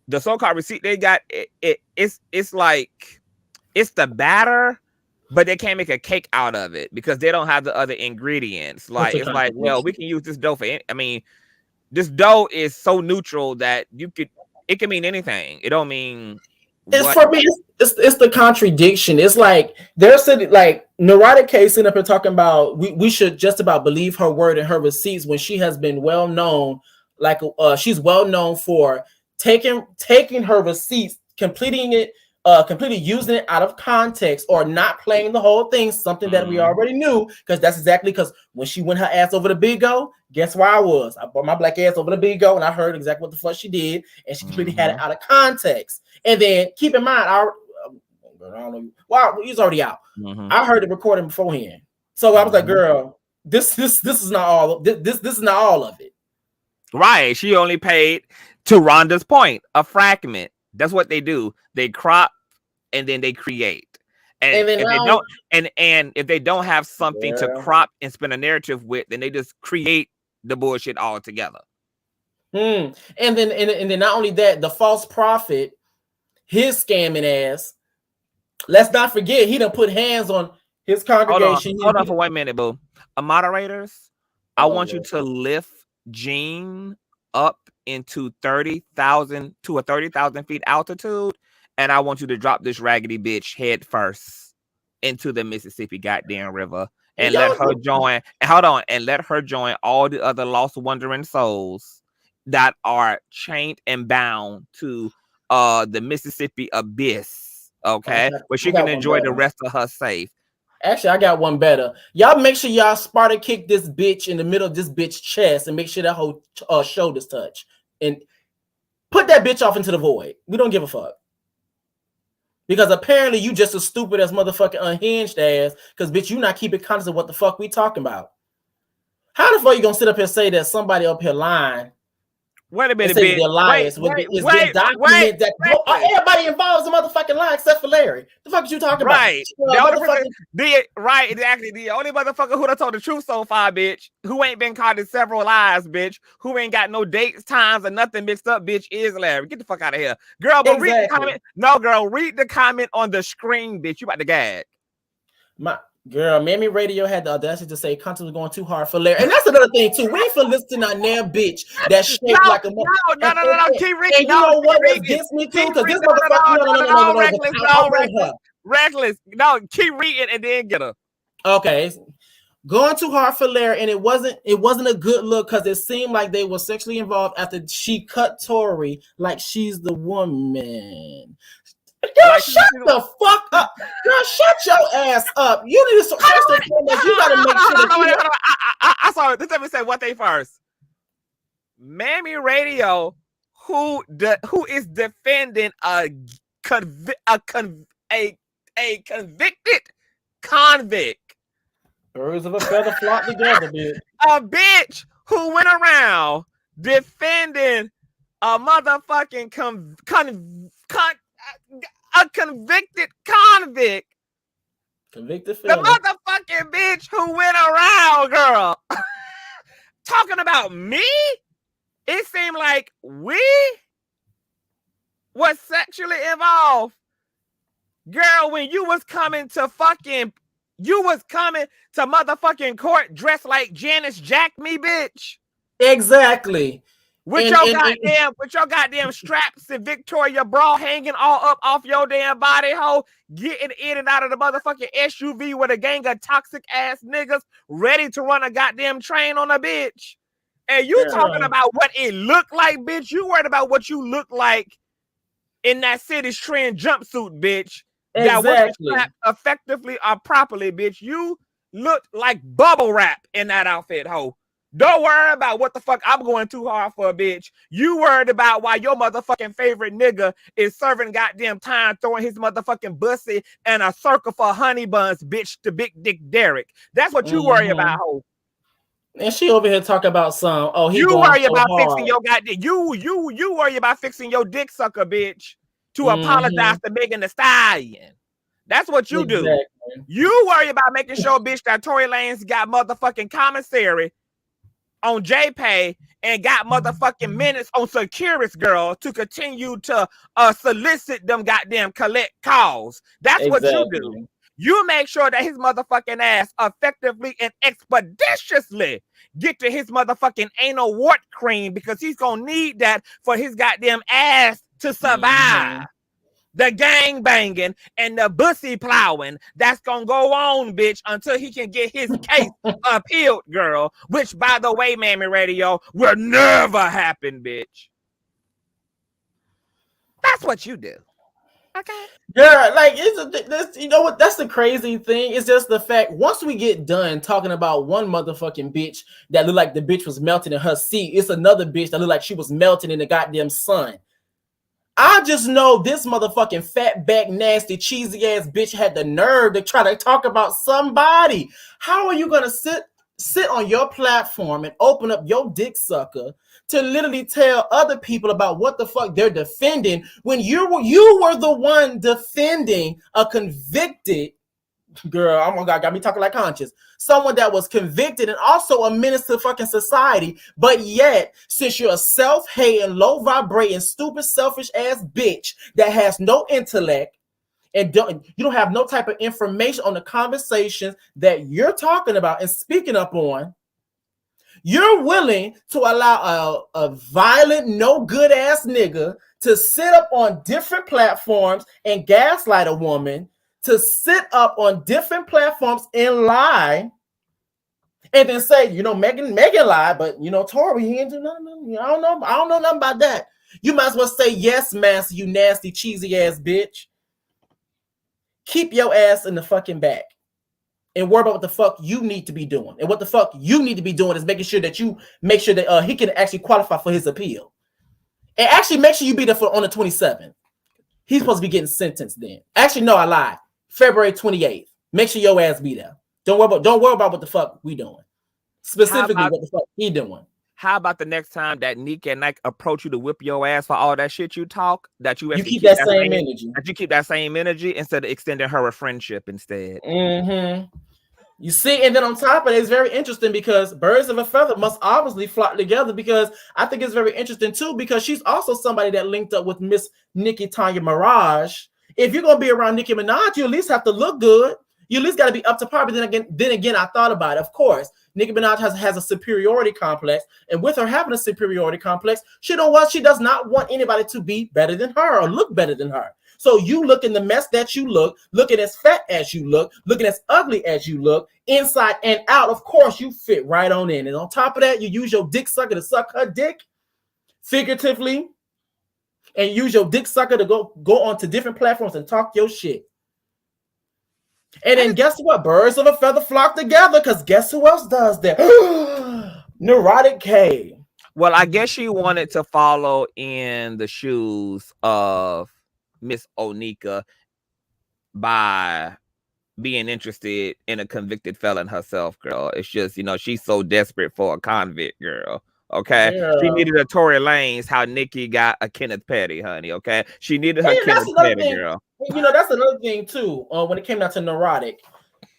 the so-called receipt they got. It's like it's the batter, but they can't make a cake out of it because they don't have the other ingredients. Like it's like, well, we can use this dough for. I mean, this dough is so neutral that it can mean anything. It don't mean. It's for me. It's the contradiction. It's like they're sitting like Neurotic K sitting up here talking about we should just about believe her word and her receipts when she has been well known. Like she's well known for taking her receipts, completely using it out of context or not playing the whole thing. Something that we already knew because that's exactly because when she went her ass over the big O, guess where I was? I brought my black ass over the big O and I heard exactly what the fuck she did, and she completely had it out of context. And then keep in mind, I don't know. Wow, he's already out. I heard the recording beforehand, so I was like, "Girl, this is not all. This is not all of it." Right? She only paid, to Rhonda's point, a fragment. That's what they do. They crop and then they create. And if they don't have something to crop and spin a narrative with, then they just create the bullshit all together. And then not only that, the false prophet, his scamming ass. Let's not forget he done put hands on his congregation. Hold on for 1 minute, boo. Moderators, I want you to lift Gene up into 30,000 to a 30,000 feet altitude, and I want you to drop this raggedy bitch head first into the Mississippi goddamn river and let her join. Hold on, and let her join all the other lost wandering souls that are chained and bound to the Mississippi abyss. Okay, where she can enjoy the rest of her safe. Actually, I got one better. Y'all make sure y'all Sparta kick this bitch in the middle of this bitch chest and make sure that whole shoulders touch and put that bitch off into the void. We don't give a fuck. Because apparently you just as stupid as motherfucking unhinged ass because bitch, you not keeping conscious of what the fuck we talking about. How the fuck you gonna sit up here and say that somebody up here lying? Wait a minute, bitch. Everybody involved in motherfucking lie except for Larry. The fuck is you talking about? Right, exactly. The only motherfucker who done told the truth so far, bitch, who ain't been caught in several lies, bitch, who ain't got no dates, times, or nothing mixed up, bitch, is Larry. Get the fuck out of here. Girl, but read the comment. No, girl, read the comment on the screen, bitch. You about to gag. Girl, Mammy Radio had the audacity to say content was going too hard for Larry. And that's another thing, too. We ain't for listening to that damn bitch that shaped like a... No. Keep reading. And you know what gets me, too? Because this motherfucker... No, reckless. No, keep reading and then get her. Okay. Going too hard for Larry, and it wasn't a good look because it seemed like they were sexually involved after she cut Tori like she's the woman. Girl, shut the fuck up. Girl, shut your ass up. You need to first and foremost, you gotta make sure that I saw it. Let me say one thing first. Mammy Radio, who is defending a convicted convict. Birds of a feather flock together, bitch. A bitch who went around defending a motherfucking a convicted convict. Convicted felon. The motherfucking bitch who went around, girl, talking about me. It seemed like we was sexually involved. Girl, when you was coming to motherfucking court dressed like Janice Jack me, bitch. Exactly. With your goddamn straps and Victoria bra hanging all up off your damn body, hoe, getting in and out of the motherfucking SUV with a gang of toxic ass niggas ready to run a goddamn train on a bitch. And you talking about what it looked like, bitch. You worried about what you look like in that city's trend jumpsuit, bitch. Exactly. That wasn't strapped effectively or properly, bitch. You looked like bubble wrap in that outfit, hoe. Don't worry about what the fuck I'm going too hard for, bitch. You worried about why your motherfucking favorite nigga is serving goddamn time, throwing his motherfucking pussy and a circle for honey buns, bitch, to Big Dick Derek. That's what you worry about, ho. And she over here talking about you worry about fixing your goddamn you worry about fixing your dick sucker, bitch. to apologize to Megan Thee Stallion. That's what you do. You worry about making sure, bitch, that Tory Lanez got motherfucking commissary on JPay and got motherfucking minutes on Securus Girl to continue to solicit them goddamn collect calls. That's what you do. You make sure that his motherfucking ass effectively and expeditiously get to his motherfucking anal wart cream, because he's gonna need that for his goddamn ass to survive. The gang banging and the bussy plowing that's gonna go on, bitch, until he can get his case appealed, girl. Which, by the way, Mammy Radio, will never happen, bitch. That's what you do. Okay. Yeah, like this, you know what? That's the crazy thing. It's just the fact, once we get done talking about one motherfucking bitch that looked like the bitch was melting in her seat, it's another bitch that looked like she was melting in the goddamn sun. I just know this motherfucking fat back, nasty, cheesy ass bitch had the nerve to try to talk about somebody. How are you gonna sit on your platform and open up your dick sucker to literally tell other people about what the fuck they're defending when you were the one defending a convicted girl? Oh my God, got me talking like Conscious. Someone that was convicted and also a menace to fucking society. But yet, since you're a self-hating, low-vibrating, stupid, selfish ass bitch that has no intellect and you don't have no type of information on the conversations that you're talking about and speaking up on, you're willing to allow a violent, no good ass nigga to sit up on different platforms and gaslight a woman, to sit up on different platforms and lie, and then say, you know, Megan lied, but you know, Tory, he didn't do nothing. I don't know nothing about that. You might as well say yes, master, you nasty, cheesy ass bitch. Keep your ass in the fucking back and worry about what the fuck you need to be doing. And what the fuck you need to be doing is making sure that you make sure that he can actually qualify for his appeal. And actually make sure you be there on the 27th. He's supposed to be getting sentenced then. Actually, no, I lied. February 28th. Make sure your ass be there. Don't worry about what the fuck we doing. Specifically, what the fuck he doing. How about the next time that Nick and Nike approach you to whip your ass for all that shit you talk, that you keep that same energy. That you keep that same energy instead of extending her a friendship instead. You see, and then on top of it, it's very interesting because birds of a feather must obviously flock together, because I think it's very interesting too, because she's also somebody that linked up with Miss Nicki Tanya Mirage. If you're gonna be around Nicki Minaj, you at least have to look good. You at least got to be up to par. But then again, I thought about it. Of course, Nicki Minaj has a superiority complex, and with her having a superiority complex, she does not want anybody to be better than her or look better than her. So you look in the mess that you look, looking as fat as you look, looking as ugly as you look, inside and out, of course, you fit right on in. And on top of that, you use your dick sucker to suck her dick, figuratively, and use your dick sucker to go onto different platforms and talk your shit. And then guess what? Birds of a feather flock together, because guess who else does that? Neurotic K. Well, I guess she wanted to follow in the shoes of Miss Onika by being interested in a convicted felon herself, girl. It's just, you know, she's so desperate for a convict, girl. Okay, yeah. She needed a Tory Lanez, how Nikki got a Kenneth Petty, honey. Okay, she needed her Kenneth Petty, girl. You know, that's another thing too. When it came down to Neurotic,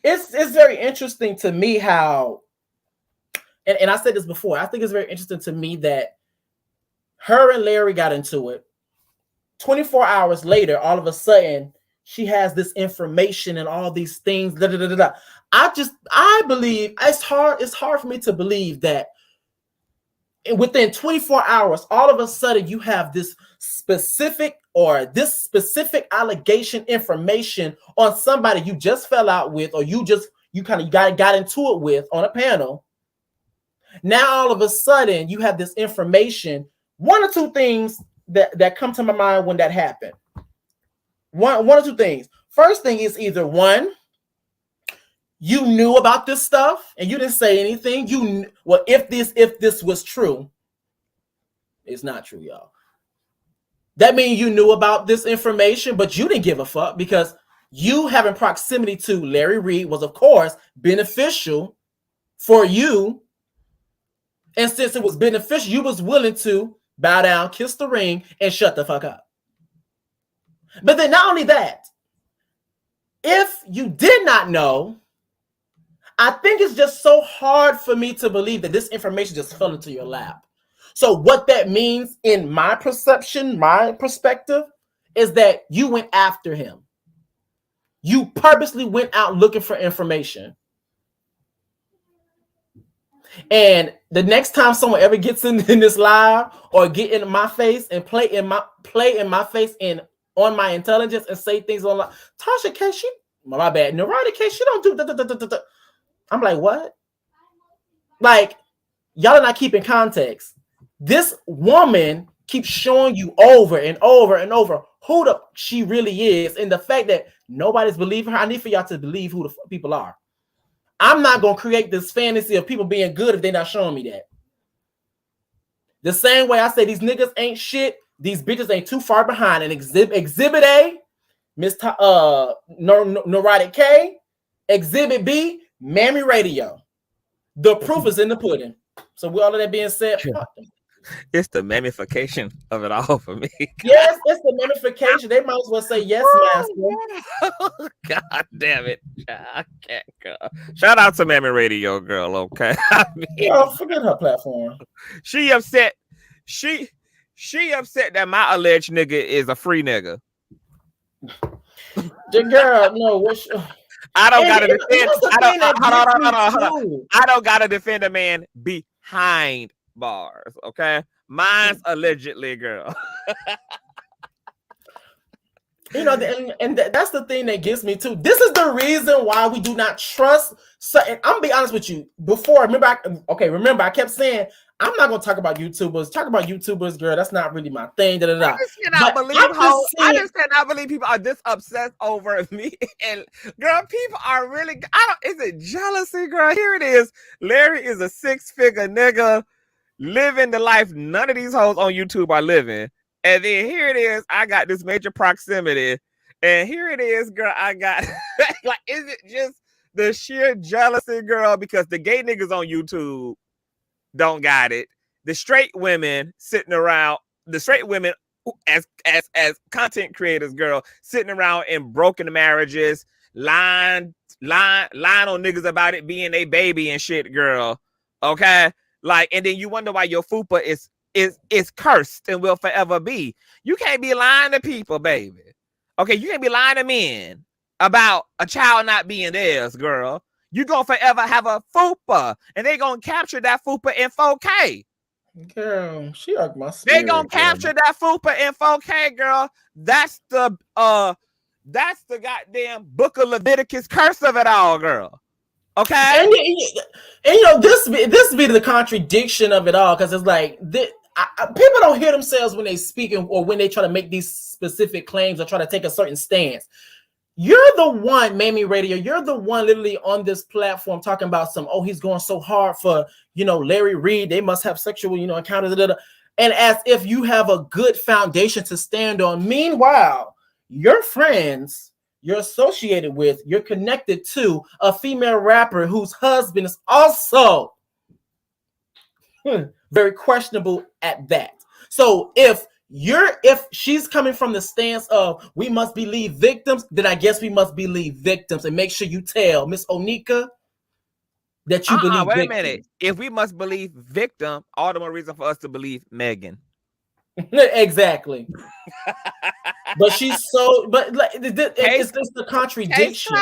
it's very interesting to me how, and I said this before, I think it's very interesting to me that her and Larry got into it. 24 hours later, all of a sudden, she has this information and all these things. I believe it's hard for me to believe that within 24 hours, all of a sudden you have this specific allegation information on somebody you just fell out with, or you kind of got into it with on a panel. Now all of a sudden you have this information. One or two things that come to my mind when that happened. One or two things. First thing is either one, you knew about this stuff and you didn't say anything. If this was true, it's not true, y'all. That means you knew about this information, but you didn't give a fuck, because you having proximity to Larry Reid was, of course, beneficial for you. And since it was beneficial, you was willing to bow down, kiss the ring, and shut the fuck up. But then not only that, if you did not know, I think it's just so hard for me to believe that this information just fell into your lap. So what that means in my perception, my perspective, is that you went after him. You purposely went out looking for information. And the next time someone ever gets in this live or get in my face and play in my face and on my intelligence and say things online, Tasha K, my bad, Neurotic K, she don't do. I'm like, what? Like, y'all are not keeping context. This woman keeps showing you over and over and over who she really is, and the fact that nobody's believing her. I need for y'all to believe who the people are. I'm not going to create this fantasy of people being good if they're not showing me that. The same way I say these niggas ain't shit, these bitches ain't too far behind. And exhibit A, Neurotic K, exhibit B, Mammy Radio. The proof is in the pudding. So with all of that being said, fuck them. It's the mamification of it all for me. Yes, it's the mamification. They might as well say yes, master. God damn it. I can't go. Shout out to Mammy Radio girl, okay? I mean, forget her platform. She upset. She upset that my alleged nigga is a free nigga. The girl, no, I don't gotta defend. I don't gotta defend a man behind bars, okay? Mine's allegedly, girl. You know, and that's the thing that gets me too. This is the reason why we do not trust. So, and I'm gonna be honest with you. Before, remember, I kept saying I'm not gonna talk about YouTubers. Talk about YouTubers, girl. That's not really my thing. I just cannot believe people are this obsessed over me. And girl, people are really. Is it jealousy, girl? Here it is. Larry is a 6-figure nigga living the life none of these hoes on YouTube are living. And then here it is. I got this major proximity. And here it is, girl. I got like, is it just the sheer jealousy, girl? Because the gay niggas on YouTube don't got it. The straight women sitting around, as content creators, girl, sitting around in broken marriages, lying on niggas about it being a baby and shit, girl. Okay? Like, and then you wonder why your fupa is cursed and will forever be. You can't be lying to people, baby. Okay, you can't be lying to men about a child not being theirs, girl. You gonna forever have a fupa, and they gonna capture that fupa in 4K. Girl, she like my spirit. They gonna capture that fupa in 4K, girl. That's the goddamn Book of Leviticus curse of it all, girl. Okay, and you know this be the contradiction of it all, because it's like people don't hear themselves when they speak or when they try to make these specific claims or try to take a certain stance. You're the one, Mammy Radio. You're the one literally on this platform talking about he's going so hard for, Larry Reid. They must have sexual, encounters. And as if you have a good foundation to stand on. Meanwhile, your friends you're associated with, you're connected to a female rapper whose husband is also very questionable at that. So if she's coming from the stance of we must believe victims, then I guess we must believe victims, and make sure you tell Miss Onika that you believe wait victims. a minute. If we must believe victim, all the more reason for us to believe Megan. Exactly. But she's so, but like, it's just the contradiction.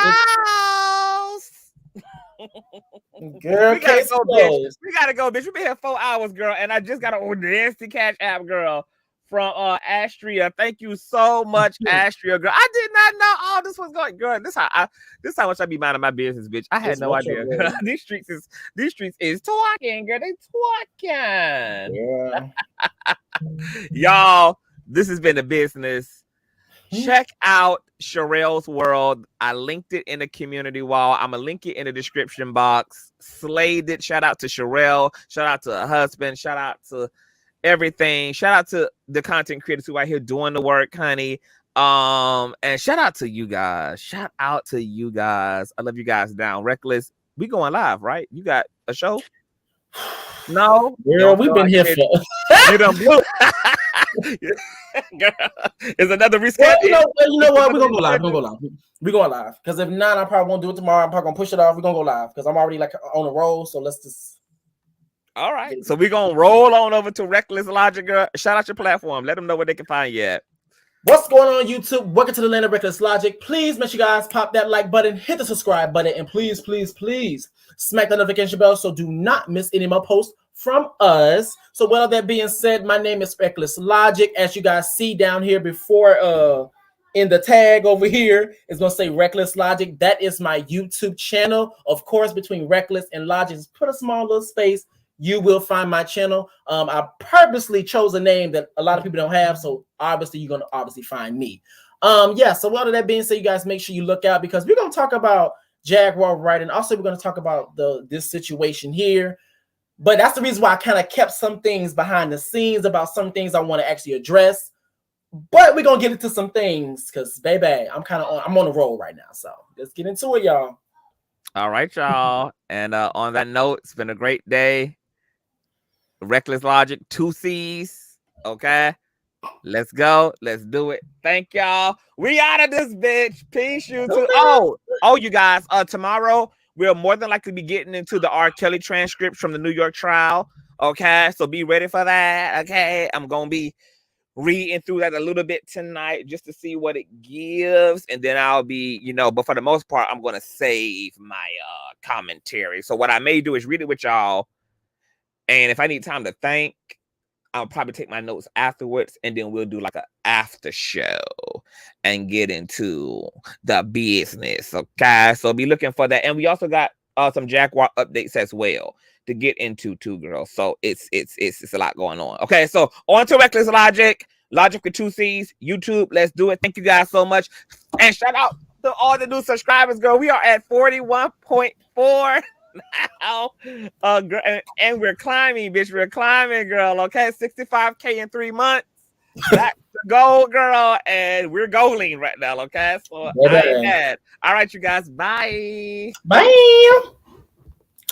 Girl, we gotta go, bitch. We gotta go, bitch. We've been here 4 hours, girl, and I just got an nasty cash app, girl, from Astria. Thank you so much, Astria, girl. I did not know all this was going, girl. This how much I be minding my business, bitch. I had no idea. These streets is talking, girl. They talking. Yeah. Y'all, this has been the business. Check out Sharrell's World. I linked it in the community wall. I'm going to link it in the description box. Slayed it. Shout out to Shirelle. Shout out to her husband. Shout out to everything. Shout out to the content creators who are here doing the work, honey. And shout out to you guys. Shout out to you guys. I love you guys down. Reckless. We going live, right? You got a show? No? Girl, we've been here for... You done blew. Girl, is another reschedule? Well, you know what? We're gonna go live. We're going live. Because if not, I probably won't do it tomorrow. I'm probably gonna push it off. We're gonna go live because I'm already like on a roll. So let's just. All right. So we're gonna roll on over to Reckless Logic, girl. Shout out your platform. Let them know where they can find you at. What's going on, YouTube? Welcome to the land of Reckless Logic. Please make sure you guys pop that like button, hit the subscribe button, and please, please, please smack the notification bell so do not miss any more posts from us. So, with all that being said, my name is Reckless Logic. As you guys see down here before, in the tag over here, it's gonna say Reckless Logic. That is my YouTube channel. Of course, between Reckless and Logic, just put a small little space. You will find my channel. I purposely chose a name that a lot of people don't have, so obviously you're gonna obviously find me. Yeah. So, with all of that being said, you guys make sure you look out because we're gonna talk about Jaguar right, and also we're gonna talk about this situation here. But that's the reason why I kind of kept some things behind the scenes about some things I want to actually address. But we're gonna get into some things because, baby, I'm on a roll right now. So let's get into it, y'all. All right, y'all. And on that note, it's been a great day. Reckless Logic, 2 C's. Okay. Let's go. Let's do it. Thank y'all. We out of this bitch. Peace, YouTube. Oh, you guys. Tomorrow we'll more than likely be getting into the R. Kelly transcripts from the New York trial. Okay, so be ready for that. Okay, I'm gonna be reading through that a little bit tonight just to see what it gives, and then I'll be, but for the most part, I'm gonna save my commentary. So what I may do is read it with y'all. And if I need time to think, I'll probably take my notes afterwards, and then we'll do like an after show and get into the business. Okay, so be looking for that. And we also got some Jaguar updates as well to get into too, girls. So it's a lot going on. Okay, so on to Reckless Logic, Logic with 2 C's, YouTube. Let's do it. Thank you guys so much, and shout out to all the new subscribers, girl. We are at 41.4. now. And we're climbing, bitch. We're climbing, girl. Okay, 65K in 3 months. That's the goal, girl. And we're goaling right now. Okay, so I ain't mad. All right, you guys. Bye. Bye.